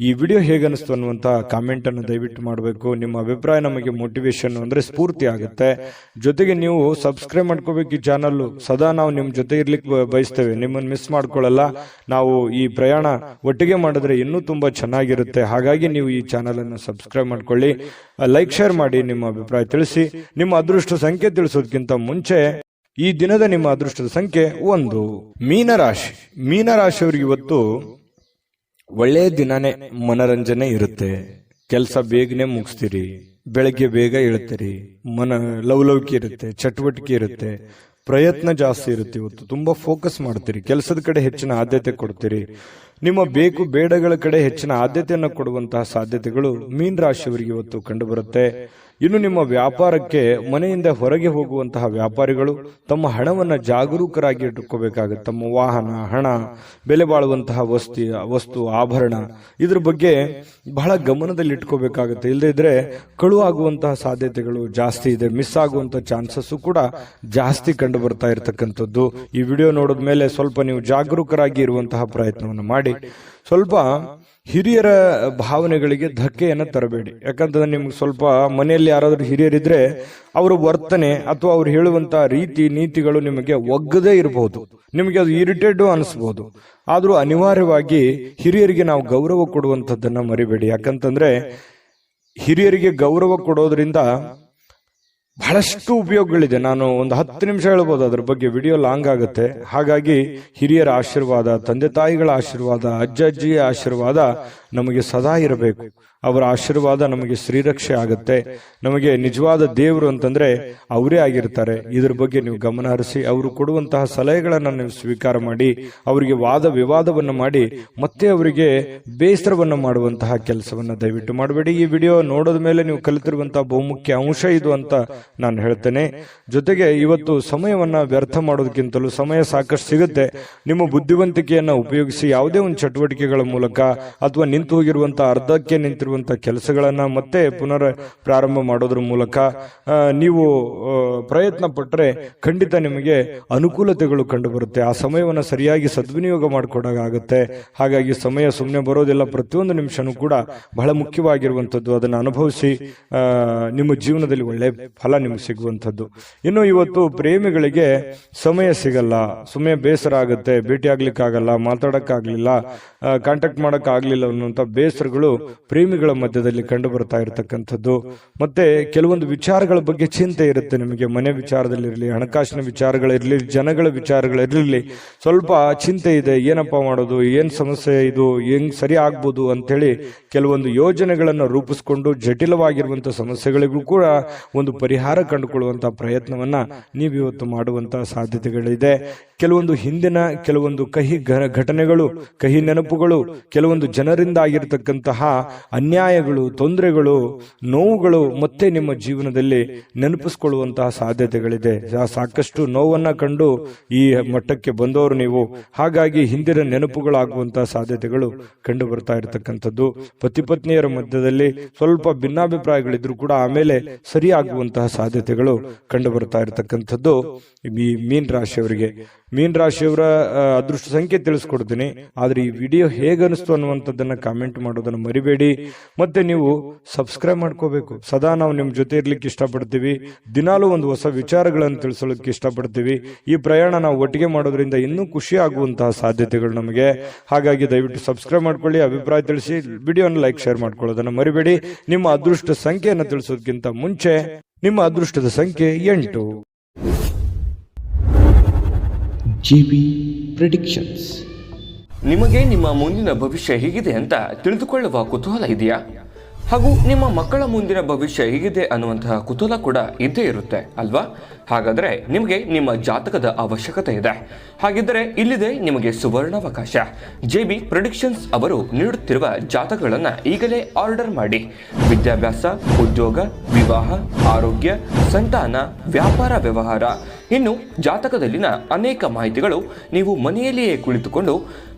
ಈ ವಿಡಿಯೋ ಹೇಗನಿಸ್ತು ಅನ್ನುವಂತ ಕಾಮೆಂಟ್ ಅನ್ನು ದಯವಿಟ್ಟು ಮಾಡಬೇಕು. ನಿಮ್ಮ ಅಭಿಪ್ರಾಯ ನಮಗೆ ಮೋಟಿವೇಶನ್ ಅಂದ್ರೆ ಸ್ಫೂರ್ತಿ ಆಗುತ್ತೆ. ಜೊತೆಗೆ ನೀವು ಸಬ್ಸ್ಕ್ರೈಬ್ ಮಾಡ್ಕೋಬೇಕು ಈ ಚಾನಲ್. ಸದಾ ನಾವು ನಿಮ್ ಜೊತೆ ಇರ್ಲಿಕ್ಕೆ ಬಯಸ್ತೇವೆ, ನಿಮ್ಮನ್ನು ಮಿಸ್ ಮಾಡ್ಕೊಳ್ಳಲ್ಲ. ನಾವು ಈ ಪ್ರಯಾಣ ಒಟ್ಟಿಗೆ ಮಾಡಿದ್ರೆ ಇನ್ನೂ ತುಂಬಾ ಚೆನ್ನಾಗಿರುತ್ತೆ. ಹಾಗಾಗಿ ನೀವು ಈ ಚಾನಲ್ ಅನ್ನು ಸಬ್ಸ್ಕ್ರೈಬ್ ಮಾಡ್ಕೊಳ್ಳಿ, ಲೈಕ್ ಶೇರ್ ಮಾಡಿ, ನಿಮ್ಮ ಅಭಿಪ್ರಾಯ ತಿಳಿಸಿ. ನಿಮ್ಮ ಅದೃಷ್ಟ ಸಂಖ್ಯೆ ತಿಳಿಸೋದಕ್ಕಿಂತ ಮುಂಚೆ ಈ ದಿನದ ನಿಮ್ಮ ಅದೃಷ್ಟದ ಸಂಖ್ಯೆ 1. ಮೀನರಾಶಿ. ಮೀನರಾಶಿಯವರಿಗೆ ಇವತ್ತು ಒಳ್ಳೆಯ ದಿನನೇ. ಮನರಂಜನೆ ಇರುತ್ತೆ, ಕೆಲಸ ಬೇಗನೆ ಮುಗಿಸ್ತೀರಿ, ಬೆಳಗ್ಗೆ ಬೇಗ ಹೇಳ್ತೀರಿ, ಲವಲವಿಕೆ ಇರುತ್ತೆ, ಚಟುವಟಿಕೆ ಇರುತ್ತೆ, ಪ್ರಯತ್ನ ಜಾಸ್ತಿ ಇರುತ್ತೆ. ಇವತ್ತು ತುಂಬಾ ಫೋಕಸ್ ಮಾಡ್ತೀರಿ, ಕೆಲಸದ ಕಡೆ ಹೆಚ್ಚಿನ ಆದ್ಯತೆ ಕೊಡ್ತೀರಿ, ನಿಮ್ಮ ಬೇಕು ಬೇಡಗಳ ಕಡೆ ಹೆಚ್ಚಿನ ಆದ್ಯತೆಯನ್ನು ಕೊಡುವಂತಹ ಸಾಧ್ಯತೆಗಳು ಮೀನ ರಾಶಿಯವರಿಗೆ ಇವತ್ತು ಕಂಡು ಬರುತ್ತೆ. ಇನ್ನು ನಿಮ್ಮ ವ್ಯಾಪಾರಕ್ಕೆ ಮನೆಯಿಂದ ಹೊರಗೆ ಹೋಗುವಂತಹ ವ್ಯಾಪಾರಿಗಳು ತಮ್ಮ ಹಣವನ್ನು ಜಾಗರೂಕರಾಗಿ ಇಟ್ಟುಕೋಬೇಕಾಗುತ್ತೆ. ತಮ್ಮ ವಾಹನ, ಹಣ, ಬೆಲೆ ಬಾಳುವಂತಹ ವಸ್ತು ಆಭರಣ ಇದ್ರ ಬಗ್ಗೆ ಬಹಳ ಗಮನದಲ್ಲಿ ಇಟ್ಕೋಬೇಕಾಗುತ್ತೆ. ಇಲ್ಲದೇ ಇದ್ರೆ ಕಳು ಆಗುವಂತಹ ಸಾಧ್ಯತೆಗಳು ಜಾಸ್ತಿ ಇದೆ. ಮಿಸ್ ಆಗುವಂತಹ ಚಾನ್ಸಸ್ ಕೂಡ ಜಾಸ್ತಿ ಕಂಡು ಬರ್ತಾ ಇರತಕ್ಕಂಥದ್ದು. ಈ ವಿಡಿಯೋ ನೋಡಿದ ಮೇಲೆ ಸ್ವಲ್ಪ ನೀವು ಜಾಗರೂಕರಾಗಿ ಇರುವಂತಹ ಪ್ರಯತ್ನವನ್ನು ಮಾಡಿ. ಸ್ವಲ್ಪ ಹಿರಿಯರ ಭಾವನೆಗಳಿಗೆ ಧಕ್ಕೆಯನ್ನು ತರಬೇಡಿ. ಯಾಕಂತಂದ್ರೆ ನಿಮ್ಗೆ ಸ್ವಲ್ಪ ಮನೆಯಲ್ಲಿ ಯಾರಾದ್ರೂ ಹಿರಿಯರಿದ್ರೆ ಅವರ ವರ್ತನೆ ಅಥವಾ ಅವ್ರು ಹೇಳುವಂತಹ ರೀತಿ ನೀತಿಗಳು ನಿಮಗೆ ಒಗ್ಗದೇ ಇರಬಹುದು, ನಿಮಗೆ ಅದು ಇರಿಟೇಟ್ ಅನಿಸಬಹುದು. ಆದ್ರೂ ಅನಿವಾರ್ಯವಾಗಿ ಹಿರಿಯರಿಗೆ ನಾವು ಗೌರವ ಕೊಡುವಂಥದ್ದನ್ನ ಮರಿಬೇಡಿ. ಯಾಕಂತಂದ್ರೆ ಹಿರಿಯರಿಗೆ ಗೌರವ ಕೊಡೋದ್ರಿಂದ ಬಹಳಷ್ಟು ಉಪಯೋಗಗಳಿದೆ. ನಾನು ಒಂದು 10 ನಿಮಿಷ ಹೇಳ್ಬೋದು, ಅದ್ರ ಬಗ್ಗೆ ವಿಡಿಯೋ ಲಾಂಗ್ ಆಗುತ್ತೆ. ಹಾಗಾಗಿ ಹಿರಿಯರ ಆಶೀರ್ವಾದ, ತಂದೆ ತಾಯಿಗಳ ಆಶೀರ್ವಾದ, ಅಜ್ಜಿಯ ಆಶೀರ್ವಾದ ನಮಗೆ ಸದಾ ಇರಬೇಕು. ಅವರ ಆಶೀರ್ವಾದ ನಮಗೆ ಶ್ರೀರಕ್ಷೆ ಆಗುತ್ತೆ. ನಮಗೆ ನಿಜವಾದ ದೇವರು ಅಂತಂದ್ರೆ ಅವರೇ ಆಗಿರ್ತಾರೆ. ಇದ್ರ ಬಗ್ಗೆ ನೀವು ಗಮನ ಹರಿಸಿ ಅವರು ಕೊಡುವಂತಹ ಸಲಹೆಗಳನ್ನು ನೀವು ಸ್ವೀಕಾರ ಮಾಡಿ, ಅವರಿಗೆ ವಾದ ವಿವಾದವನ್ನು ಮಾಡಿ ಮತ್ತೆ ಅವರಿಗೆ ಬೇಸರವನ್ನು ಮಾಡುವಂತಹ ಕೆಲಸವನ್ನ ದಯವಿಟ್ಟು ಮಾಡಬೇಡಿ. ಈ ವಿಡಿಯೋ ನೋಡೋದ ಮೇಲೆ ನೀವು ಕಲಿತಿರುವಂತಹ ಬಹುಮುಖ್ಯ ಅಂಶ ಇದು ಅಂತ ನಾನು ಹೇಳ್ತೇನೆ. ಜೊತೆಗೆ ಇವತ್ತು ಸಮಯವನ್ನ ವ್ಯರ್ಥ ಮಾಡೋದಕ್ಕಿಂತಲೂ ಸಮಯ ಸಾಕಷ್ಟು ಸಿಗುತ್ತೆ. ನಿಮ್ಮ ಬುದ್ಧಿವಂತಿಕೆಯನ್ನ ಉಪಯೋಗಿಸಿ ಯಾವುದೇ ಒಂದು ಚಟುವಟಿಕೆಗಳ ಮೂಲಕ ಅಥವಾ ನಿಂತು ಹೋಗಿರುವಂತಹ ಅರ್ಧಕ್ಕೆ ನಿಂತಿರುವಂತಹ ಕೆಲಸಗಳನ್ನ ಮತ್ತೆ ಪುನರ್ ಪ್ರಾರಂಭ ಮಾಡೋದ್ರ ಮೂಲಕ ನೀವು ಪ್ರಯತ್ನ ಪಟ್ಟರೆ ಖಂಡಿತ ನಿಮಗೆ ಅನುಕೂಲತೆಗಳು ಕಂಡು ಬರುತ್ತೆ. ಆ ಸಮಯವನ್ನು ಸರಿಯಾಗಿ ಸದ್ವಿನಿಯೋಗ ಮಾಡಿಕೊಡಾಗುತ್ತೆ. ಹಾಗಾಗಿ ಸಮಯ ಸುಮ್ಮನೆ ಬರೋದಿಲ್ಲ. ಪ್ರತಿಯೊಂದು ನಿಮಿಷನೂ ಕೂಡ ಬಹಳ ಮುಖ್ಯವಾಗಿರುವಂಥದ್ದು. ಅದನ್ನು ಅನುಭವಿಸಿ ನಿಮ್ಮ ಜೀವನದಲ್ಲಿ ಒಳ್ಳೆ ಫಲ ನಿಮ್ಗೆ ಸಿಗುವಂಥದ್ದು. ಇನ್ನು ಇವತ್ತು ಪ್ರೇಮಿಗಳಿಗೆ ಸಮಯ ಸಿಗಲ್ಲ, ಸಮಯ ಬೇಸರ ಆಗುತ್ತೆ, ಭೇಟಿ ಆಗ್ಲಿಕ್ಕಾಗಲ್ಲ, ಮಾತಾಡಕ್ಕಾಗ್ಲಿಲ್ಲ, ಕಾಂಟ್ಯಾಕ್ಟ್ ಮಾಡಕ್ ಆಗ್ಲಿಲ್ಲ ಅನ್ನುವಂಥ ಬೇಸರಗಳು ಪ್ರೇಮಿಗಳ ಮಧ್ಯದಲ್ಲಿ ಕಂಡು ಬರ್ತಾ ಇರತಕ್ಕಂಥದ್ದು. ಮತ್ತೆ ಕೆಲವೊಂದು ವಿಚಾರಗಳ ಬಗ್ಗೆ ಚಿಂತೆ ಇರುತ್ತೆ ನಿಮಗೆ. ಮನೆ ವಿಚಾರದಲ್ಲಿರಲಿ, ಹಣಕಾಸಿನ ವಿಚಾರಗಳಿರಲಿ, ಜನಗಳ ವಿಚಾರಗಳಿರಲಿ, ಸ್ವಲ್ಪ ಚಿಂತೆ ಇದೆ. ಏನಪ್ಪಾ ಮಾಡೋದು, ಏನ್ ಸಮಸ್ಯೆ ಇದು, ಹೆಂಗ್ ಸರಿ ಆಗ್ಬೋದು ಅಂತೇಳಿ ಕೆಲವೊಂದು ಯೋಜನೆಗಳನ್ನು ರೂಪಿಸಿಕೊಂಡು ಜಟಿಲವಾಗಿರುವಂತಹ ಸಮಸ್ಯೆಗಳಿಗೂ ಕೂಡ ಒಂದು ಪರಿಹಾರ ಕಂಡುಕೊಳ್ಳುವಂತಹ ಪ್ರಯತ್ನವನ್ನ ನೀವಿವತ್ತು ಮಾಡುವಂತಹ ಸಾಧ್ಯತೆಗಳಿದೆ. ಕೆಲವೊಂದು ಹಿಂದಿನ ಕೆಲವೊಂದು ಕಹಿ ಘಟನೆಗಳು, ಕಹಿ ನೆನಪುಗಳು, ಕೆಲವೊಂದು ಜನರಿಂದ ಆಗಿರತಕ್ಕಂತಹ ಅನ್ಯಾಯಗಳು, ತೊಂದರೆಗಳು, ನೋವುಗಳು ಮತ್ತೆ ನಿಮ್ಮ ಜೀವನದಲ್ಲಿ ನೆನಪಿಸಿಕೊಳ್ಳುವಂತಹ ಸಾಧ್ಯತೆಗಳಿದೆ. ಸಾಕಷ್ಟು ನೋವನ್ನ ಕಂಡು ಈ ಮಟ್ಟಕ್ಕೆ ಬಂದವರು ನೀವು. ಹಾಗಾಗಿ ಹಿಂದಿನ ನೆನಪುಗಳಾಗುವಂತಹ ಸಾಧ್ಯತೆಗಳು ಕಂಡು ಬರ್ತಾ ಇರತಕ್ಕಂಥದ್ದು. ಪತಿ ಪತ್ನಿಯರ ಮಧ್ಯದಲ್ಲಿ ಸ್ವಲ್ಪ ಭಿನ್ನಾಭಿಪ್ರಾಯಗಳಿದ್ರು ಕೂಡ ಆಮೇಲೆ ಸರಿಯಾಗುವಂತಹ ಸಾಧ್ಯತೆಗಳು ಕಂಡು ಬರ್ತಾ ಇರತಕ್ಕಂಥದ್ದು ಈ ಮೀನ ರಾಶಿಯವರಿಗೆ. ಮೀನ ರಾಶಿಯವರ ಅದೃಷ್ಟ ಸಂಖ್ಯೆ ತಿಳಿಸ್ಕೊಡ್ತೀನಿ. ಆದ್ರೆ ಈ ವಿಡಿಯೋ ಹೇಗನಿಸ್ತು ಅನ್ನುವಂಥದ್ದನ್ನ ಕಾಮೆಂಟ್ ಮಾಡೋದನ್ನ ಮರಿಬೇಡಿ. ಮತ್ತೆ ನೀವು ಸಬ್ಸ್ಕ್ರೈಬ್ ಮಾಡ್ಕೋಬೇಕು. ಸದಾ ನಾವು ನಿಮ್ ಜೊತೆ ಇರ್ಲಿಕ್ಕೆ ಇಷ್ಟಪಡ್ತೀವಿ. ದಿನಾಲೂ ಒಂದು ಹೊಸ ವಿಚಾರಗಳನ್ನು ತಿಳಿಸಲಿಕ್ಕೆ ಇಷ್ಟಪಡ್ತೀವಿ. ಈ ಪ್ರಯಾಣ ನಾವು ಒಟ್ಟಿಗೆ ಮಾಡೋದ್ರಿಂದ ಇನ್ನೂ ಖುಷಿ ಆಗುವಂತಹ ಸಾಧ್ಯತೆಗಳು ನಮಗೆ. ಹಾಗಾಗಿ ದಯವಿಟ್ಟು ಸಬ್ಸ್ಕ್ರೈಬ್ ಮಾಡ್ಕೊಳ್ಳಿ, ಅಭಿಪ್ರಾಯ ತಿಳಿಸಿ, ವಿಡಿಯೋನ ಲೈಕ್, ಶೇರ್ ಮಾಡ್ಕೊಳ್ಳೋದನ್ನ ಮರಿಬೇಡಿ. ನಿಮ್ಮ ಅದೃಷ್ಟ ಸಂಖ್ಯೆಯನ್ನು ತಿಳಿಸೋದಕ್ಕಿಂತ ಮುಂಚೆ ನಿಮ್ಮ ಅದೃಷ್ಟದ ಸಂಖ್ಯೆ 8. GB Predictions. ನಿಮಗೆ ನಿಮ್ಮ ಮುಂದಿನ ಭವಿಷ್ಯ ಹೇಗಿದೆ ಅಂತ ತಿಳಿದುಕೊಳ್ಳುವ ಕುತೂಹಲ ಇದೆಯಾ? ಹಾಗೂ ನಿಮ್ಮ ಮಕ್ಕಳ ಮುಂದಿನ ಭವಿಷ್ಯ ಹೇಗಿದೆ ಅನ್ನುವಂತಹ ಕುತೂಹಲ ಕೂಡ ಇದ್ದೇ ಇರುತ್ತೆ ಅಲ್ವಾ? ಹಾಗಾದರೆ ನಿಮಗೆ ನಿಮ್ಮ ಜಾತಕದ ಅವಶ್ಯಕತೆ ಇದೆ. ಹಾಗಿದ್ದರೆ ಇಲ್ಲಿದೆ ನಿಮಗೆ ಸುವರ್ಣಾವಕಾಶ. JB Predictions ಅವರು ನೀಡುತ್ತಿರುವ ಜಾತಕಗಳನ್ನು ಈಗಲೇ ಆರ್ಡರ್ ಮಾಡಿ. ವಿದ್ಯಾಭ್ಯಾಸ, ಉದ್ಯೋಗ, ವಿವಾಹ, ಆರೋಗ್ಯ, ಸಂತಾನ, ವ್ಯಾಪಾರ ವ್ಯವಹಾರ, ಇನ್ನು ಜಾತಕದಲ್ಲಿನ ಅನೇಕ ಮಾಹಿತಿಗಳು ನೀವು ಮನೆಯಲ್ಲಿಯೇ ಕುಳಿತುಕೊಂಡು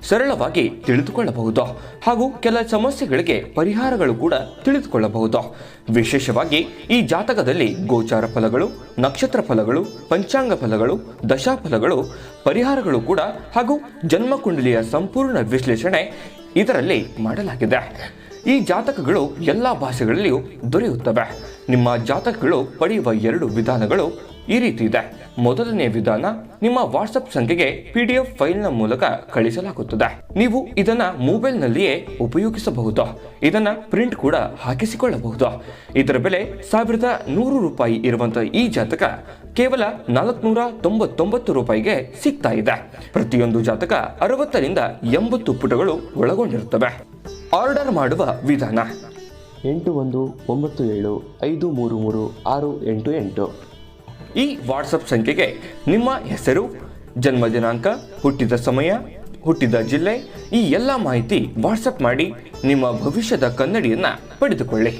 ಸರಳವಾಗಿ ತಿಳಿದುಕೊಳ್ಳಬಹುದು. ಹಾಗೂ ಕೆಲ ಸಮಸ್ಯೆಗಳಿಗೆ ಪರಿಹಾರಗಳು ಕೂಡ ತಿಳಿದುಕೊಳ್ಳಬಹುದು. ವಿಶೇಷವಾಗಿ ಈ ಜಾತಕದಲ್ಲಿ ಗೋಚಾರ ಫಲಗಳು, ನಕ್ಷತ್ರ ಫಲಗಳು, ಪಂಚಾಂಗ ಫಲಗಳು, ದಶಾಫಲಗಳು, ಪರಿಹಾರಗಳು ಕೂಡ ಹಾಗೂ ಜನ್ಮಕುಂಡಲಿಯ ಸಂಪೂರ್ಣ ವಿಶ್ಲೇಷಣೆ ಇದರಲ್ಲಿ ಮಾಡಲಾಗಿದೆ. ಈ ಜಾತಕಗಳು ಎಲ್ಲ ಭಾಷೆಗಳಲ್ಲಿಯೂ ದೊರೆಯುತ್ತವೆ. ನಿಮ್ಮ ಜಾತಕಗಳು ಪಡೆಯುವ 2 ವಿಧಾನಗಳು ಈ ರೀತಿ ಇದೆ. ಮೊದಲನೇ ವಿಧಾನ, ನಿಮ್ಮ ವಾಟ್ಸಪ್ ಸಂಖ್ಯೆಗೆ PDF ಫೈಲ್ನ ಮೂಲಕ ಕಳಿಸಲಾಗುತ್ತದೆ. ನೀವು ಇದನ್ನ ಮೊಬೈಲ್ನಲ್ಲಿಯೇ ಉಪಯೋಗಿಸಬಹುದು. ಇದನ್ನ ಪ್ರಿಂಟ್ ಕೂಡ ಹಾಕಿಸಿಕೊಳ್ಳಬಹುದು. ಇದರ ಬೆಲೆ 1100 ರೂಪಾಯಿ ಇರುವಂತಹ ಈ ಜಾತಕ ಕೇವಲ 499 ರೂಪಾಯಿಗೆ ಸಿಗ್ತಾ ಇದೆ. ಪ್ರತಿಯೊಂದು ಜಾತಕ 60 ರಿಂದ 80 ಪುಟಗಳು ಒಳಗೊಂಡಿರುತ್ತವೆ. ಆರ್ಡರ್ ಮಾಡುವ ವಿಧಾನ: 8197533688. ಈ ವಾಟ್ಸಪ್ ಸಂಖ್ಯೆಗೆ ನಿಮ್ಮ ಹೆಸರು, ಜನ್ಮ ದಿನಾಂಕ, ಹುಟ್ಟಿದ ಸಮಯ, ಹುಟ್ಟಿದ ಜಿಲ್ಲೆ ಈ ಎಲ್ಲ ಮಾಹಿತಿ ವಾಟ್ಸಪ್ ಮಾಡಿ ನಿಮ್ಮ ಭವಿಷ್ಯದ ಕನ್ನಡಿಯನ್ನ ಪಡೆದುಕೊಳ್ಳಿ.